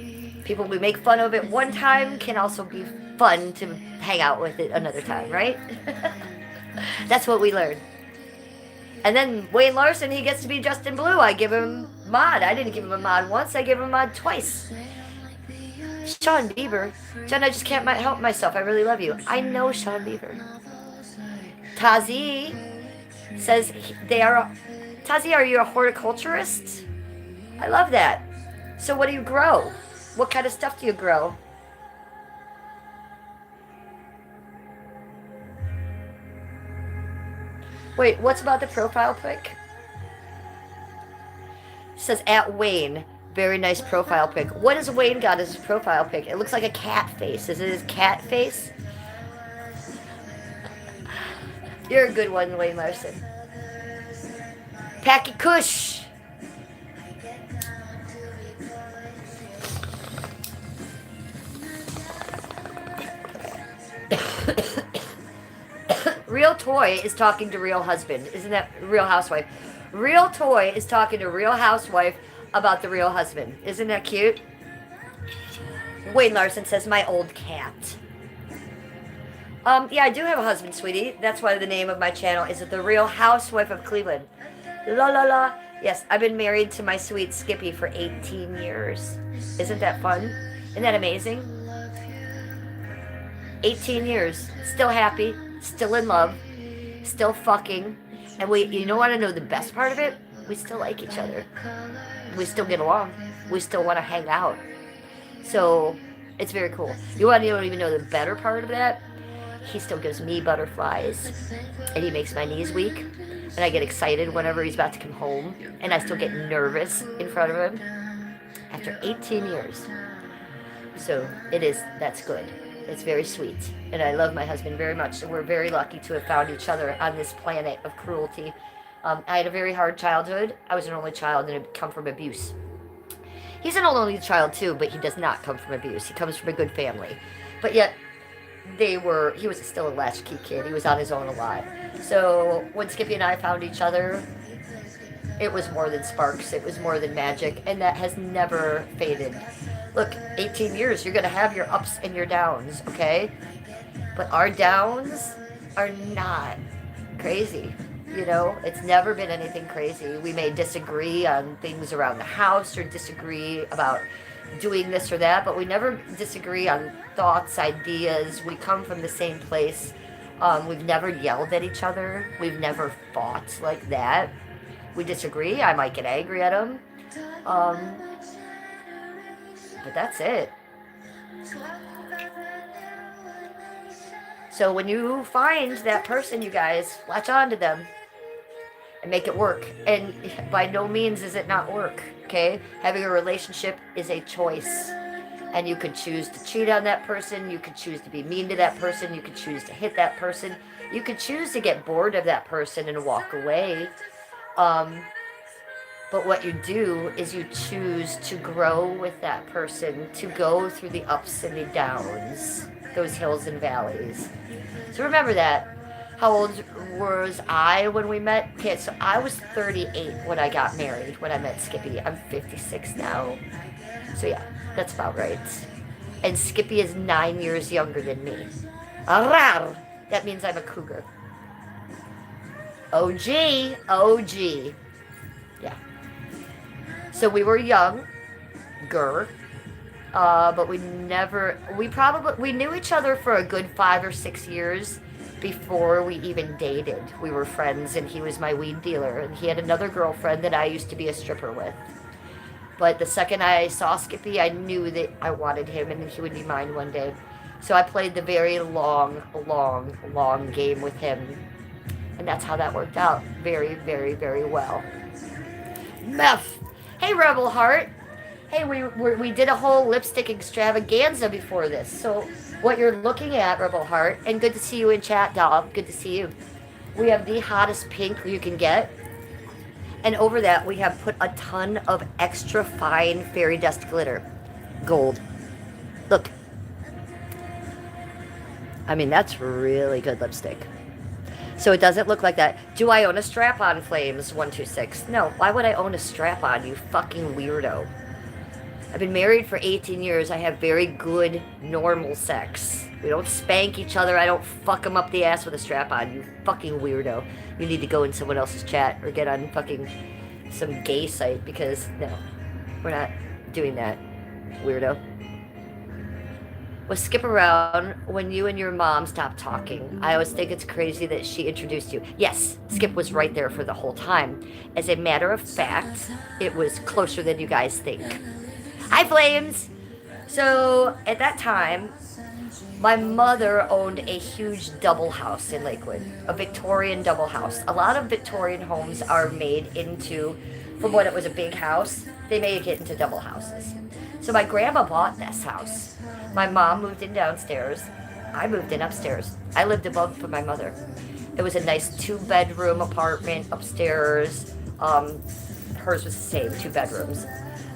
people we make fun of at one time can also be fun to hang out with it another time, right? That's what we learn. And then Wayne Larson, he gets to be Justin Blue. I give him mod. I didn't give him a mod once, I gave him a mod twice. Sean Bieber. Jen, I just can't help myself. I really love you. I know Sean Bieber. Tazi says Tazi, are you a horticulturist? I love that. So what do you grow? What kind of stuff do you grow? Wait, what's about the profile pic? It says at Wayne. Very nice profile pic. What has Wayne got as his profile pic? It looks like a cat face. Is it his cat face? You're a good one, Wayne Larson. Packy Kush. Real Toy is talking to Real Husband. Isn't that Real Housewife? Real Toy is talking to Real Housewife about the Real Husband. Isn't that cute? Wayne Larson says, my old cat. Yeah, I do have a husband, sweetie. That's why the name of my channel is The Real Housewife of Cleveland. La la la. Yes, I've been married to my sweet Skippy for 18 years. Isn't that fun? Isn't that amazing? 18 years. Still happy. Still in love. Still fucking. And you don't want to know the best part of it? We still like each other. We still get along. We still want to hang out. So, it's very cool. You want to even know the better part of that? He still gives me butterflies. And he makes my knees weak. And I get excited whenever he's about to come home. And I still get nervous in front of him. after 18 years. So that's good. It's very sweet. And I love my husband very much. And we're very lucky to have found each other on this planet of cruelty. I had a very hard childhood. I was an only child and had come from abuse. He's an only child too, but he does not come from abuse. He comes from a good family. But yet, he was still a latchkey kid. He was on his own a lot. So when Skippy and I found each other, it was more than sparks. It was more than magic. And that has never faded. Look, 18 years, you're going to have your ups and your downs, okay? But our downs are not crazy. You know, it's never been anything crazy. We may disagree on things around the house or disagree about doing this or that, but we never disagree on thoughts, ideas. We come from the same place. We've never yelled at each other. We've never fought like that. We disagree. I might get angry at him. But that's it. So when you find that person, you guys, latch on to them and make it work. And by no means is it not work, okay? Having a relationship is a choice. And you could choose to cheat on that person. You could choose to be mean to that person. You could choose to hit that person. You could choose to get bored of that person and walk away. But what you do is you choose to grow with that person, to go through the ups and the downs, those hills and valleys. So remember that. How old was I when we met? Okay, so I was 38 when I got married, when I met Skippy. I'm 56 now. So yeah, that's about right. And Skippy is 9 years younger than me. Arrar! That means I'm a cougar. OG. Yeah. So we were younger, but we knew each other for a good 5 or 6 years before we even dated. We were friends, and he was my weed dealer, and he had another girlfriend that I used to be a stripper with. But the second I saw Skippy, I knew that I wanted him and he would be mine one day. So I played the very long game with him. And that's how that worked out. Very, very, very well. Meth. Hey, Rebel Heart. Hey, we did a whole lipstick extravaganza before this. So what you're looking at, Rebel Heart, and good to see you in chat, doll. Good to see you. We have the hottest pink you can get. And over that, we have put a ton of extra fine fairy dust glitter. Gold. Look. I mean, that's really good lipstick. So it doesn't look like that. Do I own a strap-on, Flames 126? No. Why would I own a strap-on, you fucking weirdo? I've been married for 18 years. I have very good, normal sex. We don't spank each other. I don't fuck them up the ass with a strap-on, you fucking weirdo. You need to go in someone else's chat or get on fucking some gay site because, no, we're not doing that, weirdo. Was Skip around when you and your mom stopped talking? I always think it's crazy that she introduced you. Yes, Skip was right there for the whole time. As a matter of fact, it was closer than you guys think. Hi, Flames! So, at that time, my mother owned a huge double house in Lakewood, a Victorian double house. A lot of Victorian homes are made into, from when it was a big house, they make it into double houses. So my grandma bought this house. My mom moved in downstairs. I moved in upstairs. I lived above for my mother. It was a nice 2-bedroom apartment upstairs. Hers was the same, 2 bedrooms.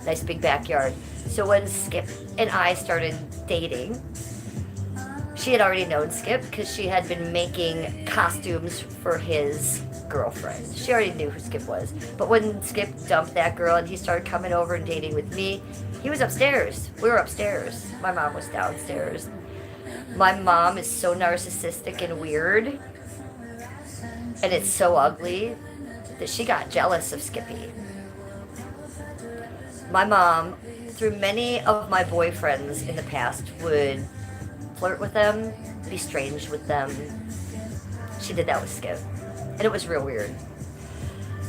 Nice big backyard. So when Skip and I started dating, she had already known Skip because she had been making costumes for his girlfriend. She already knew who Skip was. But when Skip dumped that girl and he started coming over and dating with me, he was upstairs. We were upstairs. My mom was downstairs. My mom is so narcissistic and weird, and it's so ugly that she got jealous of Skippy. My mom, through many of my boyfriends in the past, would flirt with them, be strange with them. She did that with Skip, and it was real weird.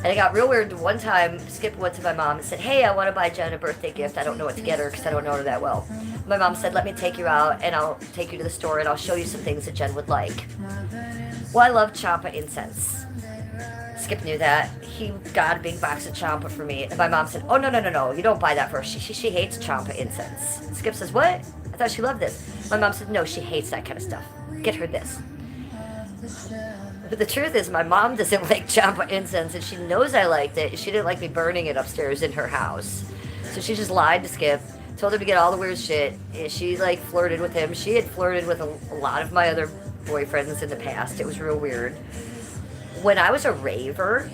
And it got real weird one time. Skip went to my mom and said, hey, I want to buy Jen a birthday gift. I don't know what to get her because I don't know her that well. My mom said, let me take you out and I'll take you to the store and I'll show you some things that Jen would like. Well, I love Champa incense. Skip knew that. He got a big box of champa for me. And my mom said, oh, no. You don't buy that for her. She hates champa incense. Skip says, what? I thought she loved this. My mom said, no, she hates that kind of stuff. Get her this. But the truth is, my mom doesn't like champa incense, and she knows I liked it. She didn't like me burning it upstairs in her house. So she just lied to Skip, told him to get all the weird shit. She, like, flirted with him. She had flirted with a lot of my other boyfriends in the past. It was real weird. When I was a raver,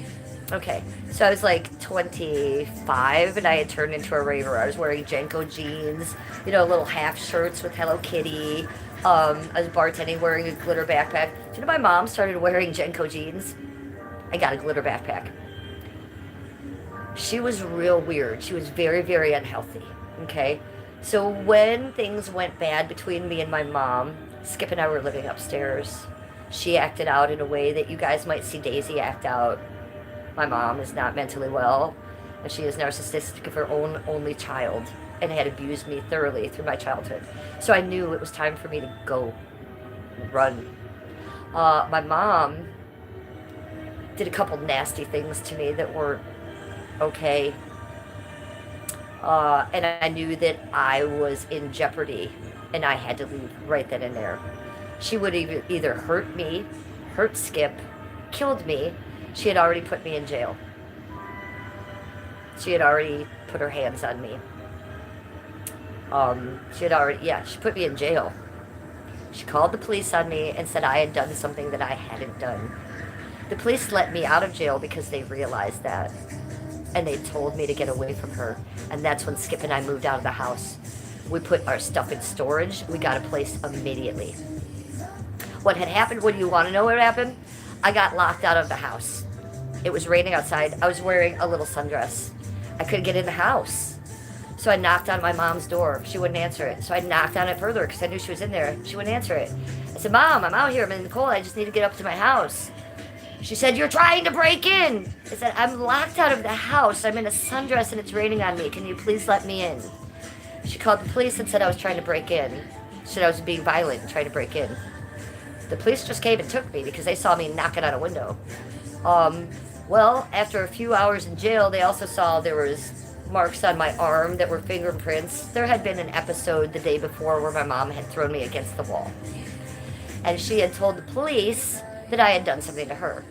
okay, so I was like 25, and I had turned into a raver. I was wearing Jenko jeans, little half shirts with Hello Kitty. I was bartending, wearing a glitter backpack. Do you know my mom started wearing Jenko jeans? I got a glitter backpack. She was real weird. She was very, very unhealthy, okay? So when things went bad between me and my mom, Skip and I were living upstairs. She acted out in a way that you guys might see Daisy act out. My mom is not mentally well, and she is narcissistic of her own only child, and had abused me thoroughly through my childhood. So I knew it was time for me to go run. My mom did a couple nasty things to me that weren't okay. And I knew that I was in jeopardy, and I had to leave right then and there. She would either hurt me, hurt Skip, killed me. She had already put me in jail. She had already put her hands on me. She put me in jail. She called the police on me and said I had done something that I hadn't done. The police let me out of jail because they realized that. And they told me to get away from her. And that's when Skip and I moved out of the house. We put our stuff in storage. We got a place immediately. What had happened, what do you want to know what happened? I got locked out of the house. It was raining outside. I was wearing a little sundress. I couldn't get in the house. So I knocked on my mom's door. She wouldn't answer it. So I knocked on it further because I knew she was in there. She wouldn't answer it. I said, Mom, I'm out here. I'm in the cold. I just need to get up to my house. She said, you're trying to break in. I said, I'm locked out of the house. I'm in a sundress and it's raining on me. Can you please let me in? She called the police and said I was trying to break in. She said I was being violent and trying to break in. The police just came and took me because they saw me knocking on a window. Well, after a few hours in jail, they also saw there was marks on my arm that were fingerprints. There had been an episode the day before where my mom had thrown me against the wall. And she had told the police that I had done something to her.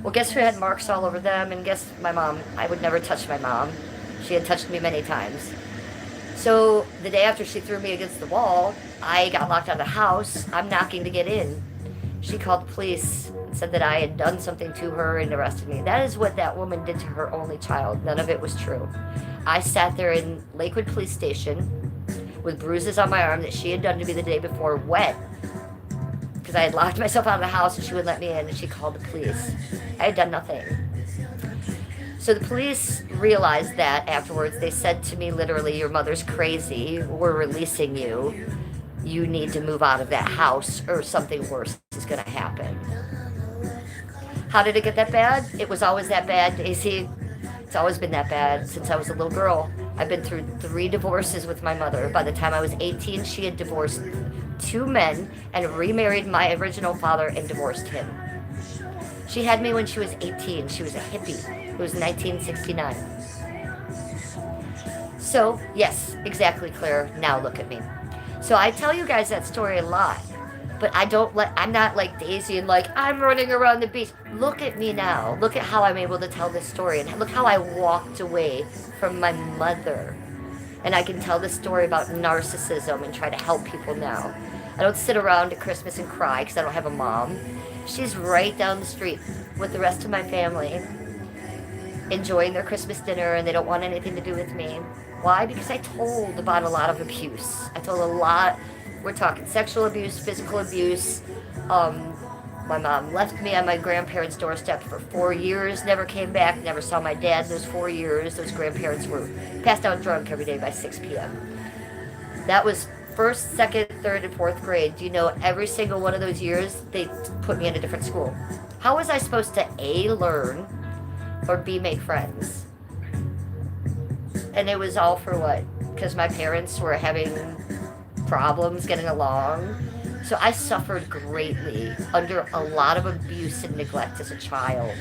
Well, guess who had marks all over them? And guess my mom. I would never touch my mom. She had touched me many times. So the day after she threw me against the wall, I got locked out of the house. I'm knocking to get in. She called the police and said that I had done something to her and arrested me. That is what that woman did to her only child. None of it was true. I sat there in Lakewood Police Station with bruises on my arm that she had done to me the day before, wet, because I had locked myself out of the house and she wouldn't let me in, and she called the police. I had done nothing. So the police realized that afterwards. They said to me literally, your mother's crazy. We're releasing you. You need to move out of that house or something worse is going to happen. How did it get that bad? It was always that bad, Daisy. It's always been that bad since I was a little girl. I've been through 3 divorces with my mother. By the time I was 18, she had divorced 2 men and remarried my original father and divorced him. She had me when she was 18. She was a hippie. It was 1969. So, yes, exactly, Claire. Now look at me. So I tell you guys that story a lot, but I'm not like Daisy and like, I'm running around the beach. Look at me now. Look at how I'm able to tell this story, and look how I walked away from my mother. And I can tell this story about narcissism and try to help people now. I don't sit around at Christmas and cry because I don't have a mom. She's right down the street with the rest of my family, enjoying their Christmas dinner, and they don't want anything to do with me. Why? Because I told about a lot of abuse. I told a lot. We're talking sexual abuse, physical abuse. My mom left me on my grandparents' doorstep for 4 years, never came back, never saw my dad in those 4 years. Those grandparents were passed out drunk every day by 6 p.m. That was 1st, 2nd, 3rd, and 4th grade. Do you know every single one of those years, they put me in a different school? How was I supposed to A, learn, or B, make friends? And it was all for what? Because my parents were having problems getting along. So I suffered greatly under a lot of abuse and neglect as a child.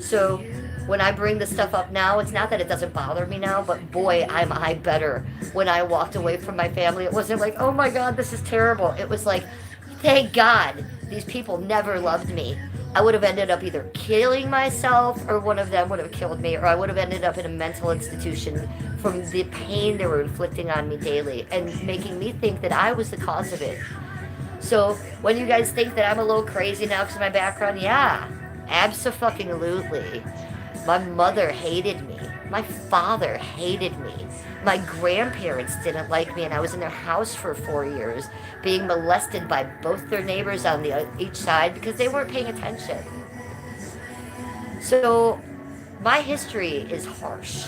So when I bring this stuff up now, it's not that it doesn't bother me now, but boy, am I better. When I walked away from my family, it wasn't like, oh my God, this is terrible. It was like, thank God these people never loved me. I would have ended up either killing myself or one of them would have killed me, or I would have ended up in a mental institution from the pain they were inflicting on me daily and making me think that I was the cause of it. So when you guys think that I'm a little crazy now because of my background, yeah, abso-fucking-lutely. My mother hated me. My father hated me. My grandparents didn't like me, and I was in their house for 4 years, being molested by both their neighbors on each side because they weren't paying attention. So my history is harsh.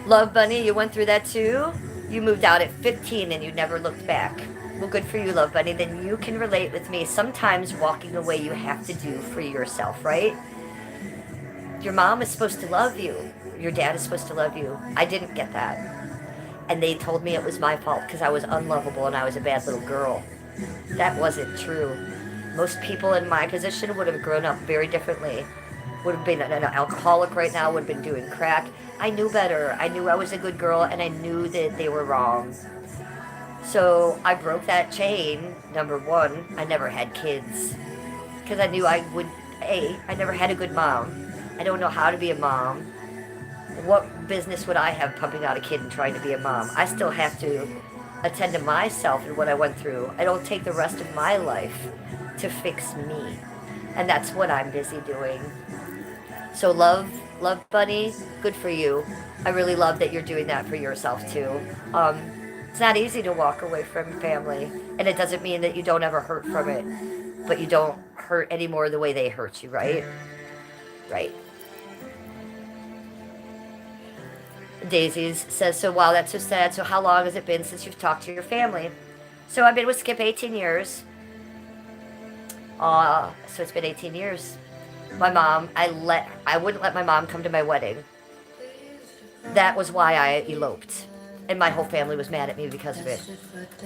Love Bunny, you went through that too? You moved out at 15 and you never looked back. Well, good for you, Love Bunny. Then you can relate with me. Sometimes walking away you have to do for yourself, right? Your mom is supposed to love you. Your dad is supposed to love you. I didn't get that. And they told me it was my fault because I was unlovable and I was a bad little girl. That wasn't true. Most people in my position would have grown up very differently. Would have been an alcoholic right now, would have been doing crack. I knew better. I knew I was a good girl and I knew that they were wrong. So I broke that chain. Number one, I never had kids because I knew I would. I never had a good mom. I don't know how to be a mom. What business would I have pumping out a kid and trying to be a mom? I still have to attend to myself and what I went through. I don't take the rest of my life to fix me. And that's what I'm busy doing. So love Bunny, good for you. I really love that you're doing that for yourself too. It's not easy to walk away from family, and it doesn't mean that you don't ever hurt from it, but you don't hurt anymore the way they hurt you, right? Right. Daisies says, so wow, that's so sad. So how long has it been since you've talked to your family? So I've been with Skip 18 years. So it's been 18 years. My mom, I wouldn't let my mom come to my wedding. That was why I eloped. And my whole family was mad at me because of it.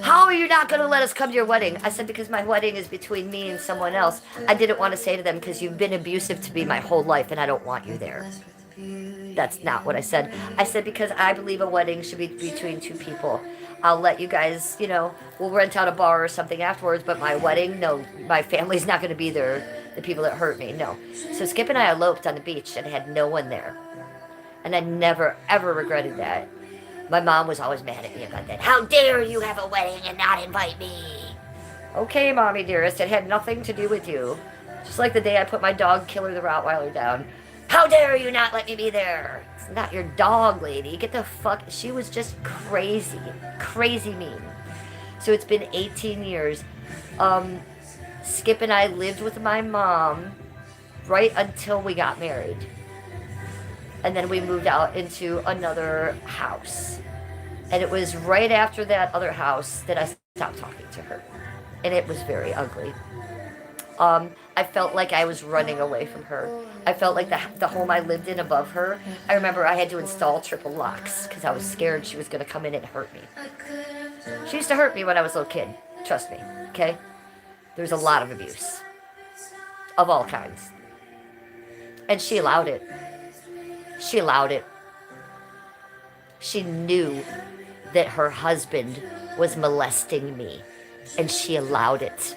How are you not going to let us come to your wedding? I said, because my wedding is between me and someone else. I didn't want to say to them, because you've been abusive to me my whole life and I don't want you there. That's not what I said. I said, because I believe a wedding should be between two people. I'll let you guys, we'll rent out a bar or something afterwards, but my wedding, no, my family's not going to be there. The people that hurt me, no. So Skip and I eloped on the beach and had no one there. And I never, ever regretted that. My mom was always mad at me about that. How dare you have a wedding and not invite me? Okay, Mommy dearest, it had nothing to do with you. Just like the day I put my dog Killer the Rottweiler down. How dare you not let me be there? It's not your dog, lady. Get the fuck... She was just crazy. Crazy mean. So it's been 18 years. Skip and I lived with my mom right until we got married. And then we moved out into another house. And it was right after that other house that I stopped talking to her. And it was very ugly. I felt like I was running away from her. I felt like the home I lived in above her, I remember I had to install triple locks because I was scared she was going to come in and hurt me. She used to hurt me when I was a little kid. Trust me, okay? There was a lot of abuse. Of all kinds. And she allowed it. She allowed it. She knew that her husband was molesting me, and she allowed it.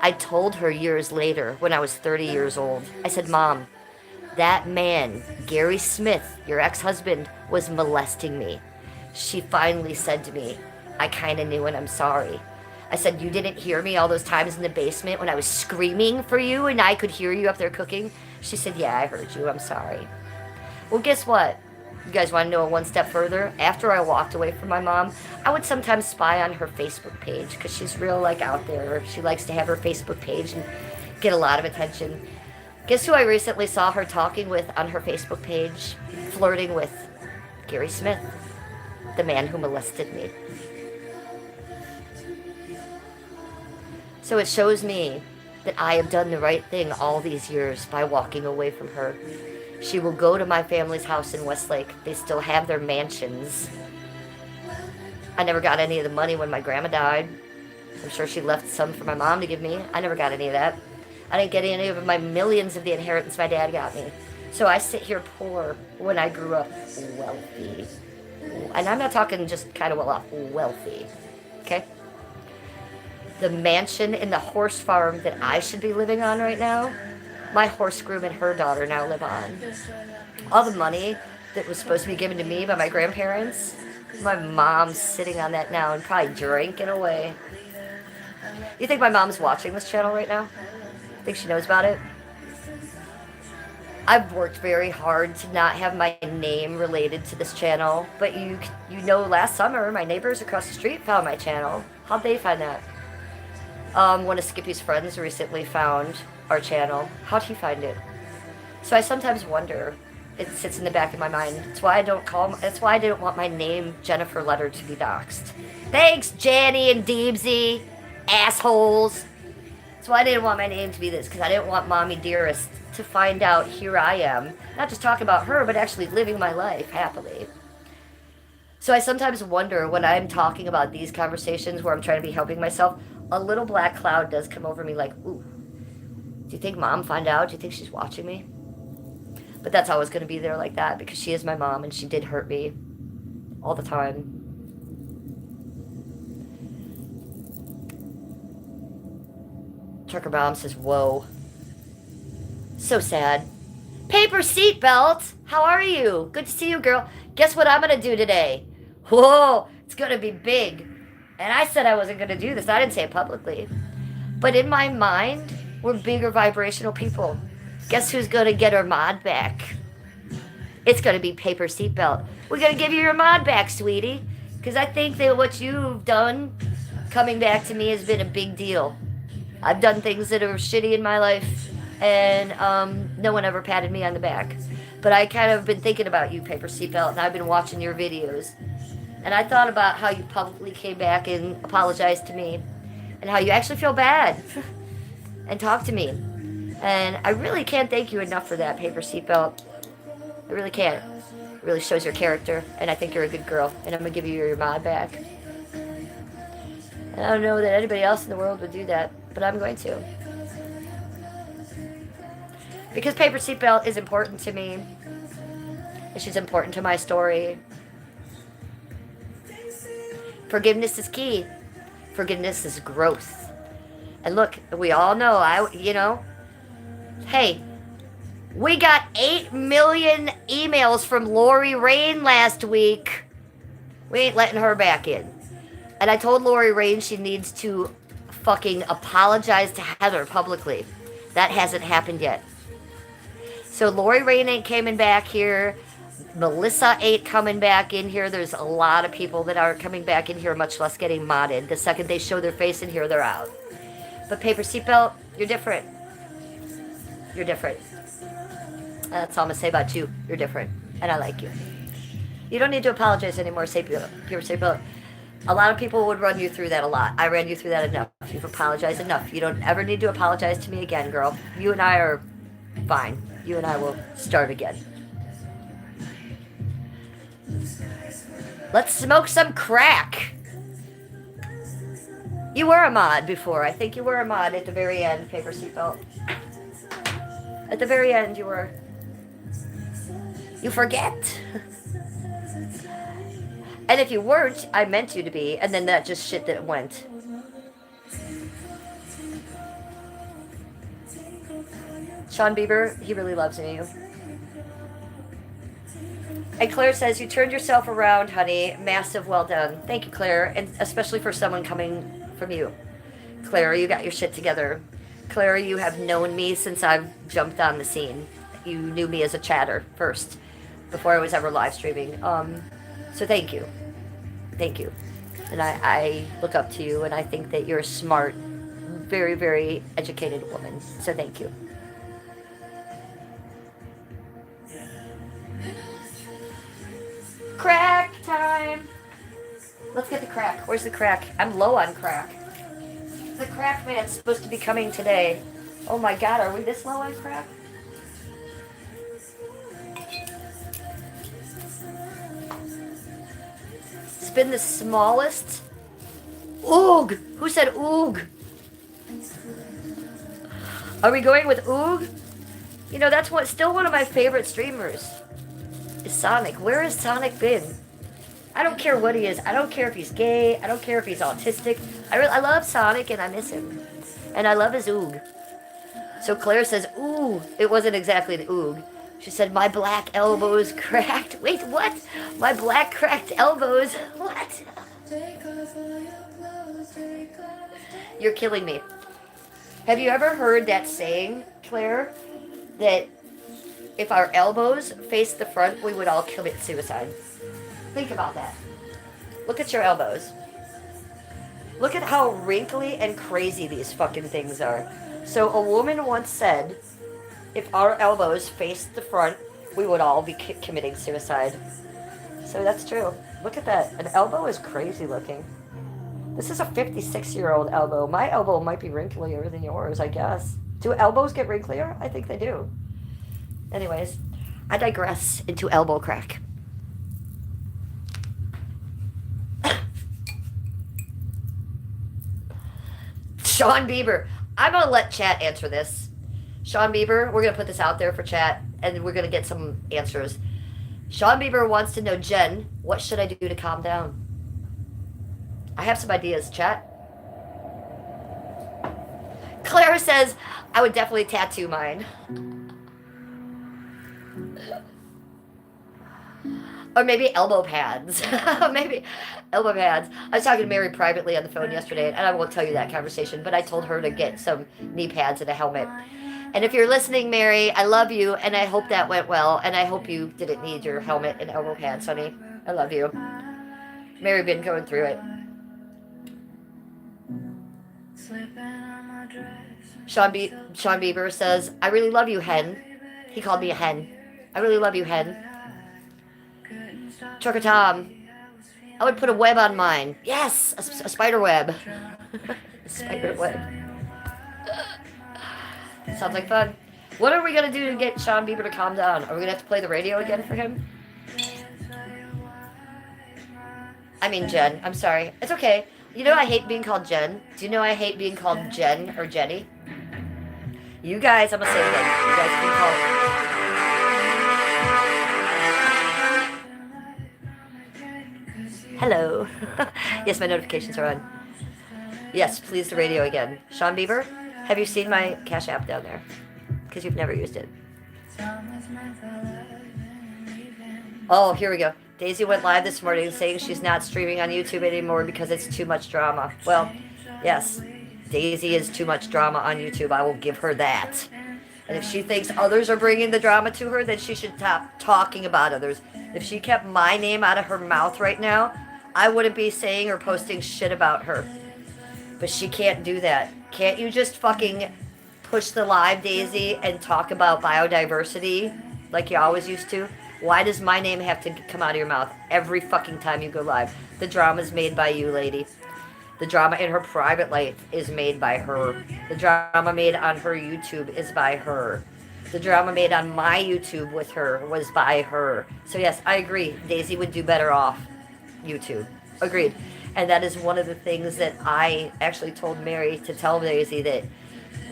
I told her years later, when I was 30 years old, I said, Mom, that man, Gary Smith, your ex-husband, was molesting me. She finally said to me, I kind of knew and I'm sorry. I said, you didn't hear me all those times in the basement when I was screaming for you and I could hear you up there cooking? She said, yeah, I heard you. I'm sorry. Well, guess what? You guys want to know one step further? After I walked away from my mom, I would sometimes spy on her Facebook page because she's real out there. She likes to have her Facebook page and get a lot of attention. Guess who I recently saw her talking with on her Facebook page? Flirting with Gary Smith, the man who molested me. So it shows me that I have done the right thing all these years by walking away from her. She will go to my family's house in Westlake. They still have their mansions. I never got any of the money when my grandma died. I'm sure she left some for my mom to give me. I never got any of that. I didn't get any of my millions of the inheritance my dad got me. So I sit here poor when I grew up wealthy. And I'm not talking just kind of well off, wealthy. Okay? The mansion and the horse farm that I should be living on right now, my horse groom and her daughter now live on. All the money that was supposed to be given to me by my grandparents, my mom's sitting on that now and probably drinking away. You think my mom's watching this channel right now? Think she knows about it? I've worked very hard to not have my name related to this channel, but you know, last summer my neighbors across the street found my channel. How'd they find that? One of Skippy's friends recently found our channel. How'd he find it? So I sometimes wonder. It sits in the back of my mind. That's why I didn't want my name Jennifer Letter to be doxxed. Thanks, Janny and Deebsy, assholes. That's why I didn't want my name to be this, because I didn't want Mommy Dearest to find out here I am, not just talking about her, but actually living my life happily. So I sometimes wonder when I'm talking about these conversations where I'm trying to be helping myself, a little black cloud does come over me like, ooh, do you think Mom found out? Do you think she's watching me? But that's always going to be there like that because she is my mom and she did hurt me all the time. Trucker Mom says, whoa. So sad. Paper seatbelt. How are you? Good to see you, girl. Guess what I'm going to do today? Whoa, it's going to be big. And I said I wasn't going to do this. I didn't say it publicly. But in my mind, we're bigger vibrational people. Guess who's going to get her mod back? It's going to be Paper Seatbelt. We're going to give you your mod back, sweetie. Because I think that what you've done coming back to me has been a big deal. I've done things that are shitty in my life, and no one ever patted me on the back. But I kind of been thinking about you, Paper Seatbelt, and I've been watching your videos. And I thought about how you publicly came back and apologized to me, and how you actually feel bad and talk to me. And I really can't thank you enough for that, Paper Seatbelt. I really can't. It really shows your character, and I think you're a good girl, and I'm going to give you your mod back. And I don't know that anybody else in the world would do that, but I'm going to. Because Paper Seatbelt is important to me, and she's important to my story. Forgiveness is key. Forgiveness is growth. And look, we all know, hey, we got 8 million emails from Lori Rain last week. We ain't letting her back in. And I told Lori Rain she needs to fucking apologize to Heather publicly. That hasn't happened yet. So Lori Rain ain't coming back here. Melissa ain't coming back in here. There's a lot of people that aren't coming back in here, much less getting modded. The second they show their face in here, they're out. But Paper Seatbelt, you're different. You're different. That's all I'm going to say about you. You're different. And I like you. You don't need to apologize anymore, Paper Seatbelt. A lot of people would run you through that a lot. I ran you through that enough. You've apologized enough. You don't ever need to apologize to me again, girl. You and I are fine. You and I will start again. Let's smoke some crack. You were a mod before. I think you were a mod at the very end, Paper Seatbelt. At the very end, you were. You forget. And if you weren't, I meant you to be, and then that just shit that went. Sean Bieber, he really loves me. And Claire says, you turned yourself around, honey. Massive well done. Thank you, Claire, and especially for someone coming from you. Claire, you got your shit together. Claire, you have known me since I've jumped on the scene. You knew me as a chatter first, before I was ever live streaming. So thank you. Thank you. And I look up to you, and I think that you're a smart, very, very educated woman. So thank you. Crack time! Let's get the crack. Where's the crack? I'm low on crack. The crack man's supposed to be coming today. Oh my god, are we this low on crack? It's been the smallest Oog! Who said oog? Are we going with oog? You know, that's still one of my favorite streamers. Is Sonic. Where has Sonic been? I don't care what he is. I don't care if he's gay. I don't care if he's autistic. I love Sonic and I miss him. And I love his oog. So Claire says, ooh, it wasn't exactly the oog. She said, my black elbows cracked. Wait, what? My black cracked elbows? What? You're killing me. Have you ever heard that saying, Claire, that if our elbows faced the front, we would all commit suicide? Think about that. Look at your elbows. Look at how wrinkly and crazy these fucking things are. So a woman once said, if our elbows faced the front, we would all be committing suicide. So that's true. Look at that. An elbow is crazy looking. This is a 56-year-old elbow. My elbow might be wrinklier than yours, I guess. Do elbows get wrinklier? I think they do. Anyways, I digress into elbow crack. Sean Bieber. I'm going to let chat answer this. Sean Bieber, we're going to put this out there for chat, and we're going to get some answers. Sean Bieber wants to know, Jen, what should I do to calm down? I have some ideas, chat. Claire says, I would definitely tattoo mine. Or maybe elbow pads. Maybe elbow pads. I was talking to Mary privately on the phone yesterday, and I won't tell you that conversation, but I told her to get some knee pads and a helmet. And if you're listening, Mary, I love you, and I hope that went well, and I hope you didn't need your helmet and elbow pads, honey. I love you. Mary been going through it. Sean Bieber says, I really love you, hen. He called me a hen. I really love you, hen. Trucker Tom, I would put a web on mine. Yes, a spider web. A spider web. Sounds like fun. What are we going to do to get Sean Bieber to calm down? Are we going to have to play the radio again for him? I mean, Jen. I'm sorry. It's okay. You know I hate being called Jen. Do you know I hate being called Jen or Jenny? You guys, I'm going to say it again. You guys can call it. Hello. Yes, my notifications are on. Yes, please the radio again. Sean Bieber, have you seen my Cash App down there? Because you've never used it. Oh, here we go. Daisy went live this morning saying she's not streaming on YouTube anymore because it's too much drama. Well, yes, Daisy is too much drama on YouTube. I will give her that. And if she thinks others are bringing the drama to her, then she should stop talking about others. If she kept my name out of her mouth right now, I wouldn't be saying or posting shit about her. But she can't do that. Can't you just fucking push the live, Daisy, and talk about biodiversity like you always used to? Why does my name have to come out of your mouth every fucking time you go live? The drama's made by you, lady. The drama in her private life is made by her. The drama made on her YouTube is by her. The drama made on my YouTube with her was by her. So yes, I agree. Daisy would do better off YouTube. Agreed. And that is one of the things that I actually told Mary to tell Daisy, that,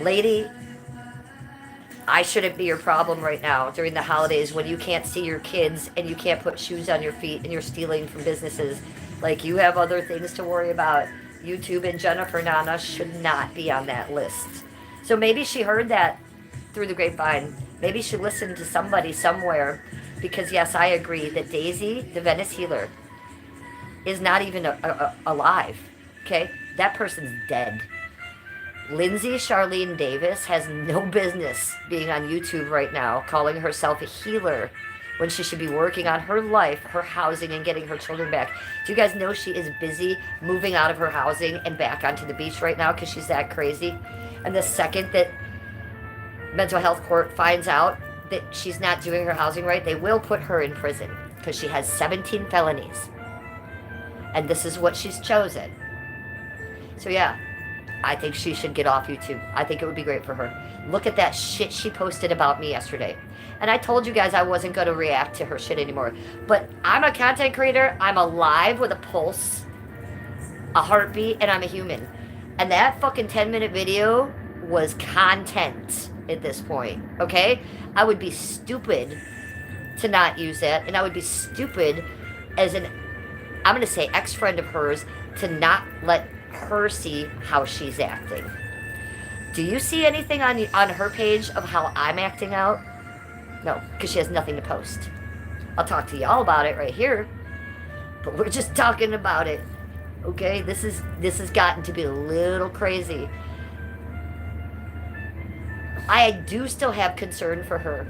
lady, I shouldn't be your problem right now during the holidays when you can't see your kids and you can't put shoes on your feet and you're stealing from businesses. Like, you have other things to worry about. YouTube and Jennifer Nana should not be on that list. So maybe she heard that through the grapevine. Maybe she listened to somebody somewhere. Because yes, I agree that Daisy, the Venice healer, is not even alive. Okay? That person's dead. Lindsay Charlene Davis has no business being on YouTube right now calling herself a healer when she should be working on her life, her housing, and getting her children back. Do you guys know she is busy moving out of her housing and back onto the beach right now because she's that crazy? And the second that mental health court finds out that she's not doing her housing right, they will put her in prison because she has 17 felonies. And this is what she's chosen. So yeah, I think she should get off YouTube. I think it would be great for her. Look at that shit she posted about me yesterday. And I told you guys I wasn't going to react to her shit anymore. But I'm a content creator. I'm alive with a pulse. a heartbeat, and I'm a human. And that fucking 10-minute video was content at this point, okay? I would be stupid to not use that, and I would be stupid as an, I'm going to say, ex-friend of hers to not let her see how she's acting. Do you see anything on her page of how I'm acting out? No, because she has nothing to post. I'll talk to y'all about it right here, but we're just talking about it, okay? This has gotten to be a little crazy. I do still have concern for her.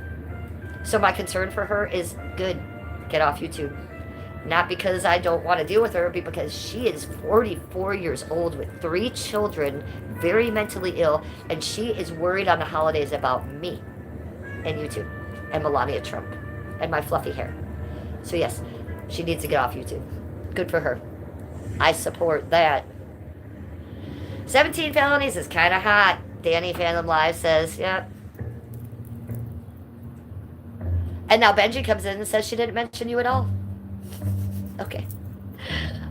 So my concern for her is, good, get off YouTube. Not because I don't want to deal with her, but because she is 44 years old with 3 children, very mentally ill, and she is worried on the holidays about me and YouTube and Melania Trump and my fluffy hair. So yes, she needs to get off YouTube. Good for her. I support that. 17 felonies is kind of hot. Danny Phantom Live says, yeah. And now Benji comes in and says she didn't mention you at all. Okay.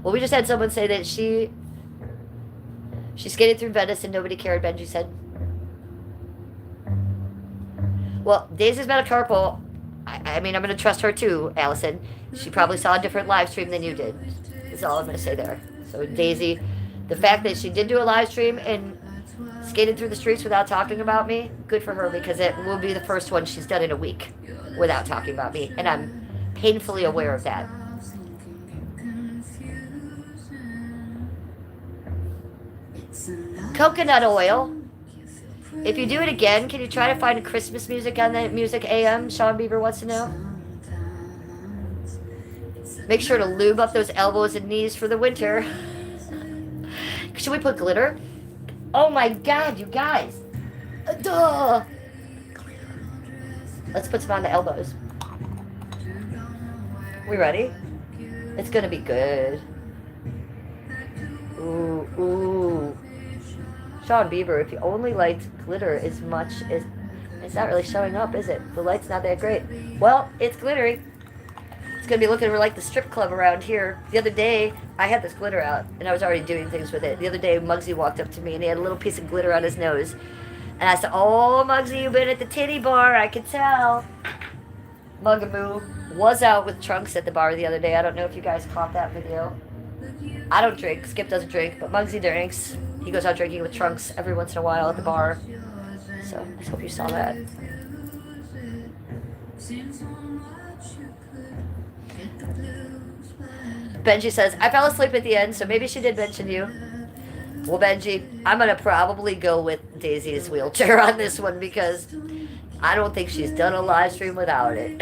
Well, we just had someone say that she skated through Venice and nobody cared, Benji said. Well, Daisy's metacarpal. I mean, I'm going to trust her too, Allison. She probably saw a different live stream than you did. Is all I'm going to say there. So Daisy, the fact that she did do a live stream and skated through the streets without talking about me, good for her, because it will be the first one she's done in a week without talking about me. And I'm painfully aware of that. Coconut oil. If you do it again, can you try to find Christmas music on the Music AM? Sean Bieber wants to know. Make sure to lube up those elbows and knees for the winter. Should we put glitter? Oh my god, you guys. Duh. Let's put some on the elbows. We ready? It's gonna be good. Ooh, ooh. Sean Bieber, if you only liked glitter as much as... It's not really showing up, is it? The light's not that great. Well, it's glittery. It's going to be looking like the strip club around here. The other day, I had this glitter out, and I was already doing things with it. The other day, Muggsy walked up to me, and he had a little piece of glitter on his nose. And I said, oh, Muggsy, you've been at the titty bar. I can tell. Muggamoo was out with Trunks at the bar the other day. I don't know if you guys caught that video. I don't drink. Skip doesn't drink, but Muggsy drinks. He goes out drinking with Trunks every once in a while at the bar. So I hope you saw that. Benji says, I fell asleep at the end, so maybe she did mention you. Well, Benji, I'm going to probably go with Daisy's wheelchair on this one because I don't think she's done a live stream without it.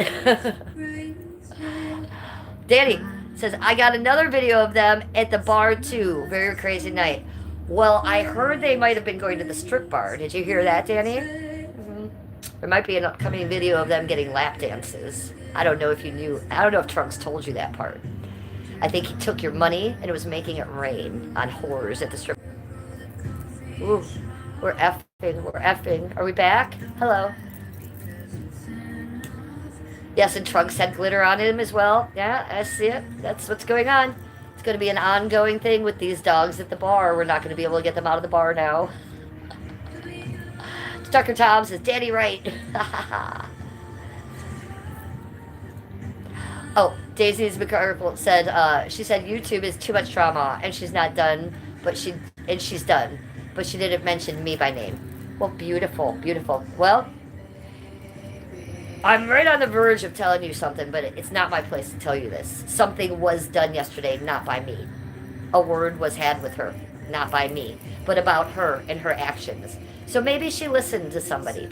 Danny says, I got another video of them at the bar too. Very crazy night. Well, I heard they might have been going to the strip bar. Did you hear that, Danny? Mm-hmm. There might be an upcoming video of them getting lap dances. I don't know if you knew. I don't know if Trunks told you that part. I think he took your money and it was making it rain on whores at the strip. Ooh, we're effing. We're effing. Are we back? Hello. Yes, and Trunks had glitter on him as well. Yeah, I see it. That's what's going on. It's going to be an ongoing thing with these dogs at the bar. We're not going to be able to get them out of the bar now. Tucker Tom says, Danny right. Oh, Daisy's McCarville said, she said YouTube is too much drama and she's not done, but she's done. But she didn't mention me by name. Well, beautiful, beautiful. Well, I'm right on the verge of telling you something, but it's not my place to tell you this. Something was done yesterday, not by me. A word was had with her, not by me, but about her and her actions. So maybe she listened to somebody.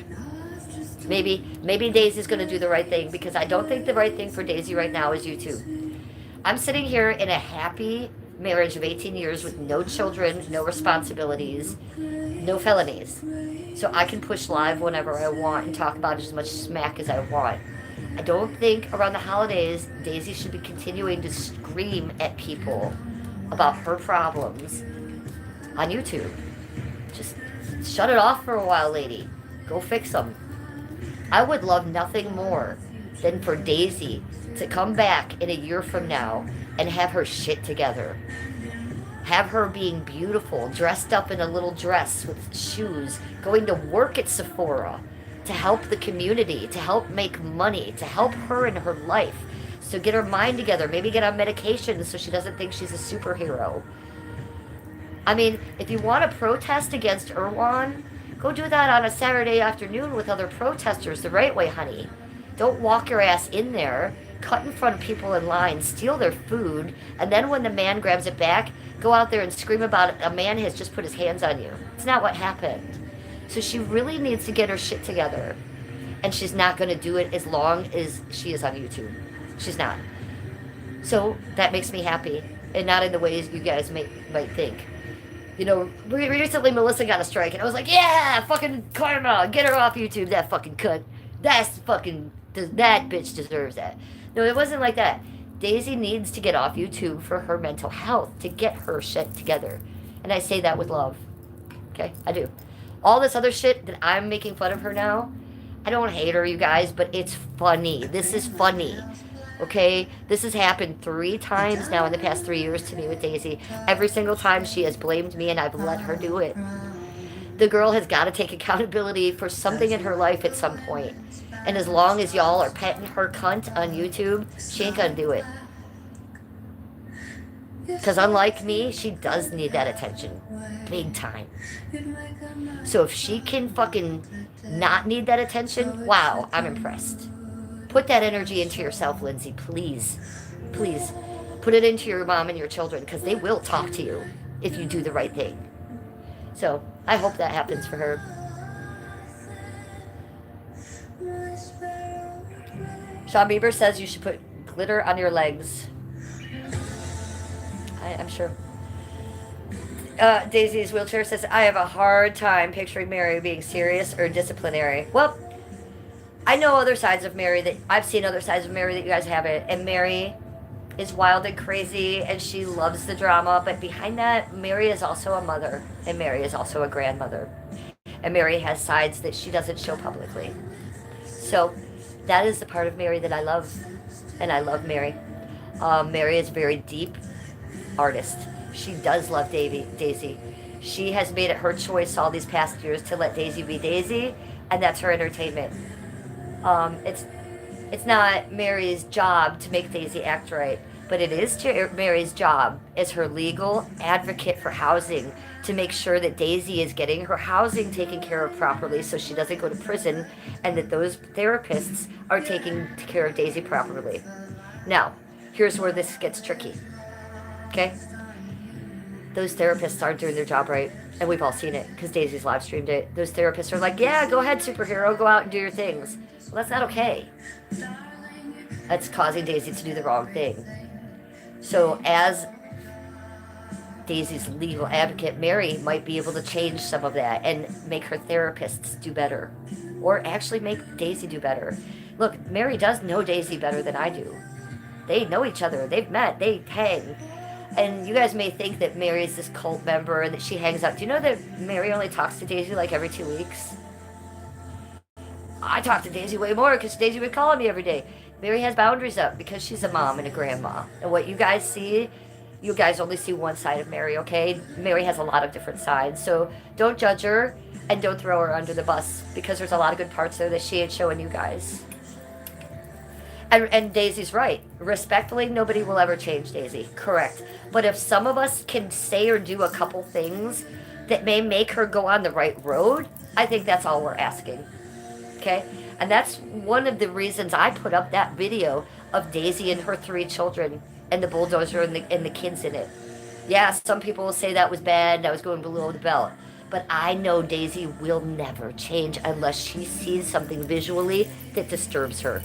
Maybe Daisy's going to do the right thing, because I don't think the right thing for Daisy right now is YouTube. I'm sitting here in a happy marriage of 18 years with no children, no responsibilities, no felonies. So I can push live whenever I want and talk about as much smack as I want. I don't think around the holidays, Daisy should be continuing to scream at people about her problems on YouTube. Just shut it off for a while, lady. Go fix them. I would love nothing more than for Daisy to come back in a year from now and have her shit together. Have her being beautiful, dressed up in a little dress with shoes, going to work at Sephora to help the community, to help make money, to help her in her life. So get her mind together, maybe get on medication so she doesn't think she's a superhero. I mean, if you want to protest against Erwan, go do that on a Saturday afternoon with other protesters the right way, honey. Don't walk your ass in there, cut in front of people in line, steal their food, and then when the man grabs it back, go out there and scream about it. A man has just put his hands on you. It's not what happened. So she really needs to get her shit together. And she's not going to do it as long as she is on YouTube. She's not. So that makes me happy. And not in the ways you guys might think. You know, recently Melissa got a strike, and I was like, yeah, fucking karma, get her off YouTube, that fucking cunt. That bitch deserves that. No, it wasn't like that. Daisy needs to get off YouTube for her mental health, to get her shit together. And I say that with love. Okay, I do. All this other shit that I'm making fun of her now, I don't hate her, you guys, but it's funny. This is funny. Okay, this has happened 3 times now in the past 3 years to me with Daisy. Every single time she has blamed me and I've let her do it. The girl has got to take accountability for something in her life at some point. And as long as y'all are petting her cunt on YouTube, she ain't gonna do it. Because unlike me, she does need that attention. Big time. So if she can fucking not need that attention, wow, I'm impressed. Put that energy into yourself, Lindsay, please. Please. Put it into your mom and your children, because they will talk to you if you do the right thing. So, I hope that happens for her. Sean Bieber says you should put glitter on your legs. I'm sure. Daisy's wheelchair says, I have a hard time picturing Mary being serious or disciplinary. Well, I know other sides of Mary that I've seen other sides of Mary that you guys haven't, and Mary is wild and crazy and she loves the drama, but behind that, Mary is also a mother and Mary is also a grandmother, and Mary has sides that she doesn't show publicly. So that is the part of Mary that I love, and I love Mary. Mary is a very deep artist. She does love Daisy. She has made it her choice all these past years to let Daisy be Daisy, and that's her entertainment. It's not Mary's job to make Daisy act right, but it is Mary's job as her legal advocate for housing to make sure that Daisy is getting her housing taken care of properly so she doesn't go to prison, and that those therapists are taking care of Daisy properly. Now, here's where this gets tricky. Okay? Those therapists aren't doing their job right, and we've all seen it because Daisy's live streamed it. Those therapists are like, yeah, go ahead, superhero, go out and do your things. Well, that's not okay. That's causing Daisy to do the wrong thing. So as Daisy's legal advocate, Mary might be able to change some of that and make her therapists do better. Or actually make Daisy do better. Look, Mary does know Daisy better than I do. They know each other. They've met. They hang. And you guys may think that Mary is this cult member and that she hangs out. Do you know that Mary only talks to Daisy like every 2 weeks? I talk to Daisy way more because Daisy would call me every day. Mary has boundaries up because she's a mom and a grandma. And what you guys see, you guys only see one side of Mary, okay? Mary has a lot of different sides. So don't judge her and don't throw her under the bus because there's a lot of good parts there that she ain't showing you guys. And Daisy's right. Respectfully, nobody will ever change Daisy. Correct. But if some of us can say or do a couple things that may make her go on the right road, I think that's all we're asking. Okay? And that's one of the reasons I put up that video of Daisy and her 3 children and the bulldozer and the kids in it. Yeah, some people will say that was bad and I was going below the belt. But I know Daisy will never change unless she sees something visually that disturbs her.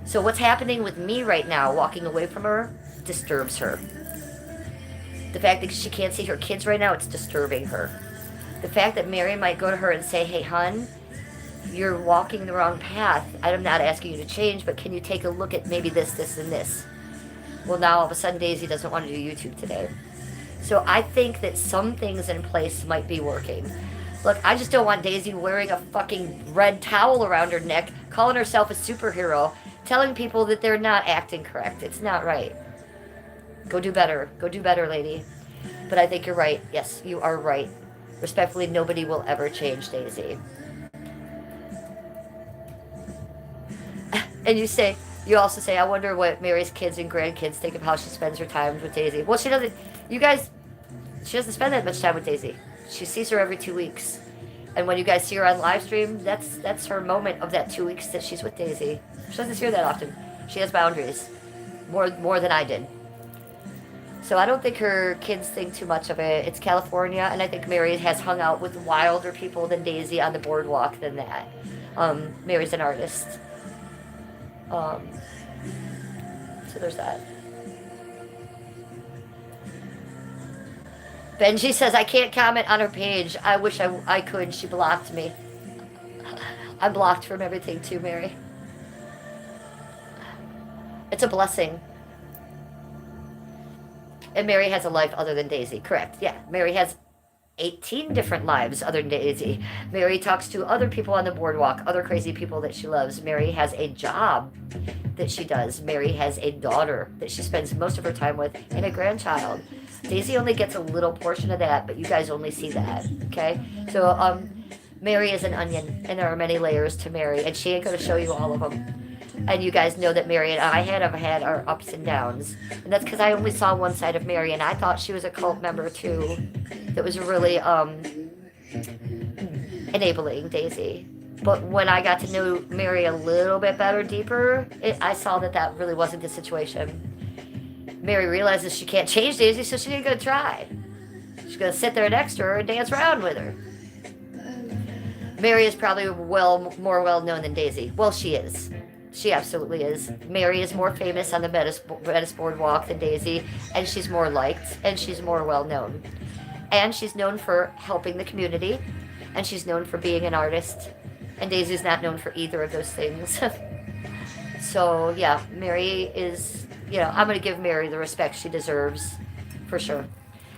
So what's happening with me right now, walking away from her, disturbs her. The fact that she can't see her kids right now, it's disturbing her. The fact that Mary might go to her and say, hey, hun, you're walking the wrong path. I'm not asking you to change, but can you take a look at maybe this, this, and this? Well, now all of a sudden Daisy doesn't want to do YouTube today. So I think that some things in place might be working. Look, I just don't want Daisy wearing a fucking red towel around her neck, calling herself a superhero, telling people that they're not acting correct. It's not right. Go do better. Go do better, lady. But I think you're right. Yes, you are right. Respectfully, nobody will ever change Daisy. And you also say, I wonder what Mary's kids and grandkids think of how she spends her time with Daisy. Well, she doesn't spend that much time with Daisy. She sees her every 2 weeks. And when you guys see her on live stream, that's her moment of that 2 weeks that she's with Daisy. She doesn't see her that often. She has boundaries. More than I did. So I don't think her kids think too much of it. It's California, and I think Mary has hung out with wilder people than Daisy on the boardwalk than that. Mary's an artist. So there's that. Benji says, I can't comment on her page. I wish I could. She blocked me. I'm blocked from everything too, Mary. It's a blessing. And Mary has a life other than Daisy. Correct. Yeah. Mary has 18 different lives other than Daisy. Mary talks to other people on the boardwalk, other crazy people that she loves. Mary has a job that she does. Mary has a daughter that she spends most of her time with and a grandchild. Daisy only gets a little portion of that, but you guys only see that. Okay? So, Mary is an onion, and there are many layers to Mary, and she ain't going to show you all of them. And you guys know that Mary and I have had our ups and downs. And that's because I only saw one side of Mary, and I thought she was a cult member, too, that was really enabling Daisy. But when I got to know Mary a little bit better, deeper, I saw that really wasn't the situation. Mary realizes she can't change Daisy, so she ain't going to try. She's going to sit there next to her and dance around with her. Mary is probably more well-known than Daisy. Well, she is. She absolutely is. Mary is more famous on the Venice Boardwalk than Daisy, and she's more liked, and she's more well-known. And she's known for helping the community, and she's known for being an artist, and Daisy's not known for either of those things. So, yeah, Mary is, I'm going to give Mary the respect she deserves, for sure.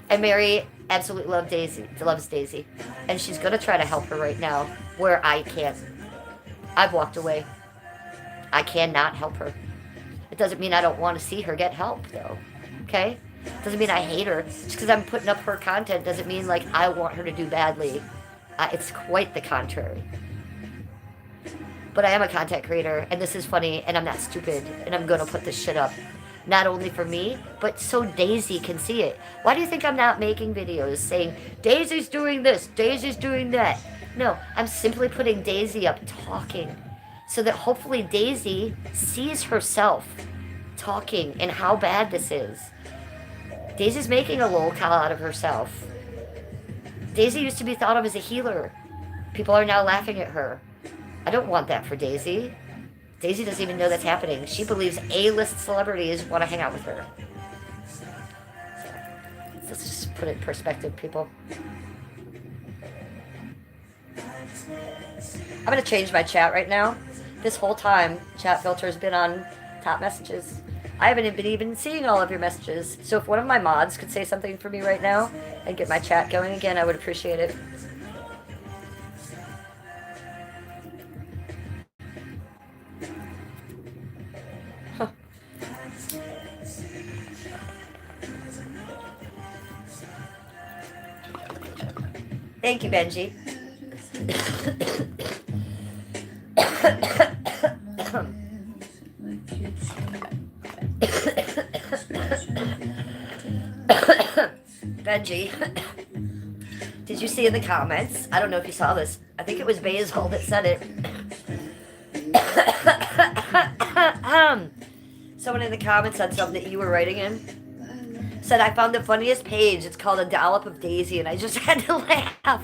And Mary absolutely loves Daisy, and she's going to try to help her right now, where I can't. I've walked away. I cannot help her. It doesn't mean I don't want to see her get help, though. Okay? Doesn't mean I hate her. Just because I'm putting up her content doesn't mean, I want her to do badly. It's quite the contrary. But I am a content creator, and this is funny, and I'm not stupid, and I'm going to put this shit up. Not only for me, but so Daisy can see it. Why do you think I'm not making videos saying, Daisy's doing this, Daisy's doing that? No, I'm simply putting Daisy up talking, so that hopefully Daisy sees herself talking and how bad this is. Daisy's making a lol cow out of herself. Daisy used to be thought of as a healer. People are now laughing at her. I don't want that for Daisy. Daisy doesn't even know that's happening. She believes A-list celebrities want to hang out with her. So, let's just put it in perspective, people. I'm going to change my chat right now. This whole time, chat filter's been on top messages. I haven't been even seeing all of your messages. So if one of my mods could say something for me right now and get my chat going again, I would appreciate it. Huh. Thank you, Benji. Benji, did you see in the comments? I don't know if you saw this. I think it was Basil that said it. Someone in the comments said something that you were writing in. Said, I found the funniest page. It's called A Dollop of Daisy, and I just had to laugh. I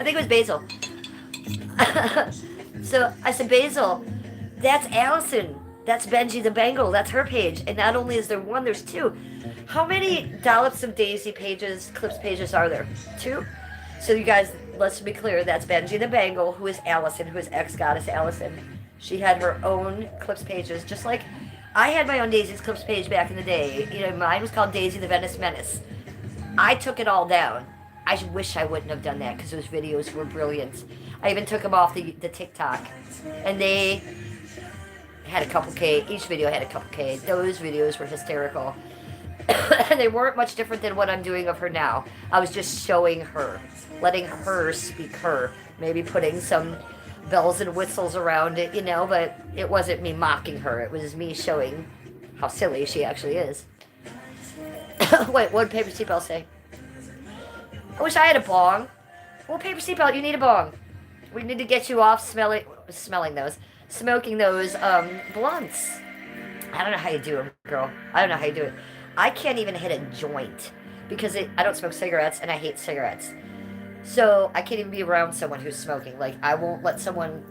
think it was Basil. So I said, Basil, that's Allison. That's Benji the Bengal. That's her page. And not only is there one, there's two. How many Dollops of Daisy pages, clips pages are there? 2? So you guys, let's be clear. That's Benji the Bengal, who is Allison, who is ex-goddess Allison. She had her own clips pages, just like I had my own Daisy's clips page back in the day. Mine was called Daisy the Venice Menace. I took it all down. I wish I wouldn't have done that because those videos were brilliant. I even took them off the TikTok. And they had a couple K. Each video had a couple K. Those videos were hysterical. And they weren't much different than what I'm doing of her now. I was just showing her, letting her speak her, maybe putting some bells and whistles around it, you know, but it wasn't me mocking her. It was me showing how silly she actually is. Wait, what did Paper Seatbelt say? I wish I had a bong. Well, Paper Seatbelt, you need a bong. We need to get you off smoking those blunts. I don't know how you do them, girl. I don't know how you do it. I can't even hit a joint because I don't smoke cigarettes and I hate cigarettes. So I can't even be around someone who's smoking. Like, I won't let someone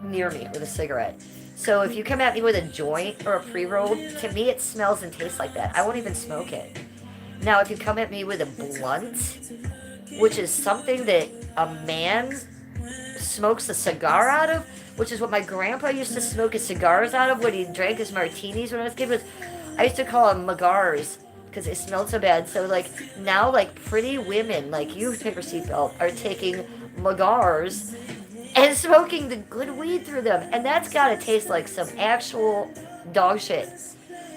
near me with a cigarette. So if you come at me with a joint or a pre-roll, to me it smells and tastes like that. I won't even smoke it. Now, if you come at me with a blunt, which is something that a man smokes a cigar out of, which is what my grandpa used to smoke his cigars out of when he drank his martinis when I was a kid. I used to call them magars because it smelled so bad. So, like, now, like, pretty women, like you, Paper Seatbelt, are taking magars and smoking the good weed through them. And that's got to taste like some actual dog shit.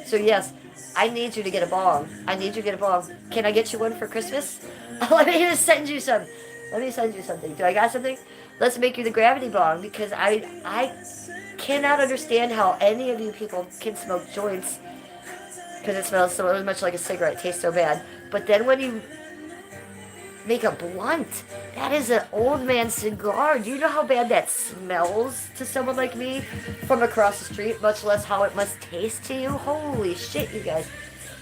So, yes, I need you to get a bong. I need you to get a bong. Can I get you one for Christmas? Let me just send you some. Let me send you something. Do I got something? Let's make you the gravity bong, because I cannot understand how any of you people can smoke joints because it smells so much like a cigarette. It tastes so bad. But then when you make a blunt, that is an old man cigar. Do you know how bad that smells to someone like me from across the street, much less how it must taste to you? Holy shit, you guys.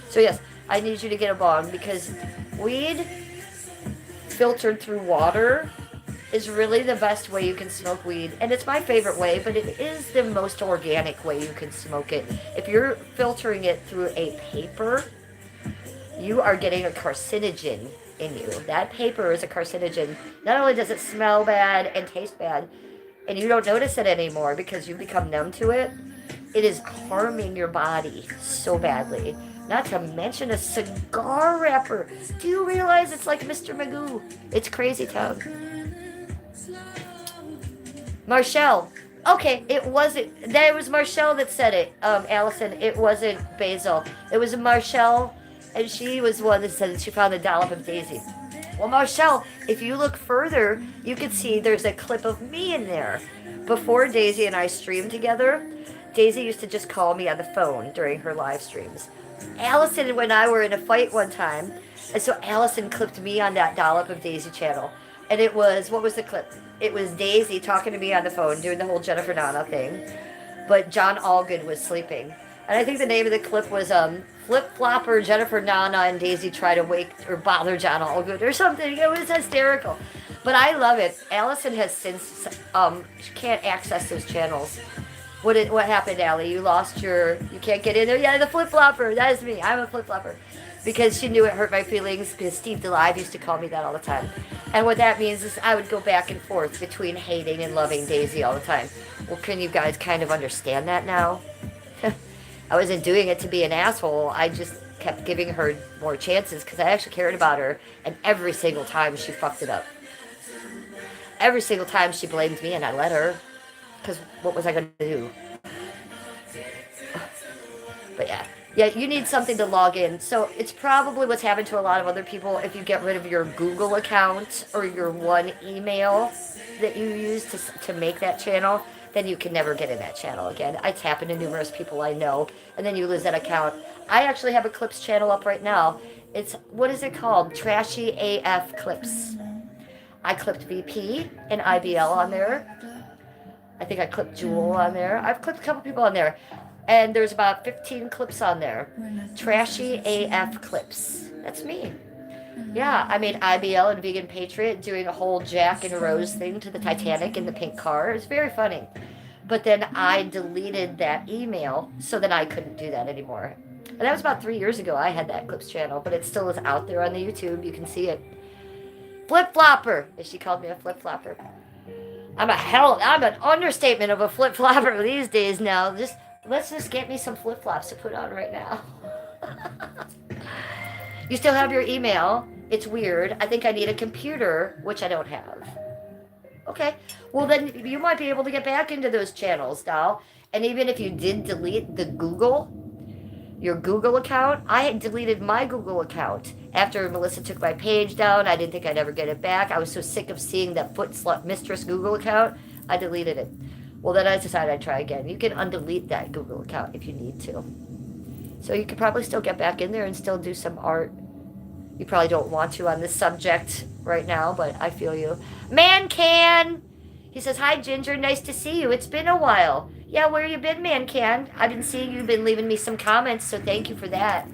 So yes, I need you to get a bong, because weed filtered through water is really the best way you can smoke weed. And it's my favorite way, but it is the most organic way you can smoke it. If you're filtering it through a paper, you are getting a carcinogen in you. That paper is a carcinogen. Not only does it smell bad and taste bad, and you don't notice it anymore because you become numb to it, it is harming your body so badly. Not to mention a cigar wrapper. Do you realize it's like Mr. Magoo? It's crazy town. Marshall. Okay, it wasn't. That was Marshall that said it. Allison, it wasn't Basil. It was Marshall, and she was the one that said that she found a dollop of Daisy. Well, Marshall, if you look further, you can see there's a clip of me in there. Before Daisy and I streamed together, Daisy used to just call me on the phone during her live streams. Allison and I were in a fight one time, and so Allison clipped me on that dollop of Daisy channel. And it was, what was the clip? It was Daisy talking to me on the phone, doing the whole Jennifer Nana thing. But John Allgood was sleeping. And I think the name of the clip was Flip Flopper, Jennifer Nana, and Daisy try to wake or bother John Allgood or something. It was hysterical. But I love it. Allison has since, she can't access those channels. What happened, Allie? You lost you can't get in there? Yeah, the Flip Flopper. That is me. I'm a Flip Flopper. Because she knew it hurt my feelings, because Steve DeLive used to call me that all the time. And what that means is I would go back and forth between hating and loving Daisy all the time. Well, can you guys kind of understand that now? I wasn't doing it to be an asshole. I just kept giving her more chances because I actually cared about her. And every single time she fucked it up. Every single time she blamed me, and I let her. Because what was I going to do? But yeah. Yeah, you need something to log in. So it's probably what's happened to a lot of other people. If you get rid of your Google account or your one email that you use to make that channel, then you can never get in that channel again. It's happened to numerous people I know. And then you lose that account. I actually have a Clips channel up right now. It's, what is it called? Trashy AF Clips. I clipped VP and IBL on there. I think I clipped Jewel on there. I've clipped a couple people on there. And there's about 15 clips on there. Trashy AF Clips. That's me. Yeah, I made IBL and Vegan Patriot doing a whole Jack and Rose thing to the Titanic in the pink car. It was very funny. But then I deleted that email so that I couldn't do that anymore. And that was about 3 years ago. I had that Clips channel, but it still is out there on the YouTube. You can see it. Flip Flopper. She called me a Flip Flopper. I'm an understatement of a Flip Flopper these days now. Let's just get me some flip-flops to put on right now. You still have your email. It's weird. I think I need a computer, which I don't have. Okay. Well, then you might be able to get back into those channels, doll. And even if you did delete your Google account, I had deleted my Google account. After Melissa took my page down, I didn't think I'd ever get it back. I was so sick of seeing that Foot Slut Mistress Google account, I deleted it. Well, then I decided I'd try again. You can undelete that Google account if you need to. So you could probably still get back in there and still do some art. You probably don't want to on this subject right now, but I feel you. Man Can! He says, hi, Ginger. Nice to see you. It's been a while. Yeah, where you been, Man Can? I've been seeing you've been leaving me some comments, so thank you for that.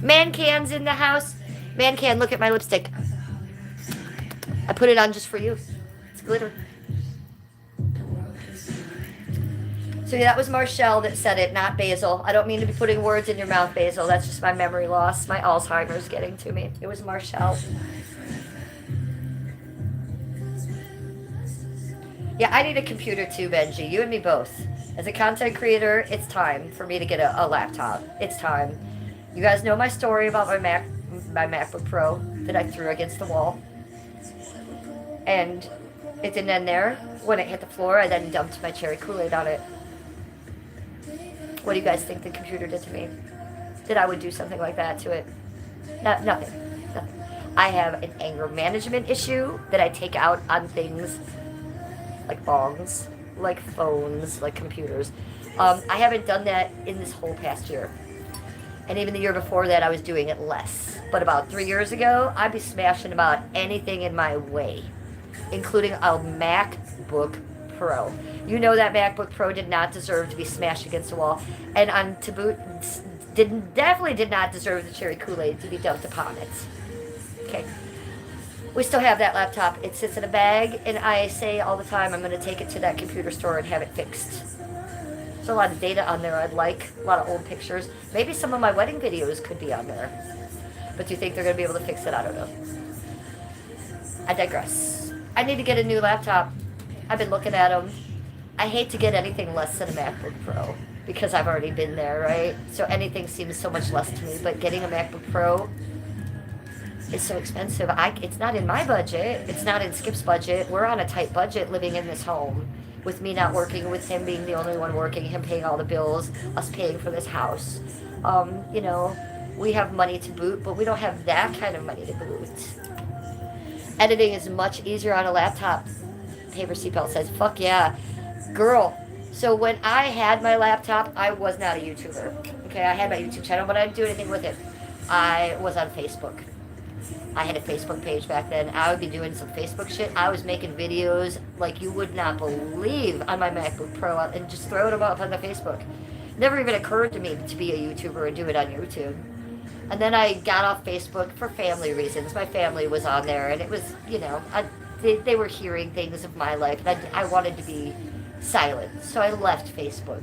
Man Can's in the house. Man Can, look at my lipstick. I put it on just for you. It's glitter. So yeah, that was Marshall that said it, not Basil. I don't mean to be putting words in your mouth, Basil. That's just my memory loss. My Alzheimer's getting to me. It was Marshall. Yeah, I need a computer too, Benji. You and me both. As a content creator, it's time for me to get a laptop. It's time. You guys know my story about my MacBook Pro that I threw against the wall. And it didn't end there. When it hit the floor, I then dumped my cherry Kool-Aid on it. What do you guys think the computer did to me? That I would do something like that to it? Nothing. I have an anger management issue that I take out on things like bongs, like phones, like computers. I haven't done that in this whole past year. And even the year before that, I was doing it less. But about 3 years ago, I'd be smashing about anything in my way, including a MacBook Pro. You know that MacBook Pro did not deserve to be smashed against the wall. And on to boot, definitely did not deserve the cherry Kool-Aid to be dumped upon it. Okay. We still have that laptop. It sits in a bag, and I say all the time I'm going to take it to that computer store and have it fixed. There's a lot of data on there I'd like, a lot of old pictures. Maybe some of my wedding videos could be on there. But do you think they're going to be able to fix it? I don't know. I digress. I need to get a new laptop. I've been looking at them. I hate to get anything less than a MacBook Pro because I've already been there, right? So anything seems so much less to me. But getting a MacBook Pro is so expensive. It's not in my budget. It's not in Skip's budget. We're on a tight budget living in this home with me not working, with him being the only one working, him paying all the bills, us paying for this house. You know, we have money to boot, but we don't have that kind of money to boot. Editing is much easier on a laptop. Paper Seatbelt says, fuck yeah. Girl, so when I had my laptop, I was not a YouTuber. Okay, I had my YouTube channel, but I didn't do anything with it. I was on Facebook. I had a Facebook page back then. I would be doing some Facebook shit. I was making videos like you would not believe on my MacBook Pro and just throwing them up on the Facebook. Never even occurred to me to be a YouTuber and do it on YouTube. And then I got off Facebook for family reasons. My family was on there, and it was, you know, they were hearing things of my life, and I wanted to be silent. So I left Facebook.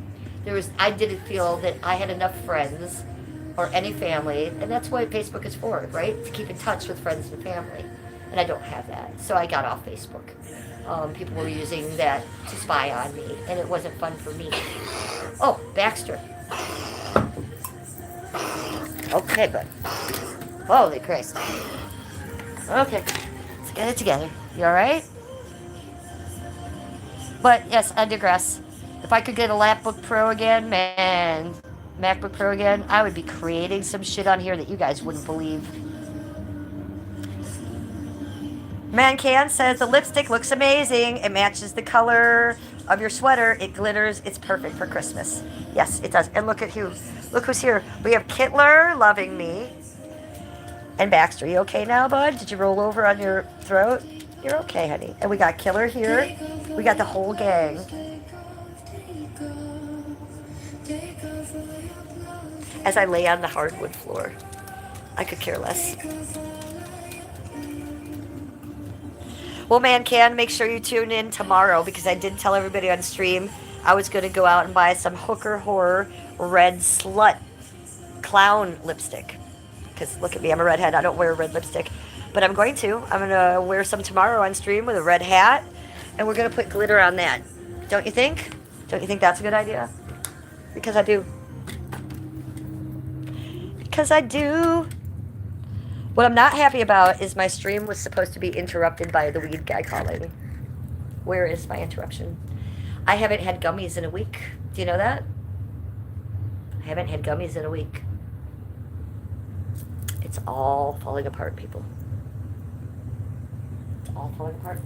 I didn't feel that I had enough friends or any family, and that's what Facebook is for, right? To keep in touch with friends and family. And I don't have that. So I got off Facebook. People were using that to spy on me, and it wasn't fun for me. Oh, Baxter. Okay, bud. Holy Christ. Okay, let's get it together. You alright? But yes, I digress. If I could get a MacBook Pro again, man, MacBook Pro again, I would be creating some shit on here that you guys wouldn't believe. Mancan says the lipstick looks amazing. It matches the color of your sweater. It glitters. It's perfect for Christmas. Yes, it does. And look who's here. We have Kittler loving me. And Baxter, you okay now, bud? Did you roll over on your throat? You're okay, honey. And we got Killer here. We got the whole gang. As I lay on the hardwood floor, I could care less. Well, Mancan, make sure you tune in tomorrow because I did tell everybody on stream I was going to go out and buy some Hooker Horror Red Slut Clown lipstick. Because look at me, I'm a redhead. I don't wear red lipstick. But I'm going to. I'm going to wear some tomorrow on stream with a red hat. And we're going to put glitter on that. Don't you think? Don't you think that's a good idea? Because I do. Because I do. What I'm not happy about is my stream was supposed to be interrupted by the weed guy calling. Where is my interruption? I haven't had gummies in a week. Do you know that? I haven't had gummies in a week. It's all falling apart, people. It's all falling apart.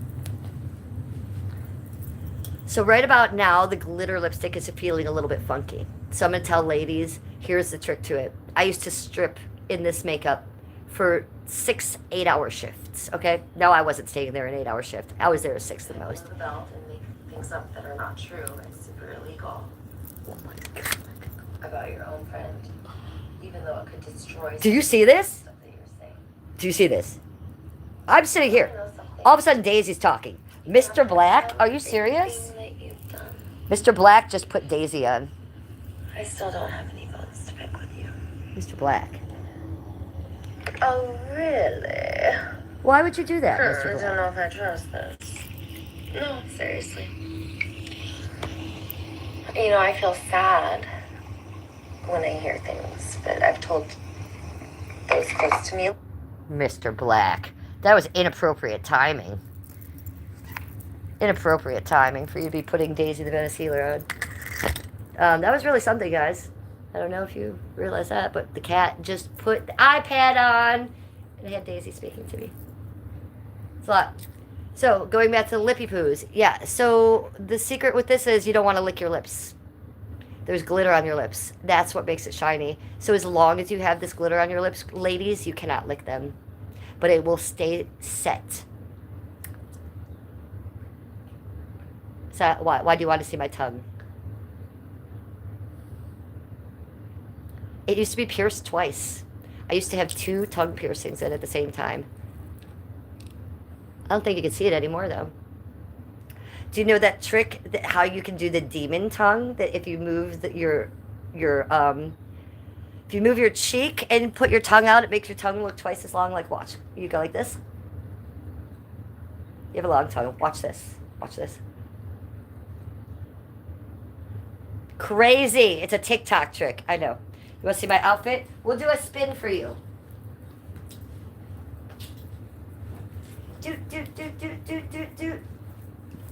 So right about now, the glitter lipstick is feeling a little bit funky. So I'm going to tell ladies, here's the trick to it. I used to strip in this makeup for 6 8-hour shifts, okay? No, I wasn't staying there an 8-hour shift. I was there a 6 the most. The belt and make things up that are not true. It's super illegal. Oh my God. About your own friend, even though it could destroy. Do you see this? Stuff that you're saying. Do you see this? I'm sitting here. You know something? All of a sudden, Daisy's talking. Mr. Black, are you serious? Everything that you've done. Mr. Black just put Daisy on. I still don't have any bones to pick with you. Mr. Black. Oh, really? Why would you do that, I Mr. don't Black? know if I trust this. No, seriously. You know, I feel sad when I hear things that I've told those close to me. Mr. Black. That was inappropriate timing. Inappropriate timing for you to be putting Daisy the Venice Healer on. That was really something, guys. I don't know if you realize that, but the cat just put the iPad on and had Daisy speaking to me. It's a lot. So, going back to the lippy poos. Yeah, so the secret with this is you don't want to lick your lips. There's glitter on your lips. That's what makes it shiny. So as long as you have this glitter on your lips, ladies, you cannot lick them. But it will stay set. So why do you want to see my tongue? It used to be pierced twice. I used to have 2 tongue piercings in at the same time. I don't think you can see it anymore, though. Do you know that trick, that how you can do the demon tongue? That if you move if you move your cheek and put your tongue out, it makes your tongue look twice as long. Like, watch. You go like this. You have a long tongue. Watch this. Watch this. Crazy. It's a TikTok trick. I know. You want to see my outfit? We'll do a spin for you. Do.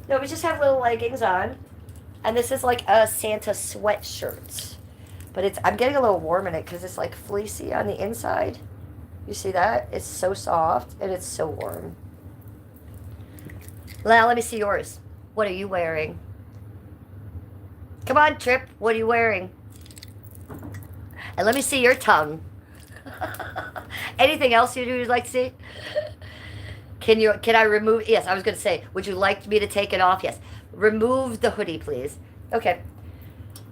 No, we just have little leggings on. And this is like a Santa sweatshirt. But I'm getting a little warm in it because it's like fleecy on the inside. You see that? It's so soft and it's so warm. Now, let me see yours. What are you wearing? Come on, Trip. What are you wearing? And let me see your tongue. Anything else you'd like to see? Can I remove? Yes, I was going to say, would you like me to take it off? Yes. Remove the hoodie, please. Okay.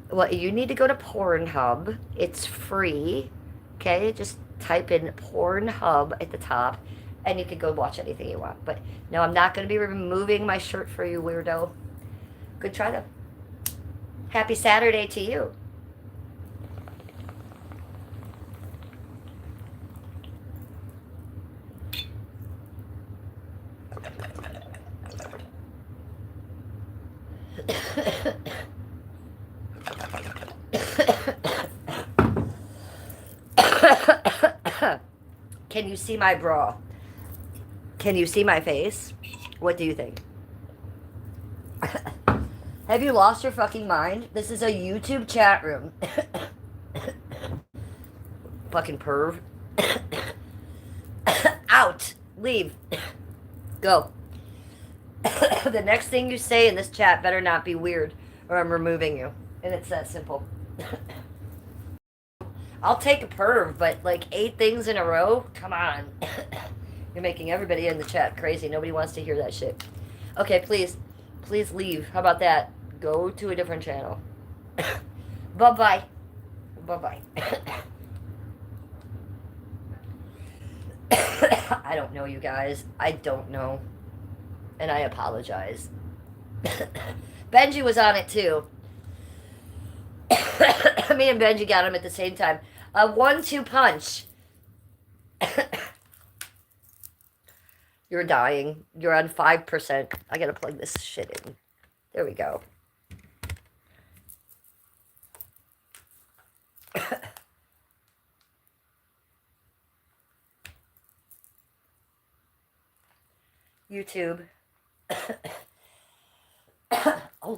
Well, you need to go to Pornhub. It's free. Okay? Just type in Pornhub at the top, and you can go watch anything you want. But no, I'm not going to be removing my shirt for you, weirdo. Good try, though. Happy Saturday to you. Can you see my bra? Can you see my face? What do you think? Have you lost your fucking mind? This is a YouTube chat room. Fucking perv. Out. Leave. Go. The next thing you say in this chat better not be weird, or I'm removing you. And it's that simple. I'll take a perv, but like 8 things in a row? Come on. You're making everybody in the chat crazy. Nobody wants to hear that shit. Okay, please. Please leave. How about that? Go to a different channel. Bye-bye. Bye-bye. I don't know, you guys. I don't know. And I apologize. Benji was on it too. Me and Benji got him at the same time. A 1-2 punch. You're dying. You're on 5%. I gotta plug this shit in. There we go. YouTube. Oh,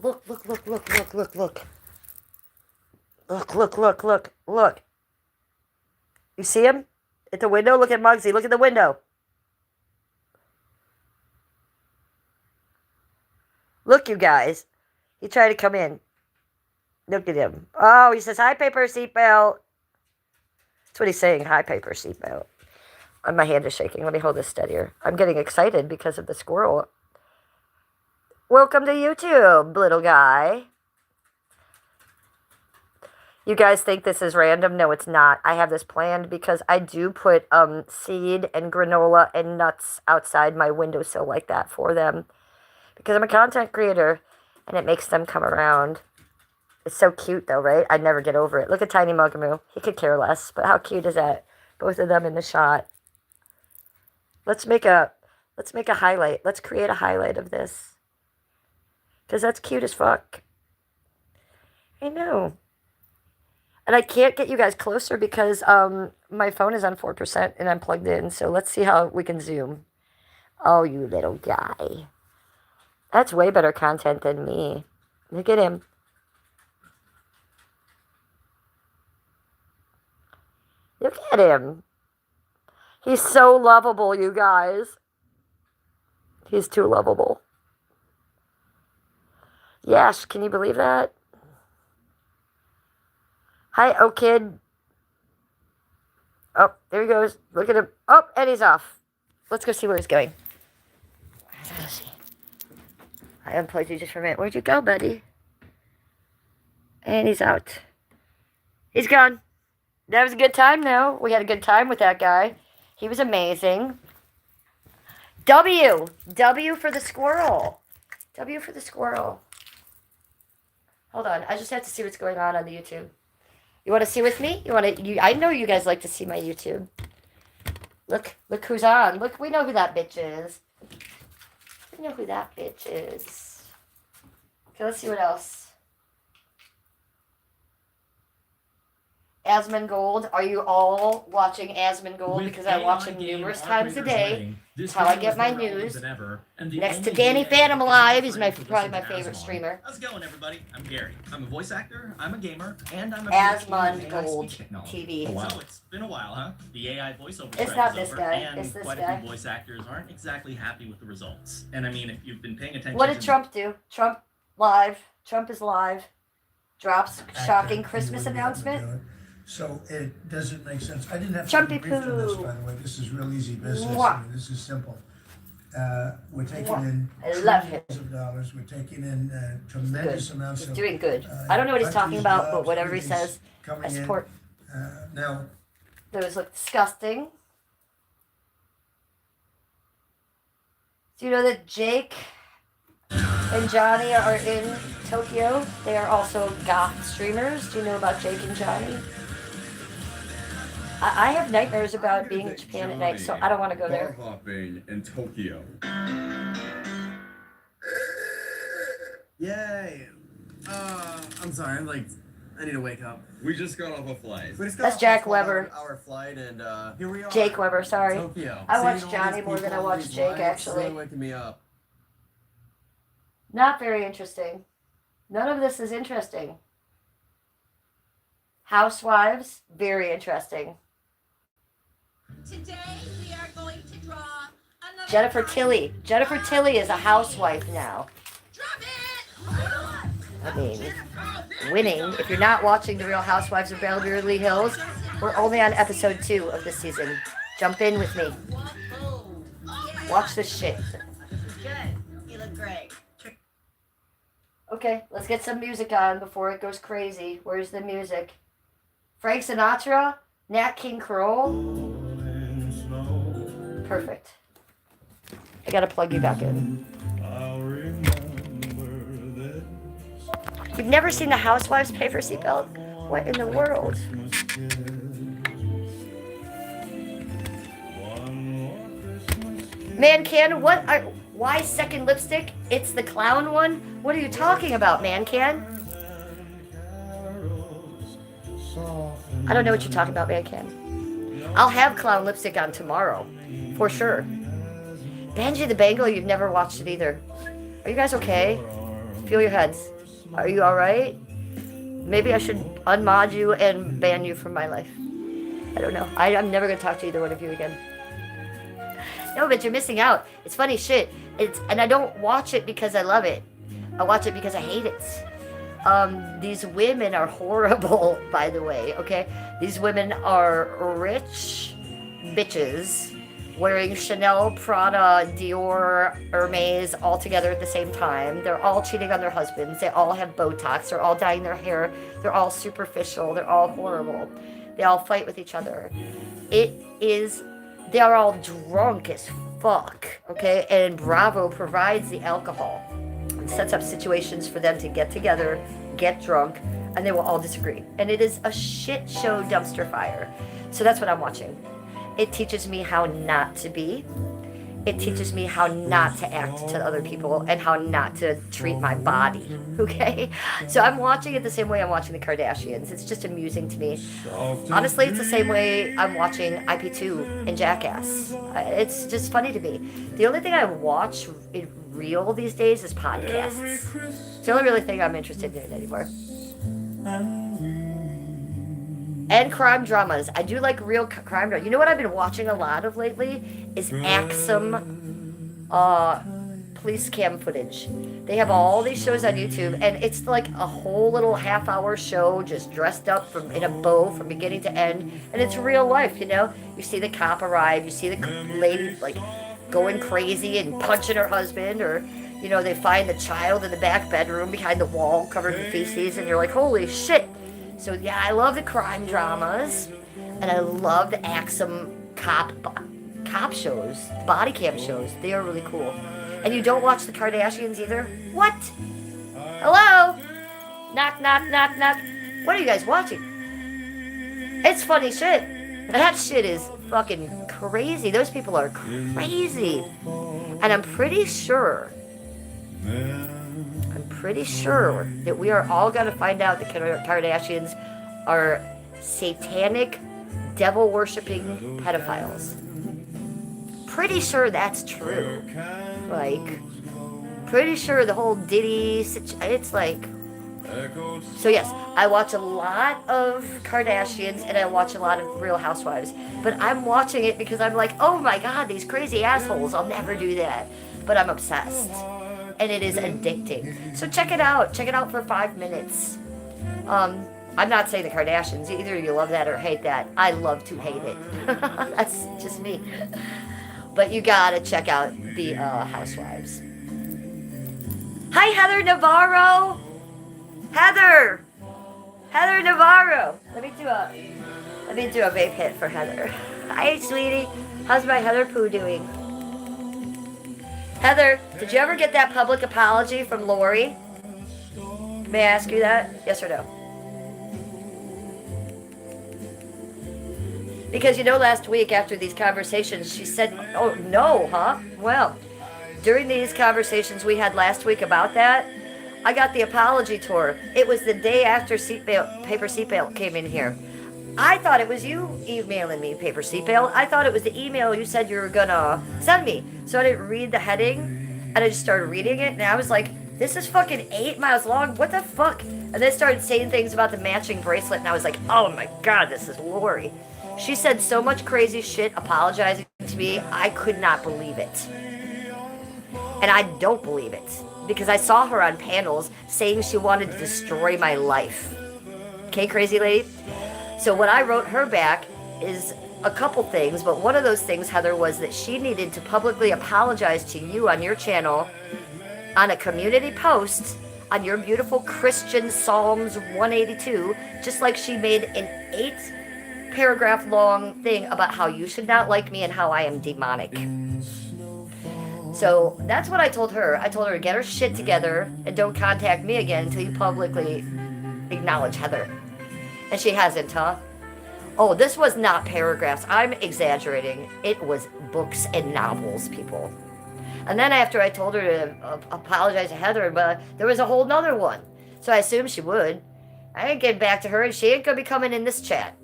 look. Look, look, look, look, look. You see him? At the window? Look at Muggsy. Look at the window. Look, you guys. He tried to come in. Look at him. Oh, he says, hi, paper seatbelt. That's what he's saying, hi, paper seatbelt. My hand is shaking. Let me hold this steadier. I'm getting excited because of the squirrel. Welcome to YouTube, little guy. You guys think this is random? No, it's not. I have this planned because I do put seed and granola and nuts outside my windowsill like that for them. Because I'm a content creator and it makes them come around. It's so cute though, right? I'd never get over it. Look at Tiny Mugamoo. He could care less, but how cute is that? Both of them in the shot. Let's make a highlight. Let's create a highlight of this. Because that's cute as fuck. I know. And I can't get you guys closer because my phone is on 4% and I'm plugged in. So let's see how we can zoom. Oh, you little guy. That's way better content than me. Look at him. Look at him. He's so lovable, you guys. He's too lovable. Yes, can you believe that? Hi, oh kid. Oh, there he goes. Look at him. Oh, and he's off. Let's go see where he's going. I unplugged you just for a minute. Where'd you go, buddy? And he's out. He's gone. That was a good time, though. We had a good time with that guy. He was amazing. W. W for the squirrel. W for the squirrel. Hold on. I just have to see what's going on the YouTube. You want to see with me? I know you guys like to see my YouTube. Look who's on. Look, we know who that bitch is. We know who that bitch is. Okay, let's see what else. Asmongold. Are you all watching Asmongold? Because I watch him numerous times a day. That's how I get my news. Next to Danny Phantom Alive, he's probably my favorite streamer. How's it going, everybody? I'm Gary. I'm a voice actor, I'm a gamer, and I'm a Asmongold TV. So it's been a while, huh? The AI voiceover It's strike not is this over, guy. and It's this quite guy. a few voice actors aren't exactly happy with the results. And I mean, if you've been paying attention What did Trump do? Trump live. Trump is live. Drops shocking Christmas announcement. So it doesn't make sense. I didn't have to Trumpy be briefed on this, poo. by the way. This is real easy business. Mwah. I mean, this is simple. We're taking Mwah. in I love him. trillions of dollars. We're taking in tremendous amounts He's of. doing good. I don't know what he's talking countries, about, but jobs, whatever he everything's says, coming I support. Now, Those look disgusting. Do you know that Jake and Johnny are in Tokyo? They are also goth streamers. Do you know about Jake and Johnny? I have nightmares about being in Japan at night, so I don't want to go there. Bar hopping in Tokyo. Yay! I'm sorry. I need to wake up. We just got off a flight. That's Jack Weber. Our flight, and here we are. Jake Weber, sorry. Tokyo. I watch Seeing all Johnny these more than I people, watch these Jake, lights, actually. really waking me up. Not very interesting. None of this is interesting. Housewives, very interesting. Today we are going to draw another Jennifer Tilly. Jennifer Tilly is a housewife now. I mean, winning. If you're not watching The Real Housewives of Beverly Hills, we're only on episode 2 of this season. Jump in with me. Watch this shit. Good. You look great. Okay, let's get some music on before it goes crazy. Where's the music? Frank Sinatra? Nat King Cole? Perfect. I gotta plug you back in. You've never seen the Housewives pay for seatbelt? What in the world? Man Can, why second lipstick? It's the clown one? What are you talking about, Man Can? I don't know what you're talking about, Man Can. I'll have clown lipstick on tomorrow, for sure. Benji the Bangle, you've never watched it either. Are you guys okay? Feel your heads. Are you alright? Maybe I should unmod you and ban you from my life. I don't know. I'm never going to talk to either one of you again. No, but you're missing out. It's funny shit. And I don't watch it because I love it. I watch it because I hate it. These women are horrible, by the way, okay? These women are rich bitches wearing Chanel, Prada, Dior, Hermes all together at the same time. They're all cheating on their husbands. They all have Botox. They're all dyeing their hair. They're all superficial. They're all horrible. They all fight with each other. They are all drunk as fuck, okay? And Bravo provides the alcohol and sets up situations for them to get together, get drunk, and they will all disagree. And it is a shit show dumpster fire. So that's what I'm watching. It teaches me how not to be. It teaches me how not to act to other people and how not to treat my body, okay? So I'm watching it the same way I'm watching the Kardashians. It's just amusing to me. Honestly, it's the same way I'm watching IP2 and Jackass. It's just funny to me. The only thing I watch in real these days is podcasts. It's the only really thing I'm interested in anymore. And crime dramas. I do like real crime dramas. You know what I've been watching a lot of lately is Axum police cam footage. They have all these shows on YouTube, and it's like a whole little half-hour show just dressed up in a bow from beginning to end, and it's real life, you know? You see the cop arrive, you see the lady like going crazy and punching her husband, or you know, they find the child in the back bedroom behind the wall covered in feces, and you're like, holy shit. So yeah, I love the crime dramas, and I love the Axum cop shows, body cam shows. They are really cool. And you don't watch the Kardashians either? What? Hello? Knock, knock, knock, knock. What are you guys watching? It's funny shit. That shit is fucking crazy. Those people are crazy. And I'm pretty sure that we are all going to find out the Kardashians are satanic, devil-worshipping pedophiles. Pretty sure that's true. Like, pretty sure the whole Diddy, it's like... So yes, I watch a lot of Kardashians and I watch a lot of Real Housewives. But I'm watching it because I'm like, oh my god, these crazy assholes, I'll never do that. But I'm obsessed. And it is addicting. So check it out. Check it out for 5 minutes. I'm not saying the Kardashians. Either you love that or hate that. I love to hate it. That's just me. But you gotta check out the Housewives. Hi, Heather Navarro. Heather Navarro. Let me do a vape hit for Heather. Hi, sweetie. How's my Heather poo doing? Heather, did you ever get that public apology from Lori? May I ask you that? Yes or no? Because you know, last week after these conversations, she said, oh, no, huh? Well, during these conversations we had last week about that, I got the apology tour. It was the day after Paper Seatbelt came in here. I thought it was you emailing me, Paper Seatbelt. I thought it was the email you said you were gonna send me. So I didn't read the heading, and I just started reading it, and I was like, this is fucking 8 miles long. What the fuck? And then started saying things about the matching bracelet, and I was like, oh my god, this is Lori. She said so much crazy shit apologizing to me, I could not believe it. And I don't believe it. Because I saw her on panels saying she wanted to destroy my life. Okay, crazy lady? So what I wrote her back is a couple things, but one of those things, Heather, was that she needed to publicly apologize to you on your channel on a community post on your beautiful Christian Psalms 182, just like she made an 8-paragraph long thing about how you should not like me and how I am demonic. So that's what I told her. I told her to get her shit together and don't contact me again until you publicly acknowledge Heather. And she hasn't, huh? Oh, this was not paragraphs. I'm exaggerating. It was books and novels, people. And then after I told her to apologize to Heather, but there was a whole nother one. So I assumed she would. I ain't getting back to her, and she ain't going to be coming in this chat.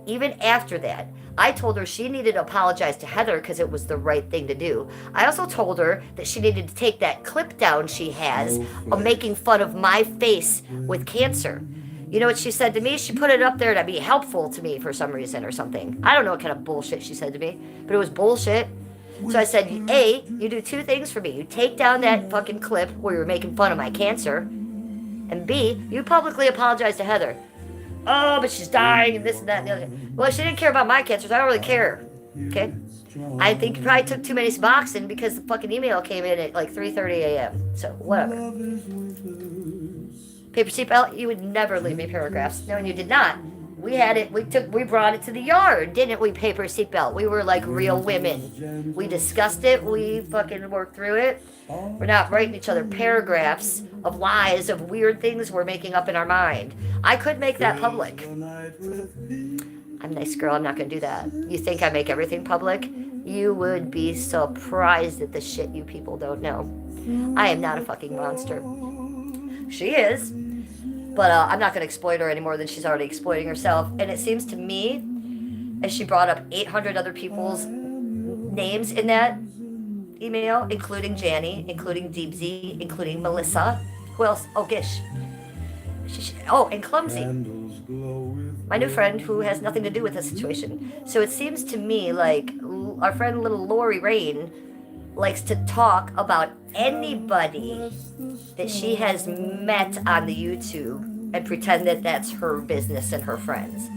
Even after that, I told her she needed to apologize to Heather because it was the right thing to do. I also told her that she needed to take that clip down she has of making fun of my face with cancer. You know what she said to me? She put it up there to be helpful to me for some reason or something. I don't know what kind of bullshit she said to me, but it was bullshit. So I said, A, you do two things for me. You take down that fucking clip where you're making fun of my cancer, and B, you publicly apologize to Heather. Oh, but she's dying and this and that and the other. Well, she didn't care about my cancer, so I don't really care. Okay? I think you probably took too many Suboxone because the fucking email came in at like 3:30 a.m. So, whatever. Paper seatbelt, you would never leave me paragraphs. No, and you did not. We had it, we brought it to the yard, didn't we, paper seatbelt? We were like real women. We discussed it, we fucking worked through it. We're not writing each other paragraphs of lies, of weird things we're making up in our mind. I could make that public. I'm a nice girl, I'm not gonna do that. You think I make everything public? You would be surprised at the shit you people don't know. I am not a fucking monster. She is. But I'm not going to exploit her any more than she's already exploiting herself. And it seems to me, as she brought up 800 other people's names in that email, including Janny, including Deepsy, including Melissa. Who else? Oh, Gish. And Clumsy. My new friend who has nothing to do with the situation. So it seems to me like our friend little Lori Rain likes to talk about anybody that she has met on the YouTube and pretend that that's her business and her friends.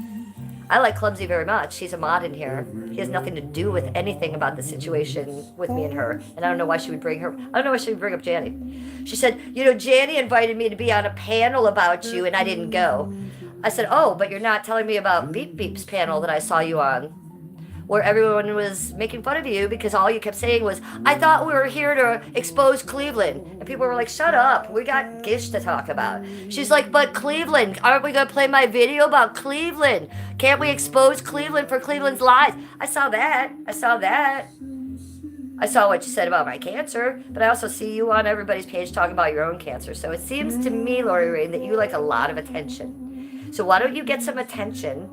I like Clumsy very much. She's a mod in here. He has nothing to do with anything about the situation with me and her. And I don't know why she would bring her. I don't know why she would bring up Janny. She said, you know, Janny invited me to be on a panel about you and I didn't go. I said, oh, but you're not telling me about Beep Beep's panel that I saw you on, where everyone was making fun of you because all you kept saying was, I thought we were here to expose Cleveland. And people were like, shut up, we got Gish to talk about. She's like, but Cleveland, aren't we going to play my video about Cleveland? Can't we expose Cleveland for Cleveland's lies? I saw that. I saw what you said about my cancer, but I also see you on everybody's page talking about your own cancer. So it seems to me, Lori Rain, that you like a lot of attention. So why don't you get some attention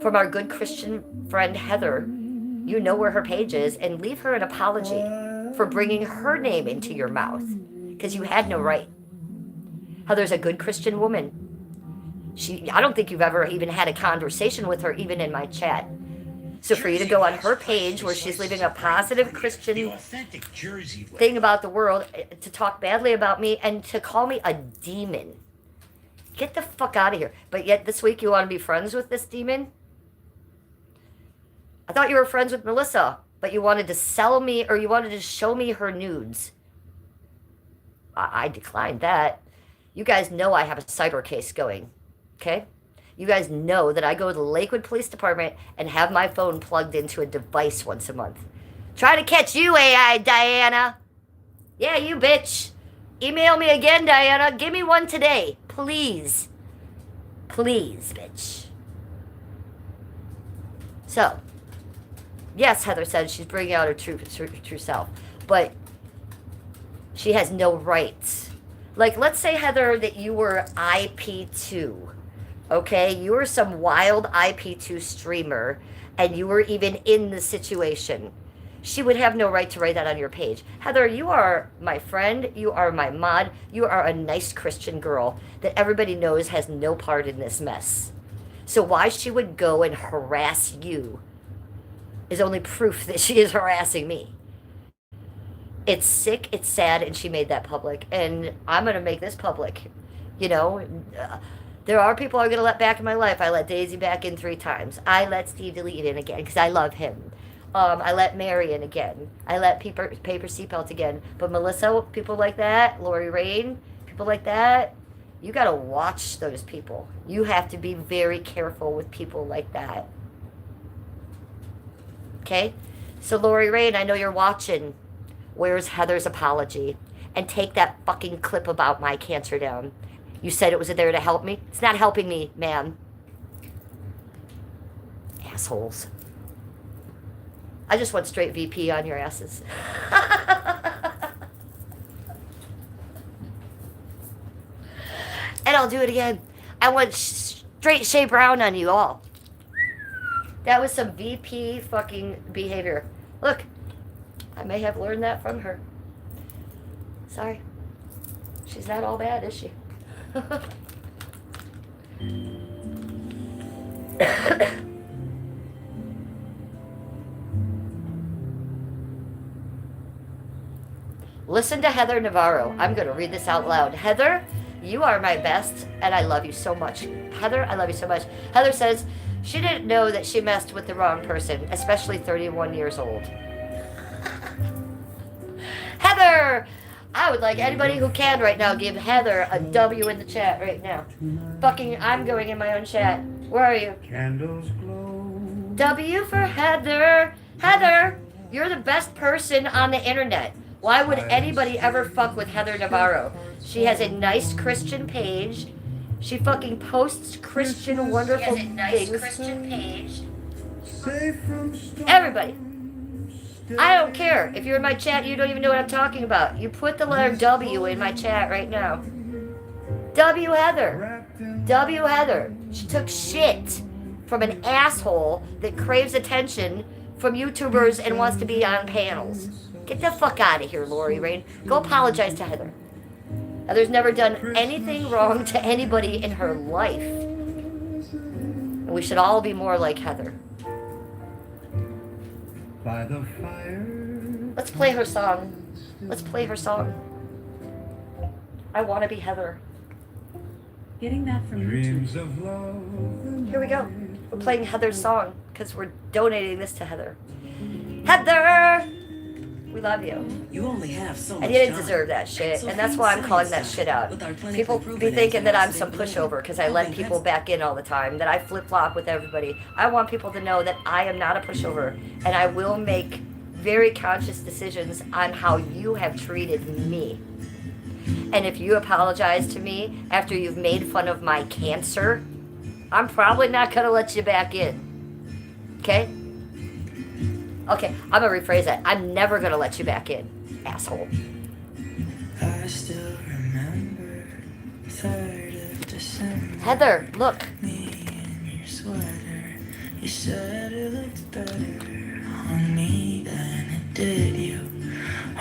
from our good Christian friend Heather? You know where her page is, and leave her an apology for bringing her name into your mouth, because you had no right. Heather's a good Christian woman. I don't think you've ever even had a conversation with her, even in my chat. So for you to go on her page where she's leaving a positive Christian thing about the world, to talk badly about me and to call me a demon. Get the fuck out of here. But yet this week you want to be friends with this demon? I thought you were friends with Melissa, but you wanted to sell me, or you wanted to show me her nudes. I declined that. You guys know I have a cyber case going, okay? You guys know that I go to the Lakewood Police Department and have my phone plugged into a device once a month. Try to catch you, AI, Diana. Yeah, you bitch. Email me again, Diana. Give me one today, please. Please, bitch. So, yes, Heather said she's bringing out her true self, but she has no rights. Like, let's say, Heather, that you were IP2, okay? You were some wild IP2 streamer, and you were even in the situation. She would have no right to write that on your page. Heather, you are my friend. You are my mod. You are a nice Christian girl that everybody knows has no part in this mess. So why she would go and harass you is only proof that she is harassing me. It's sick, it's sad, and she made that public. And I'm going to make this public. You know, there are people I'm going to let back in my life. I let Daisy back in 3 times. I let Steve delete in again because I love him. I let Mary in again. I let Paper Seatbelt again. But Melissa, people like that, Lori Rain, people like that, you got to watch those people. You have to be very careful with people like that. Okay? So Lori Rain, I know you're watching. Where's Heather's apology? And take that fucking clip about my cancer down. You said it was there to help me. It's not helping me, ma'am. Assholes. I just want straight VP on your asses. And I'll do it again. I want straight Shea Brown on you all. That was some VP fucking behavior. Look, I may have learned that from her. Sorry. She's not all bad, is she? Listen to Heather Navarro. I'm going to read this out loud. Heather, you are my best, and I love you so much. Heather, I love you so much. Heather says she didn't know that she messed with the wrong person, especially 31 years old. Heather! I would like anybody who can right now give Heather a W in the chat right now. Fucking, I'm going in my own chat. Where are you? Candles glow. W for Heather. Heather, you're the best person on the internet. Why would anybody ever fuck with Heather Navarro? She has a nice Christian page. She fucking posts Christian wonderful things. Christian page. Everybody. I don't care. If you're in my chat, you don't even know what I'm talking about. You put the letter W in my chat right now. W Heather. W Heather. She took shit from an asshole that craves attention from YouTubers and wants to be on panels. Get the fuck out of here, Lori Rain. Go apologize to Heather. Heather's never done anything wrong to anybody in her life. And we should all be more like Heather. By the fire. Let's play her song. Let's play her song. I want to be Heather. Getting that from Dreams YouTube. of love. Here we go. We're playing Heather's song because we're donating this to Heather. Heather! We love you. You only have so much And you didn't time. deserve that shit. So And that's feel why I'm calling silent that shit out. with our clinically People proven be thinking that I'm antioxidant some blend. pushover because I let people back in all the time, that I flip-flop with everybody. I want people to know that I am not a pushover, and I will make very conscious decisions on how you have treated me. And if you apologize to me after you've made fun of my cancer, I'm probably not going to let you back in. Okay? Okay, I'm going to rephrase that. I'm never going to let you back in, asshole. I still remember 3rd of December. Heather, look. Me in your sweater. You said it looked better on me than it did you.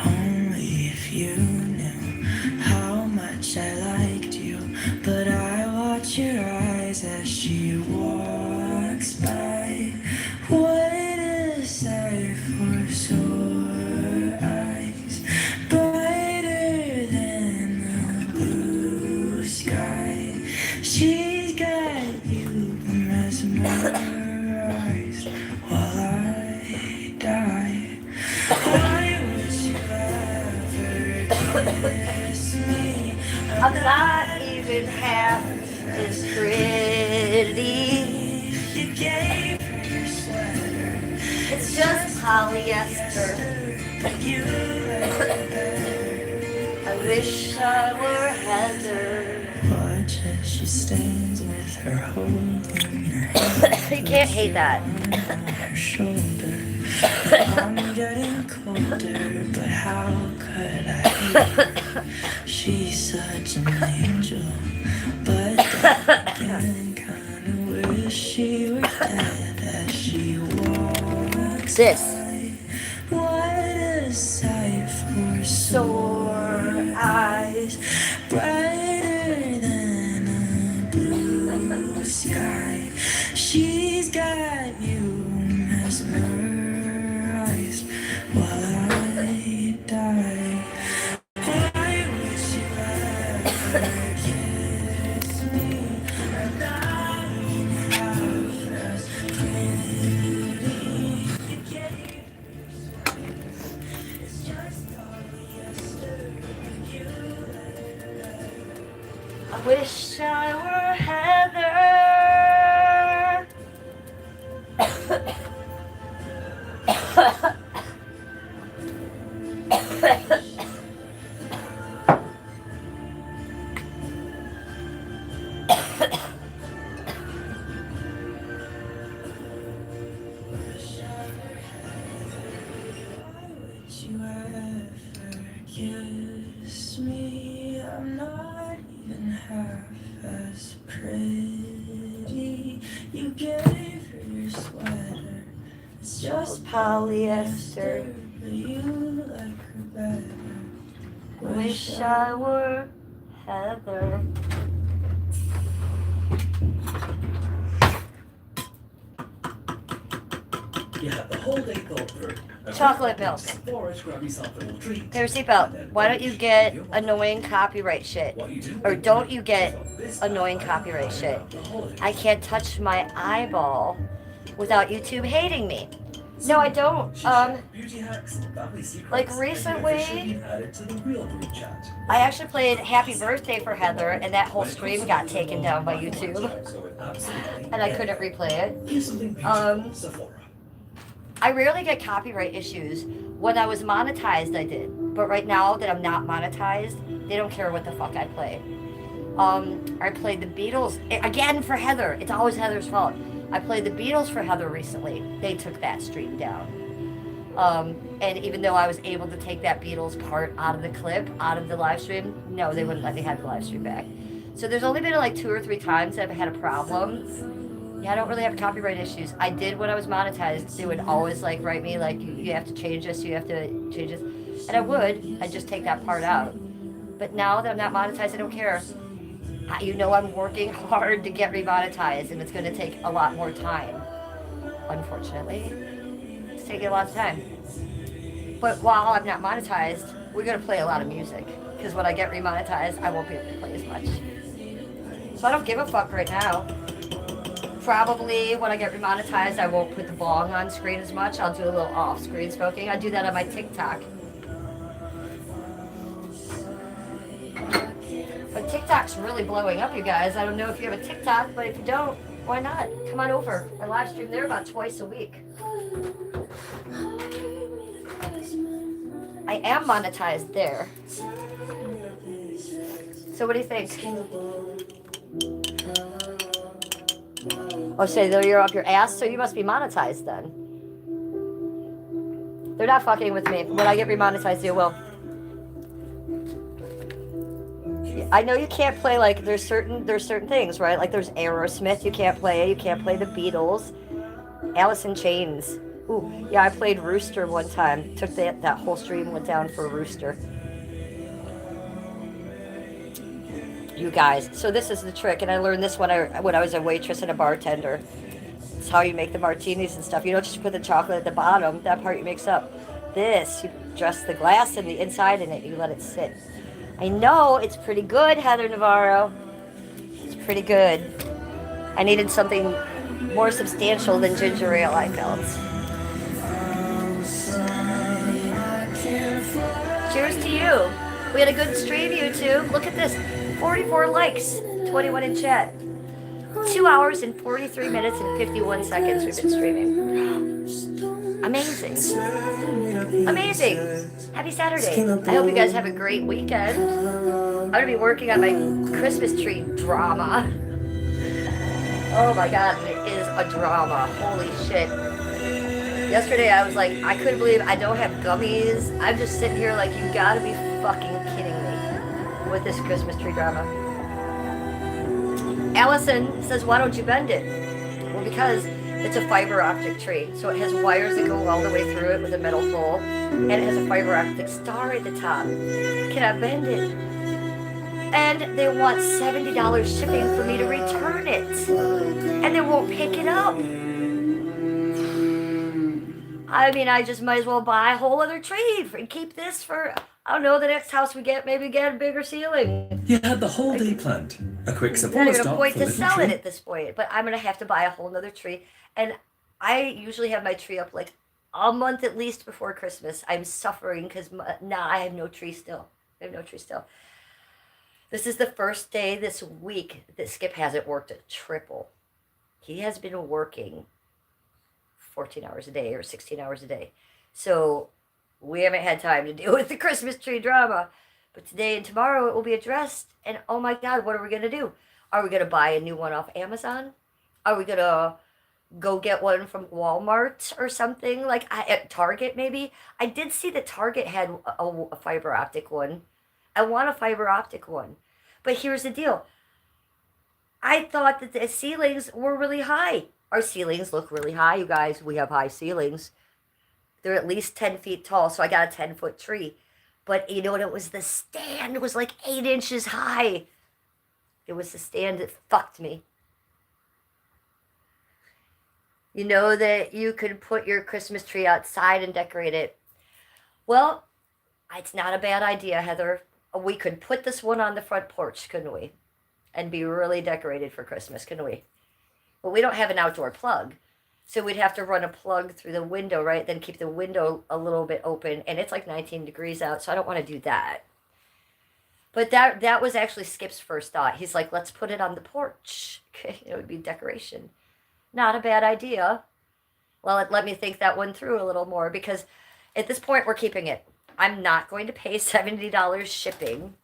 Only if you knew how much I liked you. But I watch your eyes as she walks by. What a sight for sore eyes, brighter than the blue sky. She's got you mesmerized while I die. Why would you ever kiss me? I'm not even half as pretty. You gave her your sweater. It's just polyester. You I wish I were Heather. watch as she stands with her holding her head. You can't hate that. on her shoulder. I'm getting colder, but how could I hate her? She's such an angel, but then kinda wish she were dead as she walks This. by. What a sight for Sore eyes. brighter than a blue sky. She's got you mesmerized while I die. Why would you ever kiss me? I'm not even half as pretty. You gave your sweater. It's just polyester. You let her. I wish I were Heather. Why would you ever kiss me? I'm not even half as pretty. You gave her your sweater. It's just Polyester. but you like her better. Wish I were Heather. You have the whole day thought through. Chocolate milk. Forest, grab yourself a little treat. There's seatbelt. Why don't you get annoying copyright shit? Or don't you get annoying copyright shit? I can't touch my eyeball without YouTube hating me. No, I don't. Like recently, I actually played Happy Birthday for Heather, and that whole stream got taken down by YouTube, and I couldn't replay it. I rarely get copyright issues. When I was monetized, I did, but right now that I'm not monetized, they don't care what the fuck I play. I played the Beatles again for Heather. It's always Heather's fault. I played the Beatles for Heather recently. They took that stream down. And even though I was able to take that Beatles part out of the clip, out of the live stream, no, they wouldn't let me have the live stream back. So there's only been like 2 or 3 times that I've had a problem. Yeah, I don't really have copyright issues. I did when I was monetized. They would always like write me like, you have to change this, you have to change this. And I would. I'd just take that part out. But now that I'm not monetized, I don't care. You know I'm working hard to get remonetized, and it's going to take a lot more time. Unfortunately, it's taking a lot of time. But while I'm not monetized, we're going to play a lot of music, because when I get remonetized, I won't be able to play as much. So I don't give a fuck right now. Probably when I get remonetized, I won't put the bong on screen as much. I'll do a little off-screen smoking. I do that on my TikTok. But TikTok's really blowing up, you guys. I don't know if you have a TikTok, but if you don't, why not? Come on over. I live stream there about twice a week. I am monetized there. So what do you think? Oh, say you're up your ass, so you must be monetized then. They're not fucking with me. When I get remonetized, they will. I know you can't play, like, there's certain things, right? Like there's Aerosmith you can't play the Beatles, Alice in Chains. Ooh, yeah, I played Rooster one time. Took that whole stream went down for Rooster. You guys, so this is the trick, and I learned this when I was a waitress and a bartender. It's how you make the martinis and stuff. You don't just put the chocolate at the bottom. That part you mix up. This, you dress the glass and the inside in it. You let it sit. I know, it's pretty good, Heather Navarro. It's pretty good. I needed something more substantial than ginger ale, I felt. Cheers to you. We had a good stream, YouTube. Look at this. 44 likes, 21 in chat. 2 hours and 43 minutes and 51 seconds we've been streaming. Amazing. Amazing. Happy Saturday. I hope you guys have a great weekend. I'm going to be working on my Christmas tree drama. Oh my God, it is a drama. Holy shit. Yesterday I was like, I couldn't believe I don't have gummies. I'm just sitting here like, you gotta be fucking kidding me with this Christmas tree drama. Allison says, why don't you bend it? Well, because it's a fiber optic tree. So it has wires that go all the way through it with a metal pole. And it has a fiber optic star at the top. Can I bend it? And they want $70 shipping for me to return it. And they won't pick it up. I mean, I just might as well buy a whole other tree and keep this for, I don't know, the next house we get, maybe get a bigger ceiling. You had the whole day planned. A quick It's not even a stop point for to little sell tree. it at this point, but I'm going to have to buy a whole nother tree. And I usually have my tree up like a month at least before Christmas. I'm suffering because now I have no tree still. I have no tree still. This is the first day this week that Skip hasn't worked a triple. He has been working 14 hours a day or 16 hours a day. So we haven't had time to deal with the Christmas tree drama. But today and tomorrow it will be addressed. And oh my God, what are we going to do? Are we going to buy a new one off Amazon? Are we going to go get one from Walmart or something? Like at Target maybe? I did see that Target had a fiber optic one. I want a fiber optic one. But here's the deal. I thought that the ceilings were really high. Our ceilings look really high, you guys. We have high ceilings. They're at least 10 feet tall, so I got a 10-foot tree. But you know what? It was the stand. It was like 8 inches high. It was the stand that fucked me. You know that you could put your Christmas tree outside and decorate it. Well, it's not a bad idea, Heather. We could put this one on the front porch, couldn't we? And be really decorated for Christmas, couldn't we? But we don't have an outdoor plug. So we'd have to run a plug through the window, right? Then keep the window a little bit open. And it's like 19 degrees out, so I don't want to do that. But that was actually Skip's first thought. He's like, let's put it on the porch. Okay, it would be decoration. Not a bad idea. Well, it let me think that one through a little more because at this point we're keeping it. I'm not going to pay $70 shipping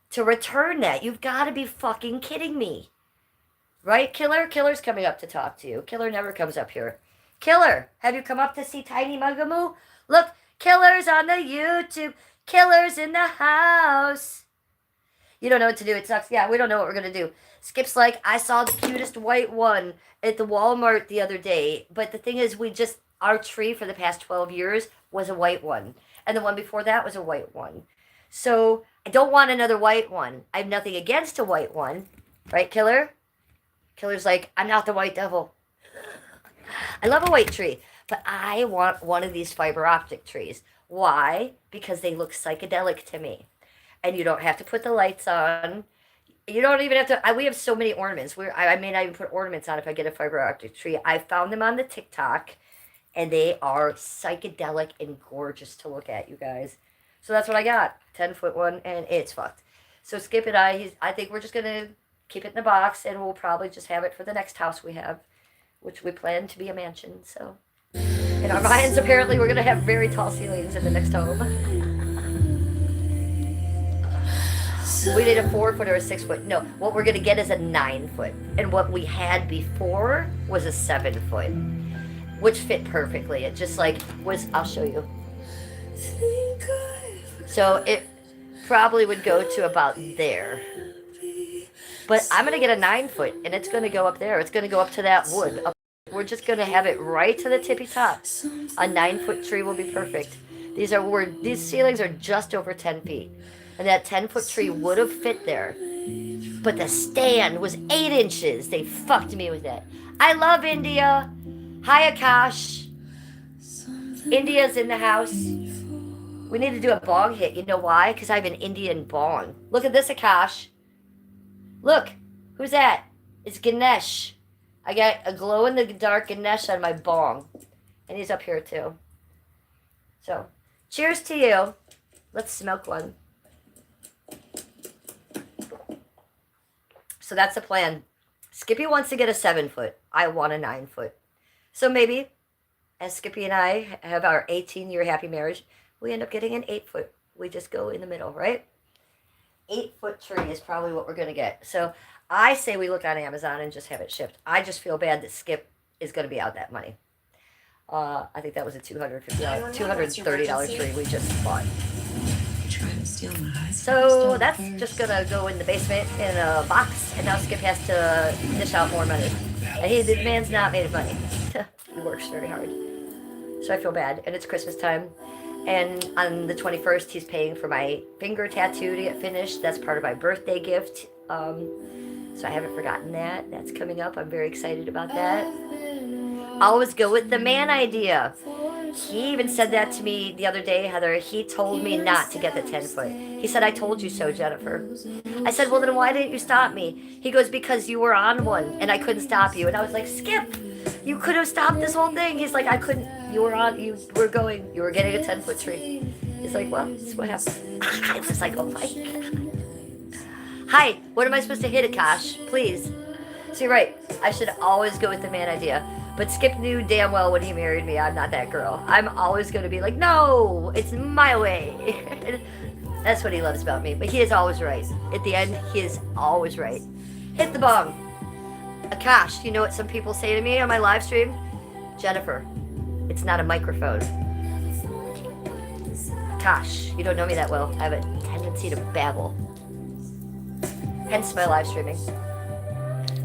to return that. You've got to be fucking kidding me. Right, Killer? Killer's coming up to talk to you. Killer never comes up here. Killer, have you come up to see Tiny Mugamoo? Look, Killer's on the YouTube. Killer's in the house. You don't know what to do. It sucks. Yeah, we don't know what we're going to do. Skip's like, I saw the cutest white one at the Walmart the other day. But the thing is, our tree for the past 12 years was a white one. And the one before that was a white one. So I don't want another white one. I have nothing against a white one. Right, Killer? Killer's like, I'm not the white devil. I love a white tree. But I want one of these fiber optic trees. Why? Because they look psychedelic to me. And you don't have to put the lights on. You don't even have to. We have so many ornaments. I may not even put ornaments on if I get a fiber optic tree. I found them on the TikTok. And they are psychedelic and gorgeous to look at, you guys. So that's what I got. 10-foot one. And it's fucked. So Skip and I think we're just going to keep it in the box. And we'll probably just have it for the next house we have. Which we plan to be a mansion. So in our minds, apparently, we're going to have very tall ceilings in the next home. We need a 4-foot or a 6-foot. No, what we're going to get is a 9-foot. And what we had before was a 7-foot. Which fit perfectly. It just I'll show you. So it probably would go to about there. But I'm going to get a 9-foot. And it's going to go up there. It's going to go up to that wood. We're just going to have it right to the tippy top. A 9-foot tree will be perfect. These ceilings are just over 10 feet. And that 10-foot tree would have fit there. But the stand was 8 inches. They fucked me with it. I love India. Hi, Akash. India's in the house. We need to do a bong hit. You know why? Because I have an Indian bong. Look at this, Akash. Look. Who's that? It's Ganesh. I got a glow-in-the-dark Ganesh on my bong. And he's up here, too. So, cheers to you. Let's smoke one. So that's the plan. Skippy wants to get a 7-foot. I want a 9-foot. So maybe, as Skippy and I have our 18-year happy marriage, we end up getting an 8-foot. We just go in the middle, right? 8-foot tree is probably what we're going to get. So I say we look on Amazon and just have it shipped. I just feel bad that Skip is going to be out that money. I think that was a $230 tree we just bought. So that's just going to go in the basement in a box, and now Skip has to dish out more money. And the man's not made of money. He works very hard. So I feel bad. And it's Christmas time. And on the 21st, he's paying for my finger tattoo to get finished. That's part of my birthday gift. So I haven't forgotten that. That's coming up. I'm very excited about that. Always go with the man idea. He even said that to me the other day, Heather. He told me not to get the 10-foot. He said, I told you so, Jennifer. I said, well, then why didn't you stop me? He goes, because you were on one, and I couldn't stop you. And I was like, Skip, you could have stopped this whole thing. He's like, I couldn't. You were getting a 10-foot tree. He's like, well, this is what happened. I was like, oh my God. Hi, what am I supposed to hit, Akash? Please. See, right, I should always go with the man idea. But Skip knew damn well when he married me, I'm not that girl. I'm always going to be like, no, it's my way. That's what he loves about me. But he is always right. At the end, he is always right. Hit the bong. Akash, you know what some people say to me on my live stream? Jennifer, it's not a microphone. Akash, you don't know me that well. I have a tendency to babble. Hence my live streaming.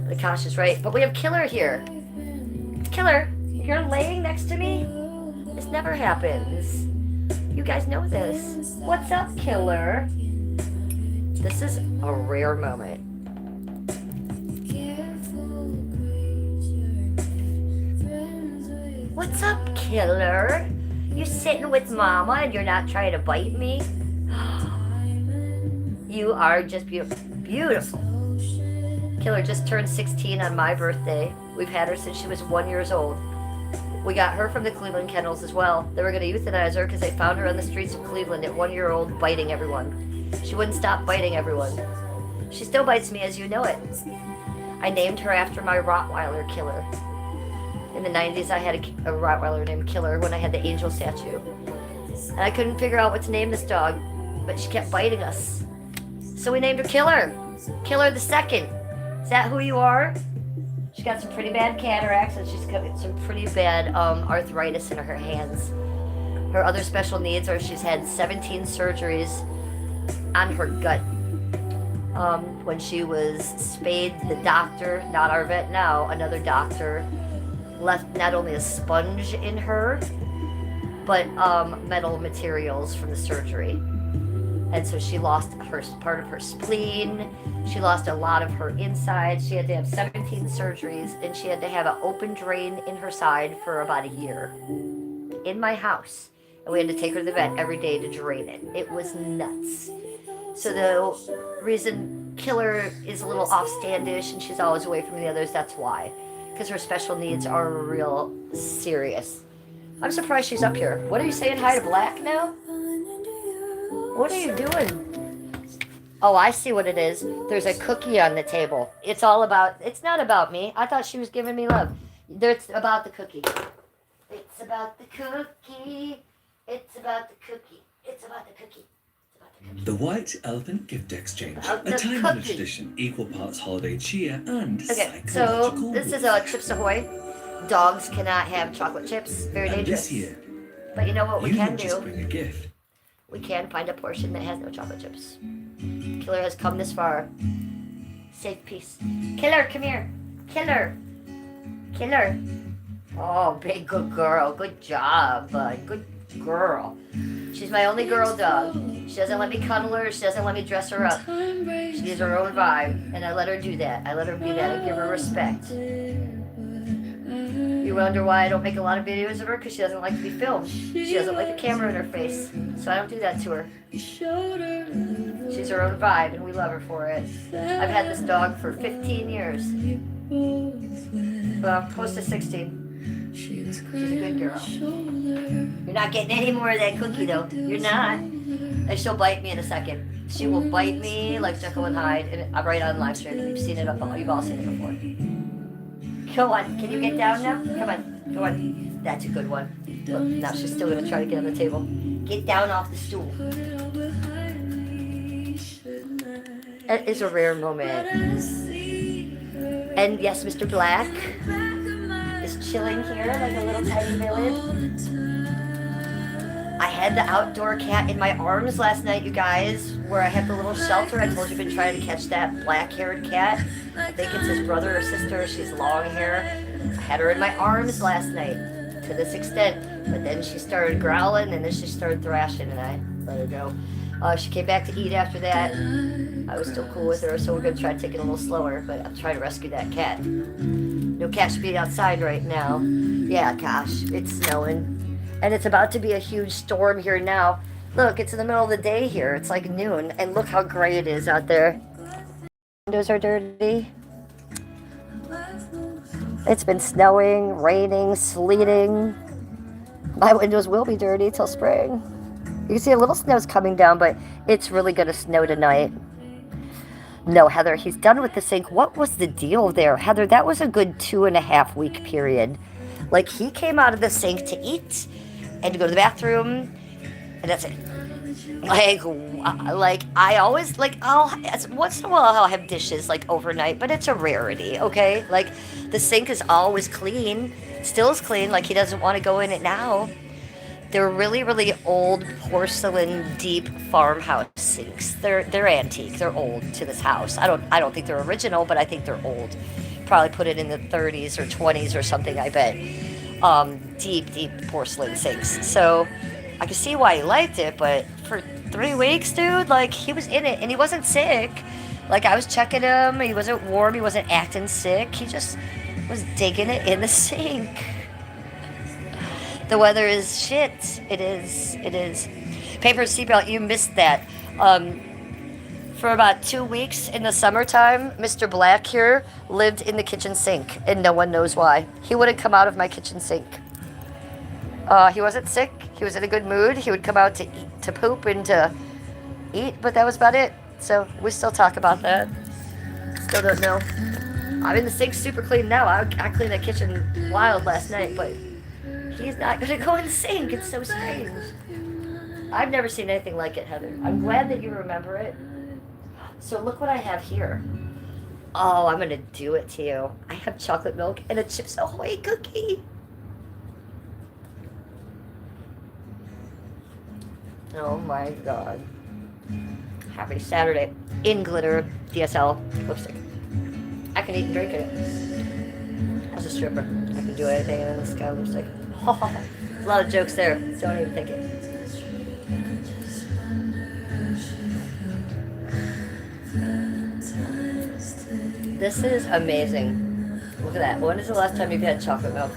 But Akash is right. But we have Killer here. Killer, you're laying next to me? This never happens. You guys know this. What's up, Killer? This is a rare moment. What's up, killer? You sitting with mama and you're not trying to bite me? You are just beautiful. Killer just turned 16 on my birthday. We've had her since she was 1 year old. We got her from the Cleveland kennels as well. They were going to euthanize her because they found her on the streets of Cleveland at 1 year old biting everyone. She wouldn't stop biting everyone. She still bites me as you know it. I named her after my Rottweiler, Killer. In the 90s, I had a Rottweiler named Killer when I had the angel statue. And I couldn't figure out what to name this dog, but she kept biting us. So we named her Killer. Killer the Second. Is that who you are? She's got some pretty bad cataracts and she's got some pretty bad arthritis in her hands. Her other special needs are she's had 17 surgeries on her gut. When she was spayed, the doctor, not our vet now, another doctor, left not only a sponge in her, but metal materials from the surgery. And so she lost part of her spleen. She lost a lot of her inside. She had to have 17 surgeries, and she had to have an open drain in her side for about a year in my house. And we had to take her to the vet every day to drain it. It was nuts. So the reason Killer is a little offstandish and she's always away from the others, that's why. Because her special needs are real serious. I'm surprised she's up here. What are you saying hi to Black now? What are you doing? Oh, I see what it is. There's a cookie on the table. It's not about me. I thought she was giving me love. It's about the cookie. It's about the cookie. It's about the cookie. It's about the cookie. The White Elephant Gift Exchange, About a the time-honored cookie. tradition, equal parts holiday cheer and Okay, so psychological this is warmth. Chips Ahoy. Dogs cannot have chocolate chips. Very And dangerous. this year, But you know what we you can don't just do? bring a gift. We can find a portion that has no chocolate chips. Killer has come this far. Safe peace. Killer, come here. Killer. Killer. Oh, big good girl. Good job, bud. Good girl. She's my only girl dog. She doesn't let me cuddle her. She doesn't let me dress her up. She needs her own vibe, and I let her do that. I let her be that. I give her respect. You wonder why I don't make a lot of videos of her? Because she doesn't like to be filmed. She doesn't like the camera in her face. So I don't do that to her. She's her own vibe, and we love her for it. I've had this dog for 15 years. Well, close to 16. She's a good girl. You're not getting any more of that cookie, though. You're not. And she'll bite me in a second. She will bite me like Jekyll and Hyde, and I'm right on live stream. You've seen it. You've all seen it before. Come on. Can you get down now? Come on. Come on. That's a good one. Look, now she's still going to try to get on the table. Get down off the stool. That is a rare moment. And yes, Mr. Black is chilling here like a little tiny village. I had the outdoor cat in my arms last night, you guys, where I had the little shelter. I told you I've been trying to catch that black-haired cat. I think it's his brother or sister. She's long hair. I had her in my arms last night to this extent. But then she started growling, and then she started thrashing, and I let her go. She came back to eat after that. I was still cool with her, so we're going to try to take it a little slower, but I'm trying to rescue that cat. No cat should be outside right now. Yeah, gosh, it's snowing. And it's about to be a huge storm here now. Look, it's in the middle of the day here. It's like noon, and look how gray it is out there. Windows are dirty. It's been snowing, raining, sleeting. My windows will be dirty till spring. You can see a little snow's coming down, but it's really going to snow tonight. No, Heather, he's done with the sink. What was the deal there? Heather, that was a good 2.5 week period. Like, he came out of the sink to eat and to go to the bathroom, and that's it. Like I always, once in a while I'll have dishes, like, overnight, but it's a rarity, okay? Like, the sink is always clean, still is clean, like, he doesn't want to go in it now. They're really, really old porcelain, deep farmhouse sinks. They're antique. They're old to this house. I don't think they're original, but I think they're old. Probably put it in the 30s or 20s or something, I bet. Deep porcelain sinks. So I can see why he liked it, but for 3 weeks, dude, like, he was in it, and he wasn't sick. Like, I was checking him. He wasn't warm. He wasn't acting sick. He just was digging it in the sink. The weather is shit. It is. It is. Paper seatbelt. You missed that. For about 2 weeks in the summertime, Mr. Black here lived in the kitchen sink, and no one knows why. He wouldn't come out of my kitchen sink. He wasn't sick. He was in a good mood. He would come out to eat, to poop, and to eat, but that was about it. So we still talk about that. Still don't know. I mean, the sink's super clean now. I cleaned that kitchen wild last night, but he's not gonna go in the sink. It's so strange. I've never seen anything like it, Heather. I'm glad that you remember it. So look what I have here. Oh, I'm gonna do it to you. I have chocolate milk and a Chips Ahoy cookie. Oh my god. Happy Saturday. In glitter DSL lipstick. I can eat and drink it. As a stripper, I can do anything in this kind of lipstick. A lot of jokes there. Don't even think it. This is amazing. Look at that. When is the last time you've had chocolate milk?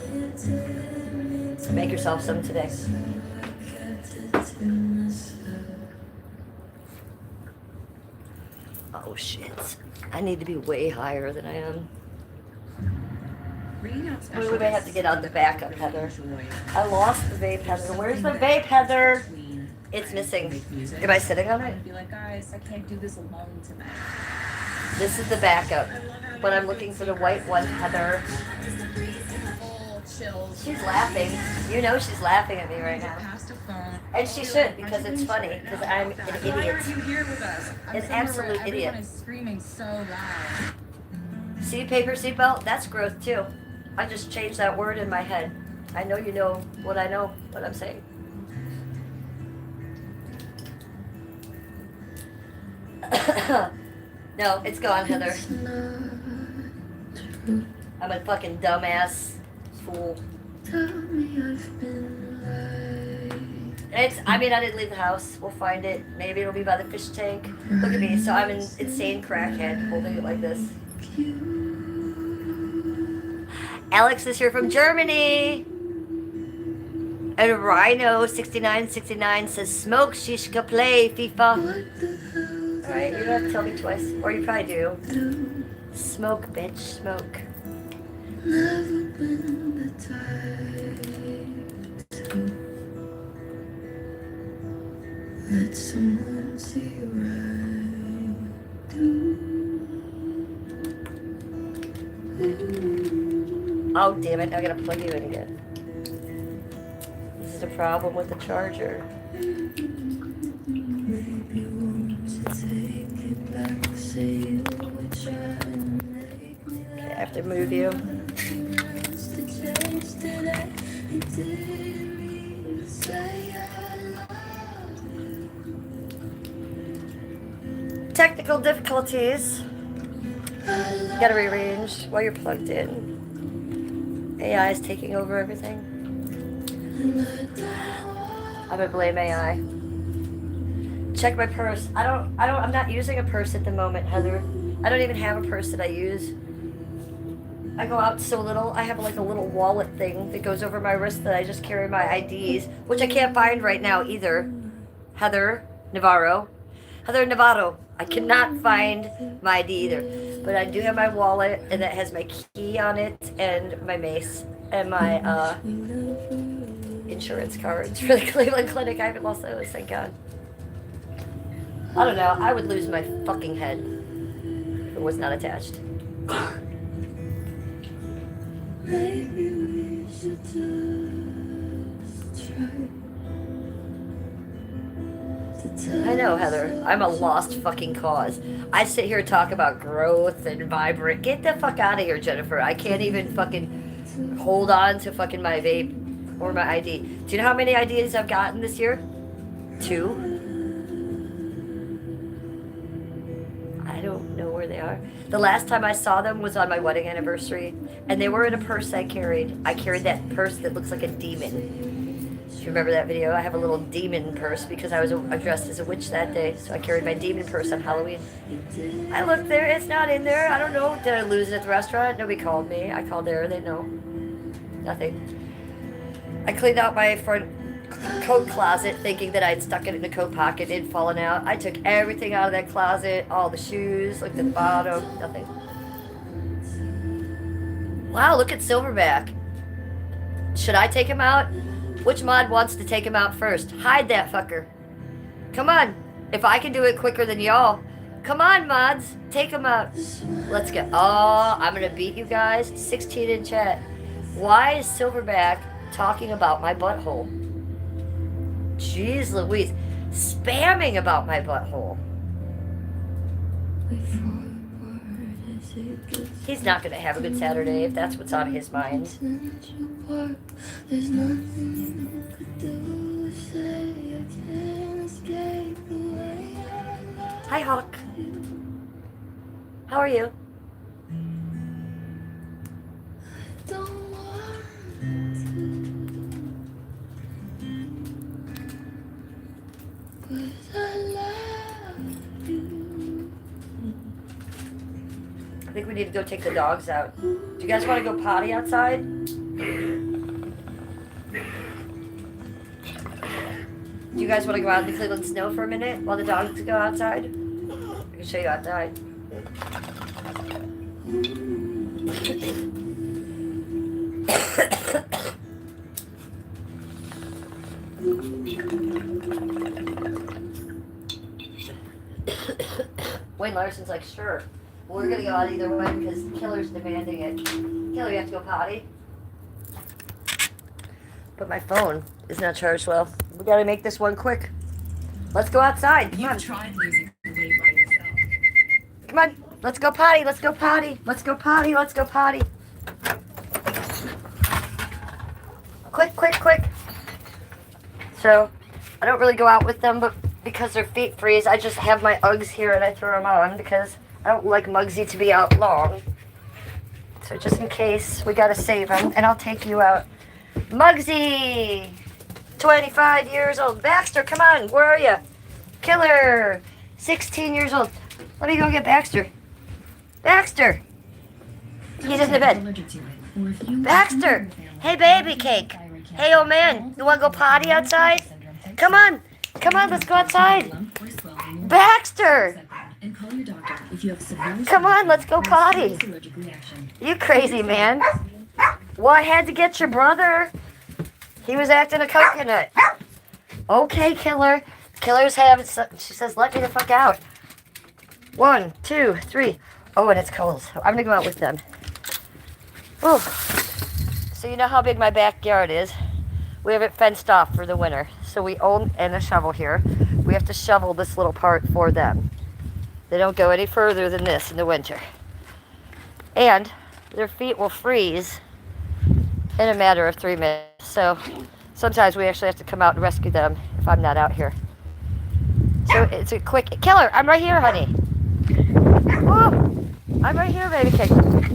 Make yourself some today. Oh shit. I need to be way higher than I am. We may have to get out the backup, Heather. I lost the vape, Heather. Where's the vape, Heather? It's missing. Am I sitting on it? Be like, guys, I can't do this alone tonight. This is the backup. But I'm looking for the white one, Heather. She's laughing. You know she's laughing at me right now. And she should, because it's funny, because I'm an idiot. Why are you here with us? An absolute idiot. Everyone is screaming so loud. See, paper seatbelt? That's growth too. I just changed that word in my head. I know you know what I know, what I'm saying. No, it's gone, Heather. I'm a fucking dumbass fool. I mean, I didn't leave the house. We'll find it. Maybe it'll be by the fish tank. Look at me. So I'm an insane crackhead holding it like this. Alex is here from Germany. And Rhino6969 says, smoke, shishka, play, FIFA. Alright, you don't have to tell me twice. Or you probably do. Smoke, bitch, smoke. Never been the type to let someone see right through. Oh, damn it. I gotta plug you in again. This is a problem with the charger. Okay, I have to move you. Technical difficulties. Gotta rearrange while you're plugged in. AI is taking over everything. I'm gonna blame AI. Check my purse. I'm not using a purse at the moment, Heather. I don't even have a purse that I use. I go out so little. I have like a little wallet thing that goes over my wrist that I just carry my IDs, which I can't find right now either. Heather Navarro. I cannot find my ID either. But I do have my wallet, and that has my key on it, and my mace, and my insurance cards for the Cleveland Clinic. I haven't lost those, thank God. I don't know. I would lose my fucking head if it was not attached. Maybe we should just try. I know, Heather. I'm a lost fucking cause. I sit here and talk about growth and vibrant. Get the fuck out of here, Jennifer. I can't even fucking hold on to fucking my vape or my ID. Do you know how many IDs I've gotten this year? 2. I don't know where they are. The last time I saw them was on my wedding anniversary, and they were in a purse I carried. I carried that purse that looks like a demon. Do you remember that video? I have a little demon purse because I was dressed as a witch that day, so I carried my demon purse on Halloween. I looked there, it's not in there. I don't know. Did I lose it at the restaurant? Nobody called me. I called there, they know. Nothing. I cleaned out my front coat closet thinking that I'd stuck it in the coat pocket. It'd fallen out. I took everything out of that closet, all the shoes, looked at the bottom, nothing. Wow, look at Silverback. Should I take him out? Which mod wants to take him out first? Hide that fucker. Come on. If I can do it quicker than y'all. Come on, mods. Take him out. Let's go. Oh, I'm going to beat you guys. 16 in chat. Why is Silverback talking about my butthole? Jeez Louise. Spamming about my butthole. He's not going to have a good Saturday if that's what's on his mind. Hi, Hawk. How are you? I think we need to go take the dogs out. Do you guys want to go potty outside? Do you guys want to go out in the Cleveland snow for a minute while the dogs go outside? I can show you outside. Wayne Larson's like, sure. We're gonna go out either way because Killer's demanding it. Killer, you have to go potty? But my phone is not charged well. We gotta make this one quick. Let's go outside. Come on. Tried losing weight by yourself. Come on. Let's go potty. Let's go potty. Let's go potty. Let's go potty. Quick, quick, quick. So, I don't really go out with them, but because their feet freeze, I just have my Uggs here and I throw them on because I don't like Muggsy to be out long. So just in case, we gotta save him, and I'll take you out. Muggsy! 25 years old. Baxter, come on, where are you? Killer! 16 years old. Let me go get Baxter. Baxter! He's in the bed. Baxter! Hey, baby cake! Hey, old man, you wanna go potty outside? Come on! Come on, let's go outside! Baxter! Come on, let's go potty. You crazy man. Well, I had to get your brother. He was acting a coconut. Okay, Killer. Killer's having some, she says, let me the fuck out. 1, 2, 3. Oh, and it's cold. So I'm going to go out with them. Whew. So you know how big my backyard is. We have it fenced off for the winter. So we own, and a shovel here. We have to shovel this little part for them. They don't go any further than this in the winter. And their feet will freeze in a matter of 3 minutes. So sometimes we actually have to come out and rescue them if I'm not out here. So it's a quick... Killer, I'm right here, honey. Oh, I'm right here, baby cake.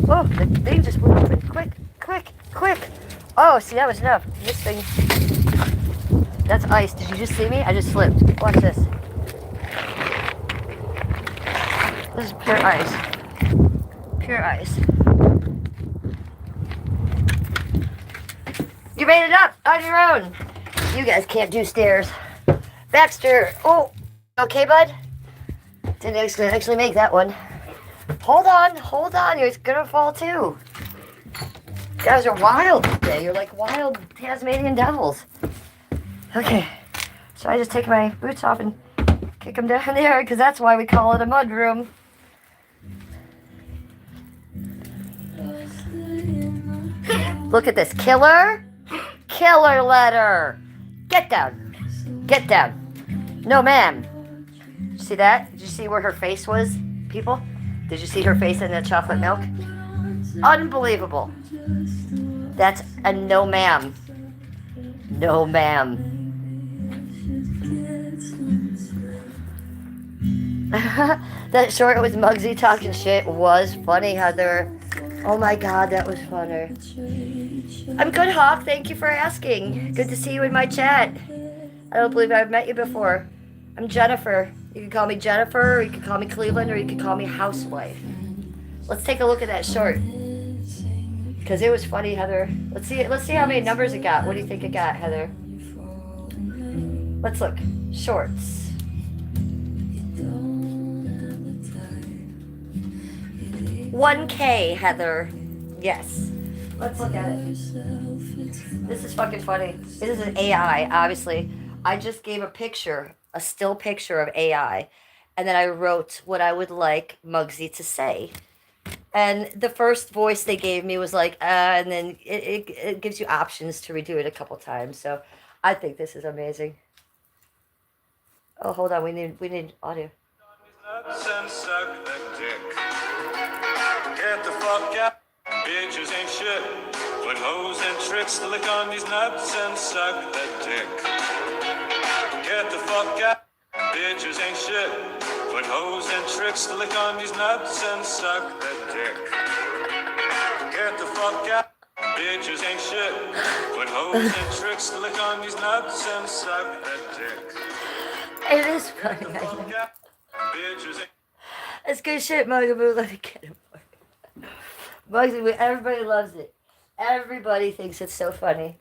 Oh, the thing just blew open. Quick, quick, quick. Oh, see, that was enough. This thing... That's ice. Did you just see me? I just slipped. Watch this. This is pure ice. Pure ice. You made it up on your own. You guys can't do stairs. Baxter. Oh, okay, bud? Didn't actually make that one. Hold on, hold on. You're gonna fall too. You guys are wild today. You're like wild Tasmanian devils. Okay. So I just take my boots off and kick them down there because that's why we call it a mud room. Look at this. Killer. Killer letter. Get down. Get down. No, ma'am. See that? Did you see where her face was, people? Did you see her face in that chocolate milk? Unbelievable. That's a no, ma'am. No, ma'am. That short with Muggsy talking shit was funny, Heather. Oh my god, that was funner. I'm good, Hawk. Thank you for asking. Good to see you in my chat. I don't believe I've met you before. I'm Jennifer. You can call me Jennifer, or you can call me Cleveland, or you can call me Housewife. Let's take a look at that short. Because it was funny, Heather. Let's see how many numbers it got. What do you think it got, Heather? Let's look. Shorts. 1K, Heather. Yes. Let's look at it. This is fucking funny. This is an AI, obviously. I just gave a picture, a still picture of AI, and then I wrote what I would like Muggsy to say. And the first voice they gave me was like, and then it gives you options to redo it a couple times. So I think this is amazing. Oh, hold on. We need audio. Get the fuck out. Bitches ain't shit. Put hoes and tricks to lick on these nuts and suck that dick. Get the fuck out. Bitches ain't shit. Put hoes and tricks to lick on these nuts and suck that dick. Get the fuck out. Bitches ain't shit. Put hoes and tricks to lick on these nuts and suck that dick. It is funny. It's good shit, Mugaboo. Let me get him. Muggsy, everybody loves it. Everybody thinks it's so funny.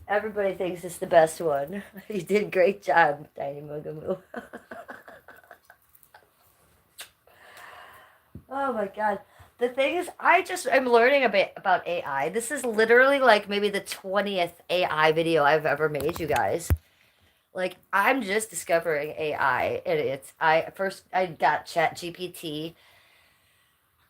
Everybody thinks it's the best one. You did a great job, Tiny Mugaboo. Oh my god. The thing is, I'm learning a bit about AI. This is literally like maybe the 20th AI video I've ever made, you guys. Like, I'm just discovering AI, and I got ChatGPT,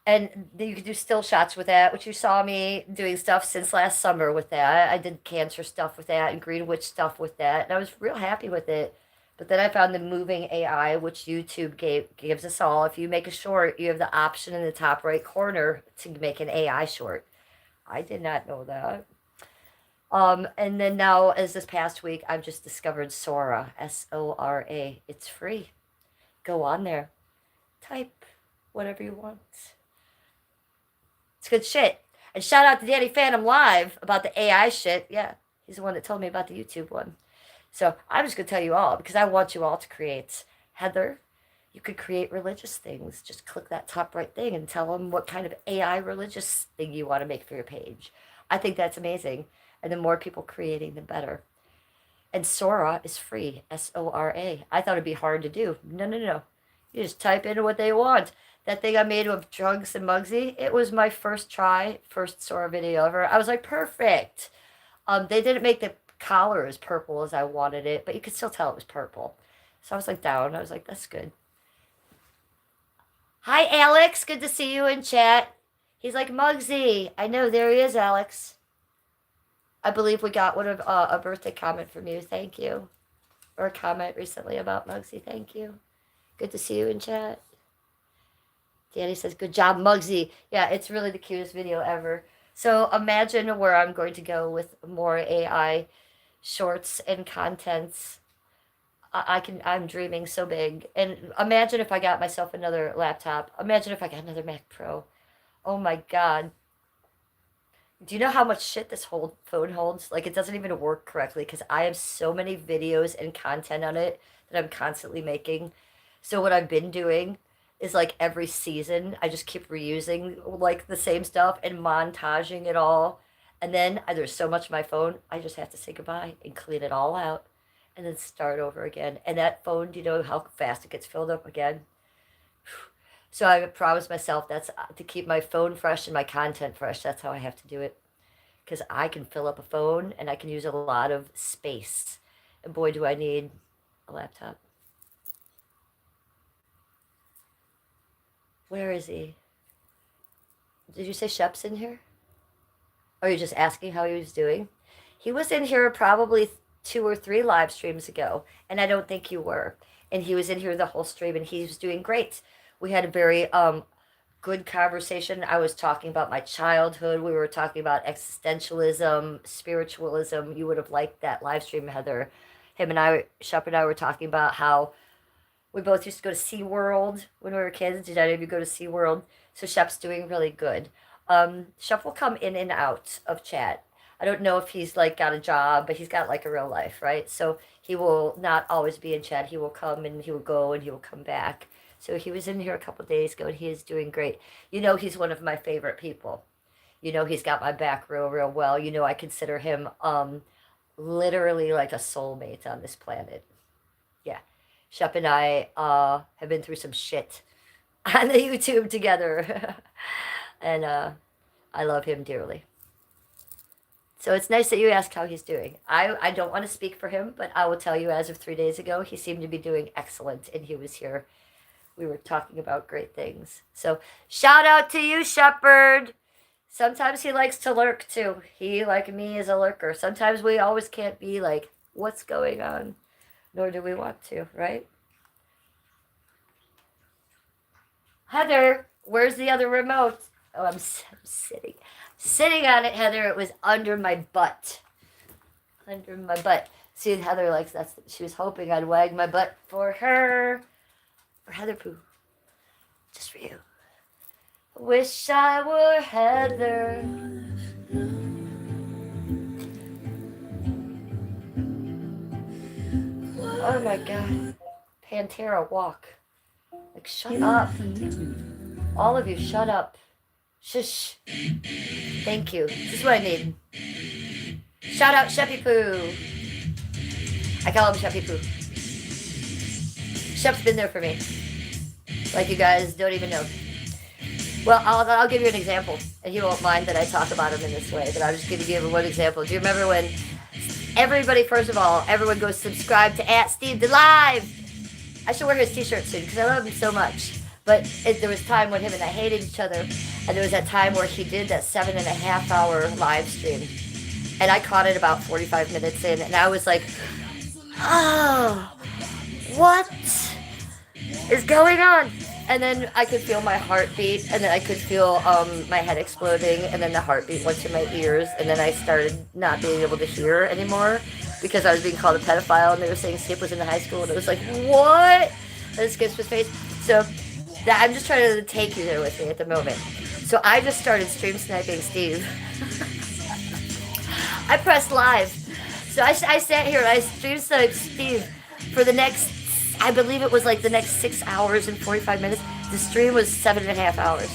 and you could do still shots with that, which you saw me doing stuff since last summer with that. I did cancer stuff with that and Green Witch stuff with that, and I was real happy with it. But then I found the moving AI, which YouTube gives us all. If you make a short, you have the option in the top right corner to make an AI short. I did not know that. And then now, as this past week, I've just discovered Sora, Sora. It's free. Go on there. Type whatever you want. It's good shit. And shout out to Danny Phantom Live about the AI shit. Yeah, he's the one that told me about the YouTube one. So I'm just going to tell you all, because I want you all to create. Heather, you could create religious things. Just click that top right thing and tell them what kind of AI religious thing you want to make for your page. I think that's amazing. And the more people creating, the better. And Sora is free. Sora. I thought it'd be hard to do. No. You just type in what they want. That thing I made of Drugs and Muggsy, it was my first Sora video ever. I was like, perfect. They didn't make the collar as purple as I wanted it, but you could still tell it was purple. So I was like down. I was like, that's good. Hi, Alex. Good to see you in chat. He's like, Muggsy. I know, there he is, Alex. I believe we got a birthday comment from you. Thank you. Or a comment recently about Muggsy. Thank you. Good to see you in chat. Danny says, good job, Muggsy. Yeah, it's really the cutest video ever. So imagine where I'm going to go with more AI shorts and contents. I'm dreaming so big. And imagine if I got myself another laptop. Imagine if I got another Mac Pro. Oh my God. Do you know how much shit this phone holds? Like, it doesn't even work correctly because I have so many videos and content on it that I'm constantly making. So what I've been doing is, like, every season, I just keep reusing, like, the same stuff and montaging it all. And then there's so much on my phone, I just have to say goodbye and clean it all out and then start over again. And that phone, do you know how fast it gets filled up again? So I promised myself that's to keep my phone fresh and my content fresh. That's how I have to do it. Because I can fill up a phone and I can use a lot of space. And boy, do I need a laptop. Where is he? Did you say Shep's in here? Or are you just asking how he was doing? He was in here probably 2 or 3 live streams ago. And I don't think you were. And he was in here the whole stream and he was doing great. We had a very good conversation. I was talking about my childhood. We were talking about existentialism, spiritualism. You would have liked that live stream, Heather. Shep and I were talking about how we both used to go to SeaWorld when we were kids. Did any of you go to SeaWorld? So Shep's doing really good. Shep will come in and out of chat. I don't know if he's like got a job, but he's got like a real life, right? So he will not always be in chat. He will come and he will go and he will come back. So he was in here a couple days ago and he is doing great. You know, he's one of my favorite people. You know, he's got my back real well. You know, I consider him literally like a soulmate on this planet. Yeah. Shep and I have been through some shit on the YouTube together. And I love him dearly. So it's nice that you asked how he's doing. I don't want to speak for him, but I will tell you as of 3 days ago, he seemed to be doing excellent, and he was here. We were talking about great things. So shout out to you, Shepherd. Sometimes he likes to lurk too. He, like me, is a lurker. Sometimes we always can't be like, what's going on? Nor do we want to, right? Heather, where's the other remote? Oh, I'm sitting on it, Heather. It was under my butt. Under my butt. See, Heather likes that. She was hoping I'd wag my butt for her. For Heather Pooh. Just for you. Wish I were Heather. Oh my God. Pantera, walk. Like, shut up. All of you, shut up. Shush. Thank you. This is what I need. Shout out Sheppy Poo. I call him Sheppy Poo. Shep's been there for me. Like you guys don't even know. Well, I'll give you an example, and he won't mind that I talk about him in this way, but I'm just going to give you one example. Do you remember when everybody, first of all, everyone goes subscribe to @SteveDeLive? I should wear his t-shirt soon because I love him so much. But there was time when him and I hated each other, and there was that time where he did that 7.5-hour live stream, and I caught it about 45 minutes in, and I was like, oh, what is going on? And then I could feel my heartbeat, and then I could feel my head exploding, and then the heartbeat went to my ears, and then I started not being able to hear anymore because I was being called a pedophile, and they were saying Skip was in high school, and it was like, what? And Skip's his face. So I'm just trying to take you there with me at the moment. So I just started stream sniping Steve. I pressed live. So I sat here and I stream sniped Steve for the next, I believe it was like the next 6 hours and 45 minutes. The stream was 7.5 hours.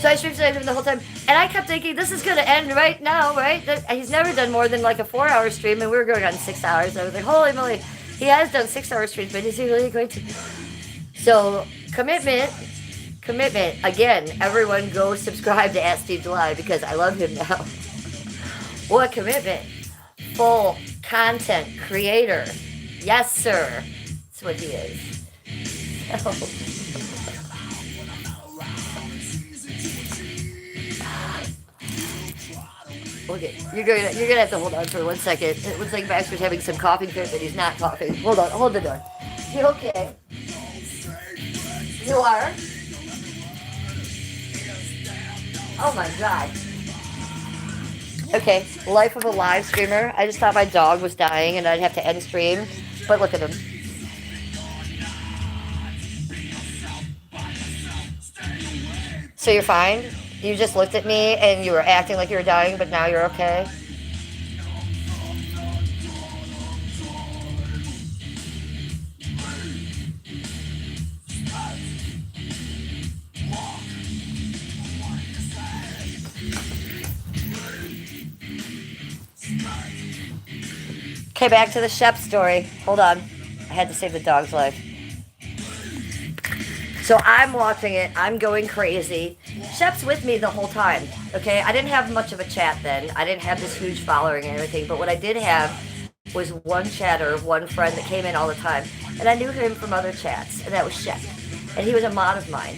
So I stream sniped him the whole time. And I kept thinking, this is going to end right now, right? He's never done more than like a 4-hour stream, and we were going on 6 hours. I was like, holy moly. He has done 6-hour streams, but is he really going to? So, commitment. Again, everyone go subscribe to @SteveDeLive because I love him now. What commitment? Full content creator. Yes, sir. That's what he is. Okay, you're gonna have to hold on for 1 second. It looks like Max was having some coughing fit, but he's not coughing. Hold on, hold the door. You okay? You are? Oh my God. Okay, life of a live streamer. I just thought my dog was dying and I'd have to end stream, but look at him. So you're fine? You just looked at me and you were acting like you were dying, but now you're okay? Okay, back to the Shep story. Hold on. I had to save the dog's life. So I'm watching it. I'm going crazy. Shep's with me the whole time. Okay? I didn't have much of a chat then. I didn't have this huge following and everything. But what I did have was one chatter, one friend that came in all the time. And I knew him from other chats. And that was Shep. And he was a mod of mine.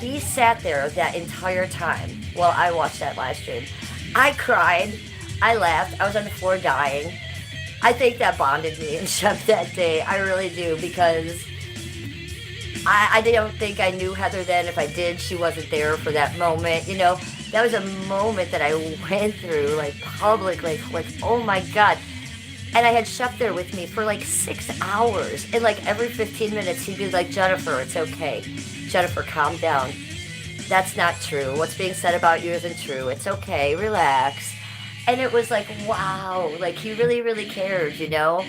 He sat there that entire time while I watched that live stream. I cried. I laughed. I was on the floor dying. I think that bonded me and Shep that day. I really do, because I don't think I knew Heather then. If I did, she wasn't there for that moment. You know, that was a moment that I went through, like, publicly, like, oh my God. And I had Shep there with me for like 6 hours. And like every 15 minutes, he'd be like, Jennifer, it's okay. Jennifer, calm down. That's not true. What's being said about you isn't true. It's okay. Relax. And it was like, wow, like he really, really cared, you know?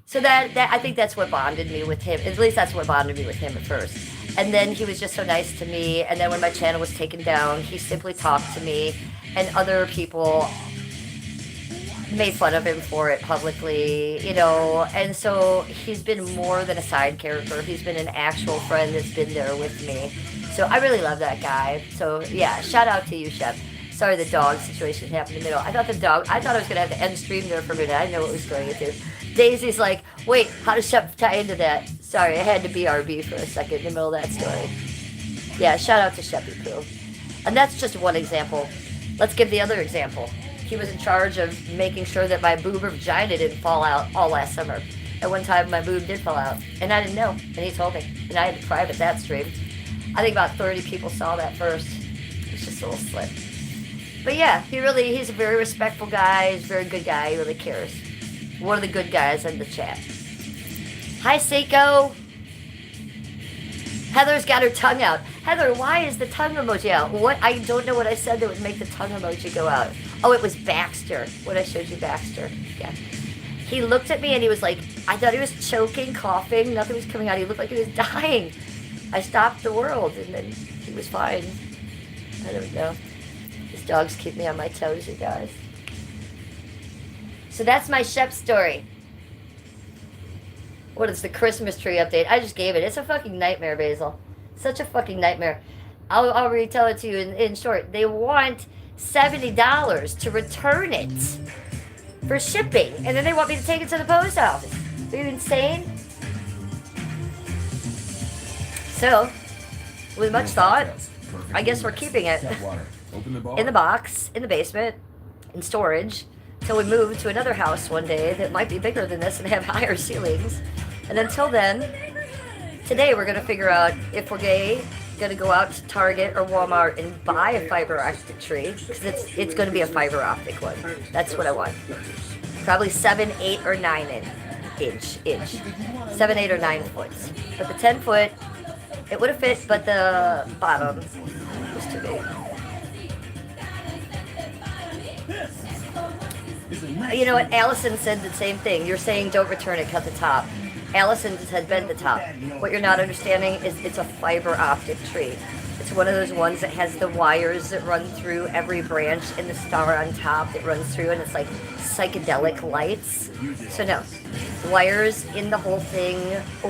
So that I think that's what bonded me with him. At least that's what bonded me with him at first. And then he was just so nice to me. And then when my channel was taken down, he simply talked to me, and other people made fun of him for it publicly, you know. And so he's been more than a side character. He's been an actual friend that's been there with me. So I really love that guy. So yeah, shout out to you, Shep. Sorry the dog situation happened in the middle. I thought I was going to have to end stream there for a minute. I didn't know what was going into. Daisy's like, wait, how does Shep tie into that? Sorry, I had to BRB for a second in the middle of that story. Yeah, shout out to Sheppy Poo. And that's just one example. Let's give the other example. He was in charge of making sure that my boob or vagina didn't fall out all last summer. At one time, my boob did fall out, and I didn't know, and he told me. And I had to private that stream. I think about 30 people saw that first. It's just a little slip. But yeah, he's a very respectful guy. He's a very good guy. He really cares. One of the good guys in the chat. Hi, Seiko. Heather's got her tongue out. Heather, why is the tongue emoji out? What? I don't know what I said that would make the tongue emoji go out. Oh, it was Baxter. When I showed you Baxter. Yeah. He looked at me and he was like, I thought he was choking, coughing. Nothing was coming out. He looked like he was dying. I stopped the world and then he was fine. I don't know. These dogs keep me on my toes, you guys. So that's my Shep story. What is the Christmas tree update? I just gave it. It's a fucking nightmare, Basil. Such a fucking nightmare. I'll retell it to you in short. They want $70 to return it for shipping, and then they want me to take it to the post office. Are you insane? So, with much thought, I guess we're keeping it in the box, in the basement, in storage, till we move to another house one day that might be bigger than this and have higher ceilings. And until then, today we're going to figure out if we're going to go out to Target or Walmart and buy a fiber optic tree, because it's going to be a fiber optic one. That's what I want. Probably 7, 8, or 9 inch. 7, 8, or 9 foot. But the 10 foot, it would have fit, but the bottom was too big. You know what? Allison said the same thing. You're saying don't return it, cut the top. Allison said bend the top. What you're not understanding is it's a fiber optic tree. It's one of those ones that has the wires that run through every branch and the star on top that runs through, and it's like psychedelic lights. So no, wires in the whole thing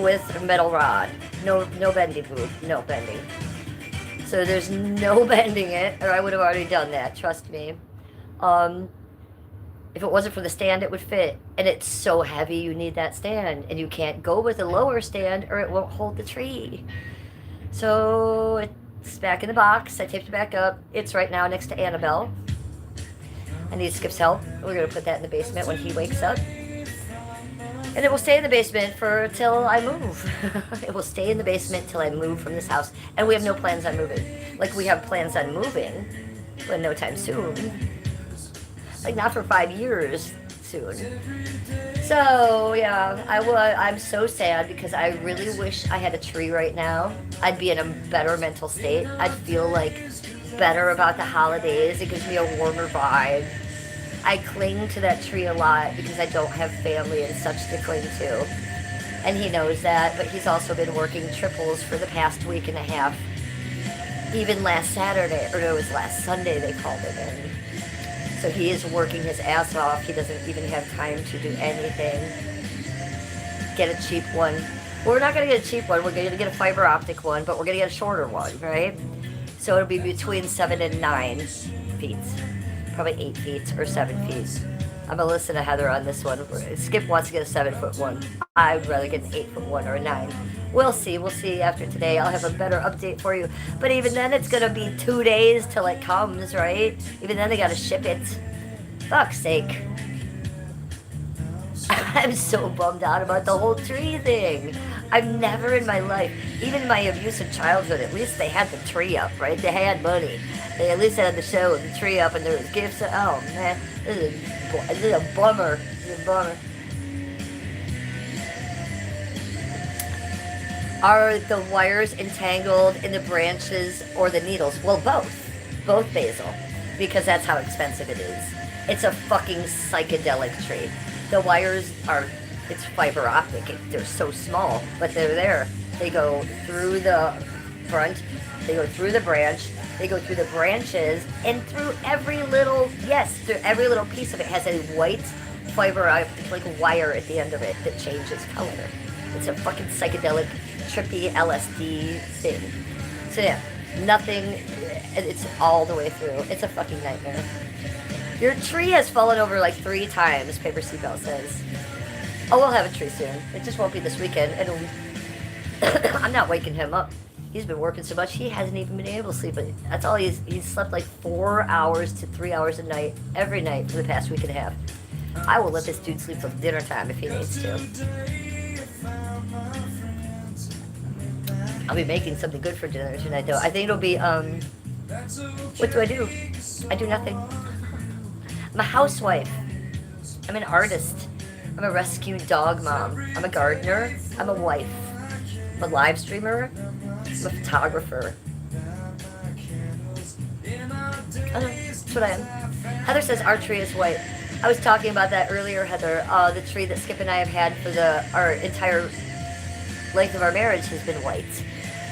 with a metal rod. No bending, boob. No bending. So there's no bending it, or I would have already done that. Trust me. If it wasn't for the stand, it would fit. And it's so heavy, you need that stand. And you can't go with a lower stand or it won't hold the tree. So it's back in the box. I taped it back up. It's right now next to Annabelle. I need Skip's help. We're going to put that in the basement when he wakes up. And it will stay in the basement till I move. It will stay in the basement till I move from this house. And we have no plans on moving. Like, we have plans on moving, but no time soon. Like, not for 5 years soon. So, yeah, I'm so sad because I really wish I had a tree right now. I'd be in a better mental state. I'd feel, like, better about the holidays. It gives me a warmer vibe. I cling to that tree a lot because I don't have family and such to cling to. And he knows that, but he's also been working triples for the past week and a half. Even last Saturday, or no, it was last Sunday they called him in. So he is working his ass off. He doesn't even have time to do anything. Get a cheap one. Well, we're not going to get a cheap one. We're going to get a fiber optic one, but we're going to get a shorter one, right? So it'll be between 7 and 9 feet. Probably 8 feet or 7 feet. I'm going to listen to Heather on this one. Skip wants to get a 7-foot one. I'd rather get an 8-foot one or a 9. We'll see. We'll see after today. I'll have a better update for you. But even then, it's going to be 2 days till it comes, right? Even then, they got to ship it. Fuck's sake. I'm so bummed out about the whole tree thing. I've never in my life, even in my abusive childhood, at least they had the tree up, right? They had money. They at least had the show with the tree up and there was gifts. Oh, man. This is a bummer. This is a bummer. Are the wires entangled in the branches or the needles? Well, both. Both, Basil. Because that's how expensive it is. It's a fucking psychedelic tree. The wires it's fiber optic. They're so small, but they're there. They go through the front, they go through the branch, they go through the branches, and through every little, through every little piece of it has a white fiber optic, like wire at the end of it that changes color. It's a fucking psychedelic, trippy LSD thing. So yeah, nothing, it's all the way through. It's a fucking nightmare. Your tree has fallen over like 3 times, Paper Seatbelt says. Oh, we'll have a tree soon. It just won't be this weekend. I'm not waking him up. He's been working so much, he hasn't even been able to sleep. That's all he's slept like 4 hours to 3 hours a night, every night for the past week and a half. I will let this dude sleep till dinner time if he needs to. I'll be making something good for dinner tonight, though. I think it'll be, what do? I do nothing. I'm a housewife. I'm an artist. I'm a rescue dog mom. I'm a gardener. I'm a wife. I'm a live streamer. I'm a photographer. I don't know. That's what I am. Heather says our tree is white. I was talking about that earlier, Heather. The tree that Skip and I have had for our entire length of our marriage has been white.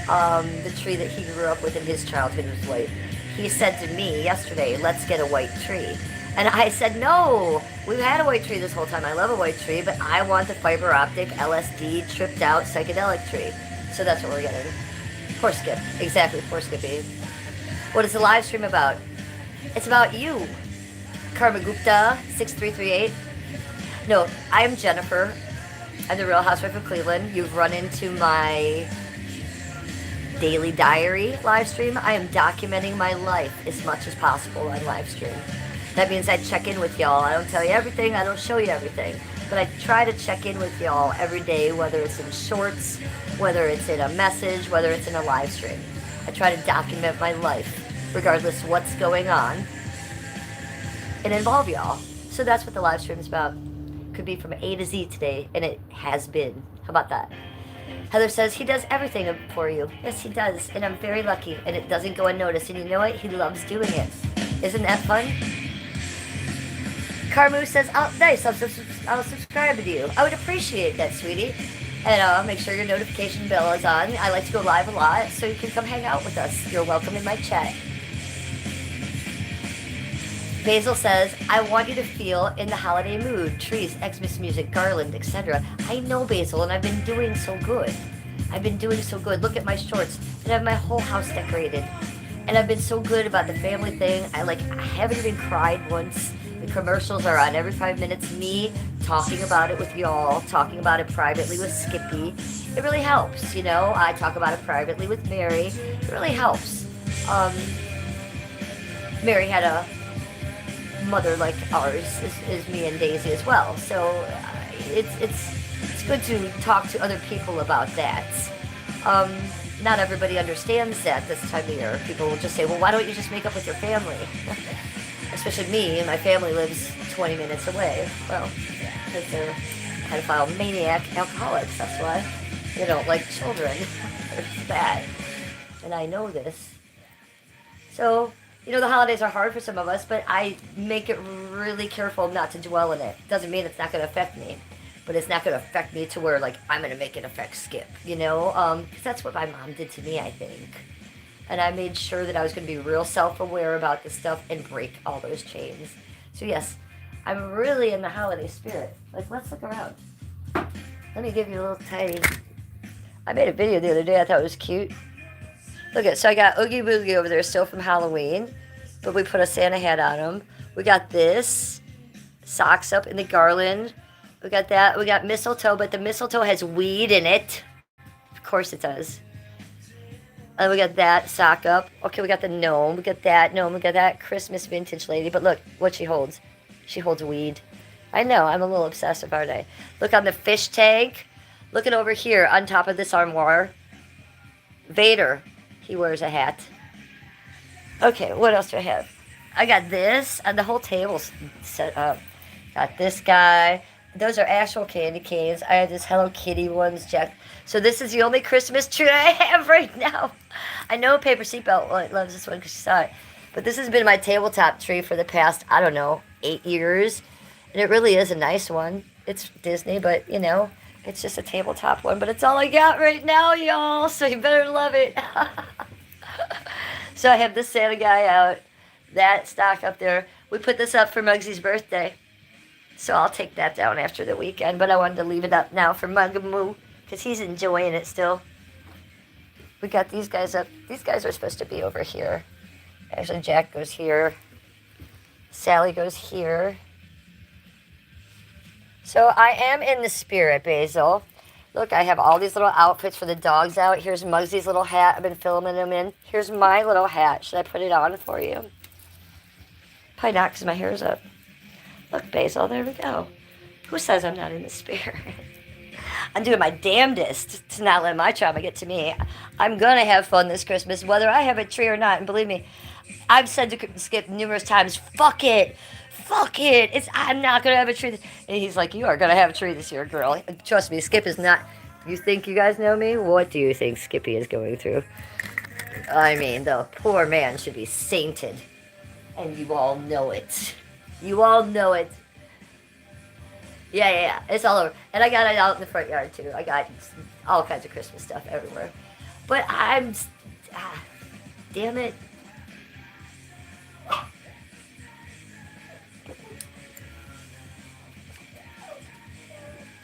The tree that he grew up with in his childhood was white. He said to me yesterday, let's get a white tree. And I said, no, we've had a white tree this whole time. I love a white tree, but I want the fiber optic, LSD, tripped out psychedelic tree. So that's what we're getting. Poor Skip. Exactly, poor Skippy. What is the live stream about? It's about you. Karma Gupta, 6338. No, I'm Jennifer. I'm the Real Housewife of Cleveland. You've run into my daily diary live stream. I am documenting my life as much as possible on live stream. That means I check in with y'all. I don't tell you everything. I don't show you everything. But I try to check in with y'all every day, whether it's in shorts, whether it's in a message, whether it's in a live stream. I try to document my life, regardless of what's going on, and involve y'all. So that's what the live stream is about. Could be from A to Z today, and it has been. How about that? Heather says he does everything for you. Yes, he does, and I'm very lucky, and it doesn't go unnoticed. And you know what? He loves doing it. Isn't that fun? Carmu says, oh, nice, I'll subscribe to you. I would appreciate that, sweetie. And make sure your notification bell is on. I like to go live a lot, so you can come hang out with us. You're welcome in my chat. Basil says, I want you to feel in the holiday mood. Trees, Xmas music, garland, etc. I know, Basil, and I've been doing so good. Look at my shorts. And I have my whole house decorated. And I've been so good about the family thing. I haven't even cried once. The commercials are on every 5 minutes. Me talking about it with y'all, talking about it privately with Skippy. It really helps, you know. I talk about it privately with Mary. It really helps. Mary had a mother like ours, is me and Daisy as well. So it's good to talk to other people about that. Not everybody understands that this time of year. People will just say, well, why don't you just make up with your family? Especially me, and my family lives 20 minutes away. Well, because they're pedophile, maniac, alcoholics, that's why. They don't like children. It's bad. And I know this. So, you know, the holidays are hard for some of us, but I make it really careful not to dwell in it. Doesn't mean it's not going to affect me. But it's not going to affect me to where, like, I'm going to make it affect Skip, you know? Because that's what my mom did to me, I think. And I made sure that I was going to be real self-aware about this stuff and break all those chains. So, yes, I'm really in the holiday spirit. Like, let's look around. Let me give you a little tiny... I made a video the other day. I thought it was cute. Look at, so I got Oogie Boogie over there still from Halloween. But we put a Santa hat on him. We got this. Socks up in the garland. We got that. We got mistletoe, but the mistletoe has weed in it. Of course it does. And we got that sock up. Okay, we got the gnome. We got that gnome. We got that Christmas vintage lady. But look what she holds. She holds weed. I know. I'm a little obsessive, aren't I? Look on the fish tank. Look at over here on top of this armoire. Vader. He wears a hat. Okay, what else do I have? I got this. And the whole table's set up. Got this guy. Those are actual candy canes. I have this Hello Kitty ones, Jack. So this is the only Christmas tree I have right now. I know Paper Seatbelt loves this one because she saw it. But this has been my tabletop tree for the past, I don't know, 8 years. And it really is a nice one. It's Disney, but, you know, It's just a tabletop one, but it's all I got right now, y'all. So you better love it. So I have this Santa guy out, that stock up there. We put this up for Muggsy's birthday. So I'll take that down after the weekend, but I wanted to leave it up now for Muggamoo because he's enjoying it still. We got these guys up. These guys are supposed to be over here. Actually, Jack goes here. Sally goes here. So I am in the spirit, Basil. Look, I have all these little outfits for the dogs out. Here's Muggsy's little hat. I've been filming them in. Here's my little hat. Should I put it on for you? Probably not because my hair's up. Look, Basil, there we go. Who says I'm not in the spirit? I'm doing my damnedest to not let my trauma get to me. I'm going to have fun this Christmas, whether I have a tree or not. And believe me, I've said to Skip numerous times, fuck it. Fuck it. I'm not going to have a tree. And he's like, you are going to have a tree this year, girl. Trust me, Skip is not. You think you guys know me? What do you think Skippy is going through? I mean, the poor man should be sainted. And you all know it. You all know it. Yeah. It's all over. And I got it out in the front yard, too. I got all kinds of Christmas stuff everywhere. But damn it.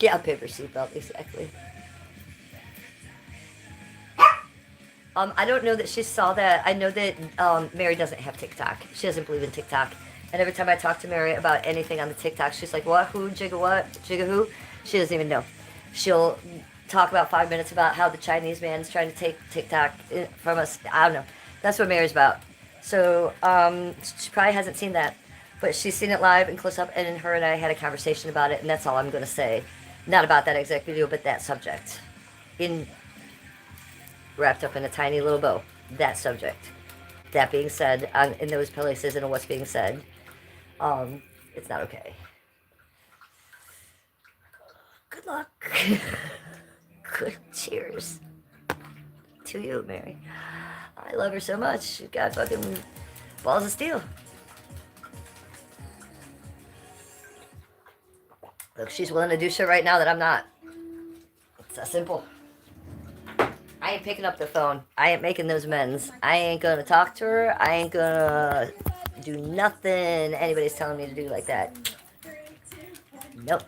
Yeah, paper seatbelt, exactly. I don't know that she saw that. I know that Mary doesn't have TikTok. She doesn't believe in TikTok. And every time I talk to Mary about anything on the TikTok, she's like, what, who, jigga what, jigga who? She doesn't even know. She'll talk about 5 minutes about how the Chinese man's trying to take TikTok from us. I don't know. That's what Mary's about. So she probably hasn't seen that. But she's seen it live and close up, and her and I had a conversation about it, and that's all I'm going to say. Not about that exact video, but that subject. Wrapped up in a tiny little bow. That subject. That being said, in those places and what's being said, it's not okay. Good luck. Good cheers to you, Mary. I love her so much. She's got fucking balls of steel. Look, she's willing to do shit right now that I'm not. It's that simple. I ain't picking up the phone. I ain't making those amends. I ain't gonna talk to her. I ain't gonna do nothing anybody's telling me to do like that. Nope.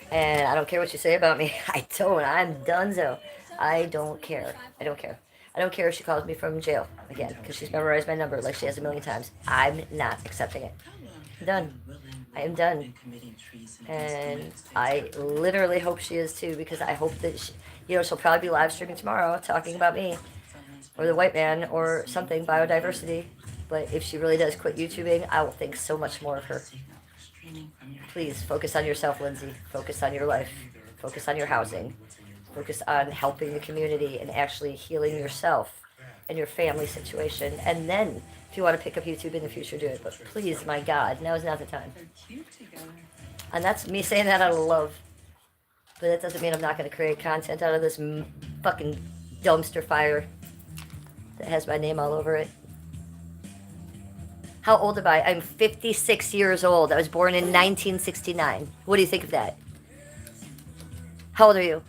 And I don't care what you say about me. I don't. I'm donezo. I don't care. I don't care. I don't care if she calls me from jail again because she's memorized my number like she has a million times. I'm not accepting it. I'm done. I am done. And I literally hope she is too, because I hope that she'll probably be live streaming tomorrow talking about me or the white man or something, biodiversity. But if she really does quit YouTubing, I will think so much more of her. Please focus on yourself, Lindsay. Focus on your life. Focus on your housing. Focus on helping the community and actually healing yourself and your family situation. And then, if you want to pick up YouTube in the future, do it. But please, my God, now is not the time. And that's me saying that out of love. But that doesn't mean I'm not going to create content out of this fucking dumpster fire that has my name all over it. How old am I? I'm 56 years old. I was born in 1969. What do you think of that? How old are you?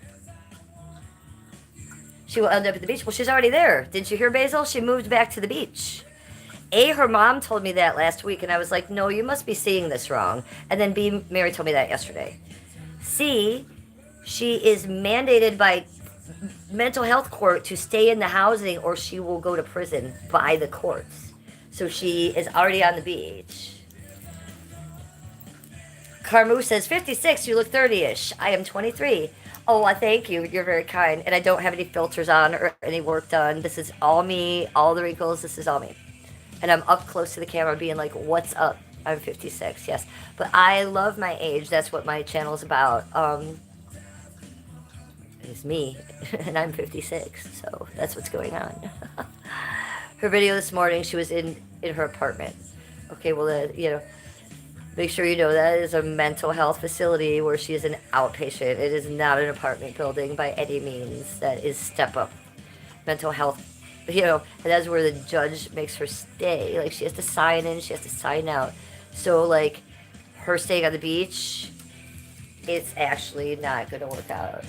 She will end up at the beach. Well, she's already there. Didn't you hear, Basil? She moved back to the beach. Her mom told me that last week, and I was like, no, you must be seeing this wrong. And then B, Mary told me that yesterday. C, she is mandated by mental health court to stay in the housing or she will go to prison by the courts. So she is already on the beach. Carmu says, 56, you look 30-ish. I am 23. Oh, well, thank you. You're very kind. And I don't have any filters on or any work done. This is all me. All the wrinkles. This is all me. And I'm up close to the camera being like, what's up? I'm 56, yes. But I love my age. That's what my channel's about. It's me. And I'm 56. So that's what's going on. Her video this morning, she was in her apartment. Okay, well, make sure you know that is a mental health facility where she is an outpatient. It is not an apartment building by any means. That is step up mental health. And that's where the judge makes her stay. Like, she has to sign in, she has to sign out. So, like, her staying on the beach it's actually not going to work out.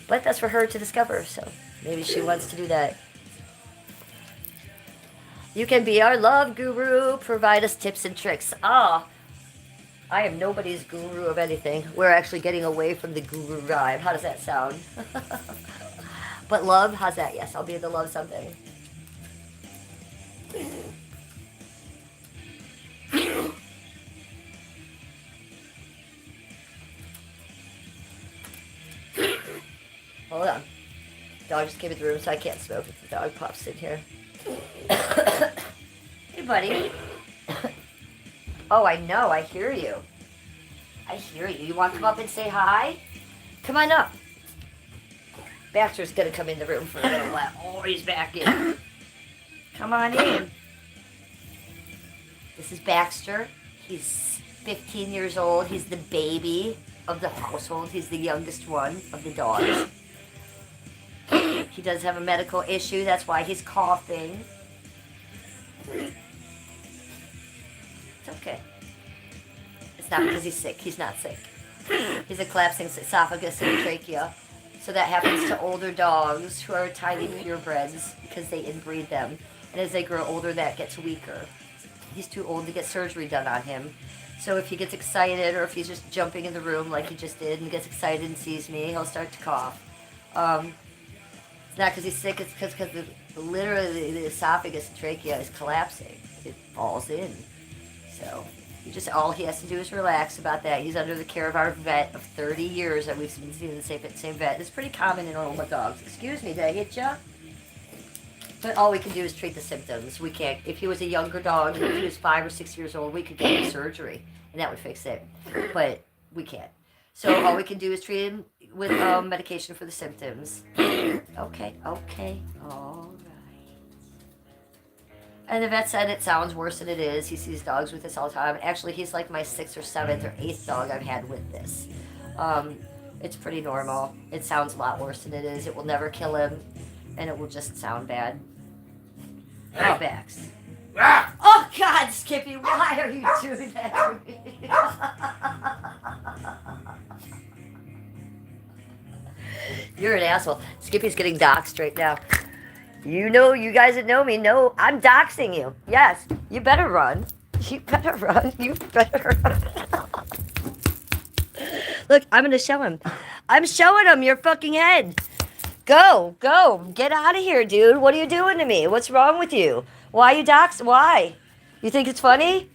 But that's for her to discover, so maybe she wants to do that. You can be our love guru, provide us tips and tricks. Ah, I am nobody's guru of anything. We're actually getting away from the guru vibe. How does that sound? But love, how's that? Yes, I'll be able to love something. Hold on. Dog just came in the room, so I can't smoke if the dog pops in here. Hey, buddy. Oh, I know. I hear you. I hear you. You want to come up and say hi? Come on up. Baxter's going to come in the room for a little while. Oh, he's back in. Come on in. This is Baxter. He's 15 years old. He's the baby of the household. He's the youngest one of the dogs. He does have a medical issue. That's why he's coughing. It's okay. It's not because he's sick. He's not sick. He's a collapsing esophagus and trachea. So that happens to older dogs who are tiny purebreds because they inbreed them. And as they grow older, that gets weaker. He's too old to get surgery done on him. So if he gets excited or if he's just jumping in the room like he just did and gets excited and sees me, he'll start to cough. It's not because he's sick, it's because literally the esophagus and trachea is collapsing. It falls in. So all he has to do is relax about that. He's under the care of our vet of 30 years that we've been seeing the same vet. It's pretty common in Oklahoma dogs. Excuse me, did I hit ya? But all we can do is treat the symptoms. We can't, if he was a younger dog, if he was 5 or 6 years old, we could get him surgery and that would fix it. But we can't. So all we can do is treat him with medication for the symptoms. Okay, all right. And the vet said it sounds worse than it is. He sees dogs with this all the time. Actually, he's like my 6th or 7th or 8th dog I've had with this. It's pretty normal. It sounds a lot worse than it is. It will never kill him, and it will just sound bad. Oh, Bax. Oh, God, Skippy, why are you doing that to me? You're an asshole. Skippy's getting doxxed right now. You know, you guys that know me know I'm doxing you. Yes, you better run. You better run. You better run. Look, I'm going to show him. I'm showing him your fucking head. Go. Get out of here, dude. What are you doing to me? What's wrong with you? Why you dox? Why? You think it's funny?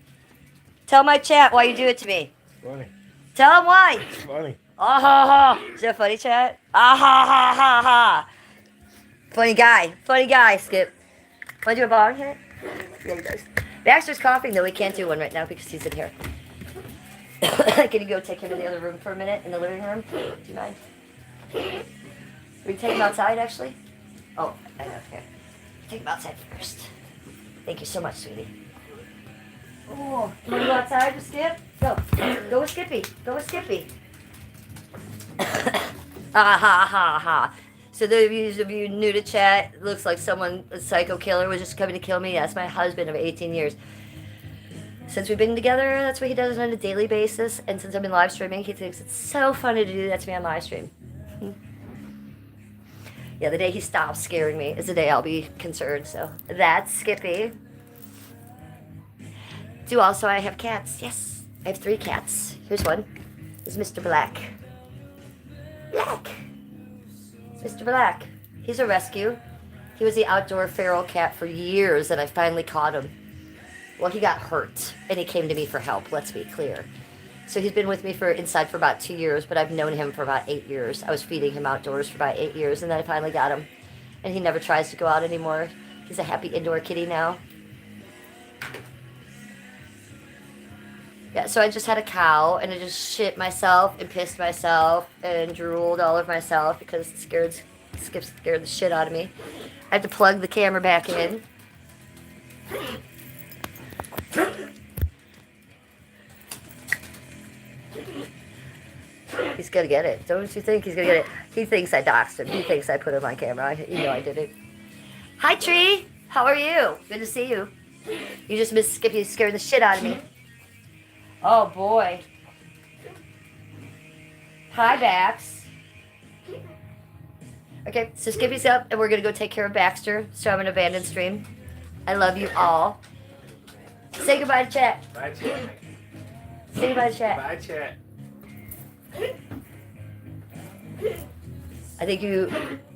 Tell my chat why you do it to me. It's funny. Tell him why. It's funny. Ah ha ha. Is that funny, chat? Ah ha ha ha ha. Funny guy, Skip. Want to do a bong hit? Yeah, he does. Baxter's coughing, though. We can't do one right now because he's in here. Can you go take him to the other room for a minute, in the living room? Do you mind? We take him outside, actually? Oh, I know, here. Take him outside first. Thank you so much, sweetie. Oh, you want to go outside with Skip? Go. Go with Skippy. Go with Skippy. Ah ha ha ha. So those of you new to chat, it looks like a psycho killer was just coming to kill me. That's my husband of 18 years. Since we've been together, that's what he does on a daily basis. And since I've been live streaming, he thinks it's so funny to do that to me on live stream. Yeah, the day he stops scaring me is the day I'll be concerned. So that's Skippy. I have cats. Yes, I have 3 cats. Here's one. This is Mr. Black. Mr. Black. He's a rescue. He was the outdoor feral cat for years, and I finally caught him. Well, he got hurt, and he came to me for help, let's be clear. So he's been with me inside for about 2 years, but I've known him for about 8 years. I was feeding him outdoors for about 8 years, and then I finally got him. And he never tries to go out anymore. He's a happy indoor kitty now. Yeah, so I just had a cow, and I just shit myself and pissed myself and drooled all over myself because Skip scared the shit out of me. I had to plug the camera back in. He's gonna get it. Don't you think he's gonna get it? He thinks I doxed him. He thinks I put him on camera. You know I did it. Hi, Tree. How are you? Good to see you. You just missed Skippy scaring the shit out of me. Oh, boy. Hi, Bax. Okay, so Skippy's up, and we're gonna go take care of Baxter. So I'm an abandoned stream. I love you all. Say goodbye to chat. Bye, chat. Say goodbye to chat. Bye, chat. I think you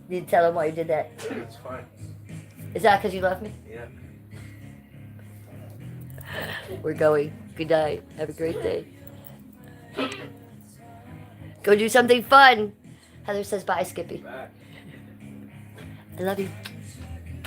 need to tell him why you did that. It's fine. Is that because you love me? Yeah. We're going. Good night. Have a great day. Go do something fun. Heather says bye, Skippy. Bye. I love you.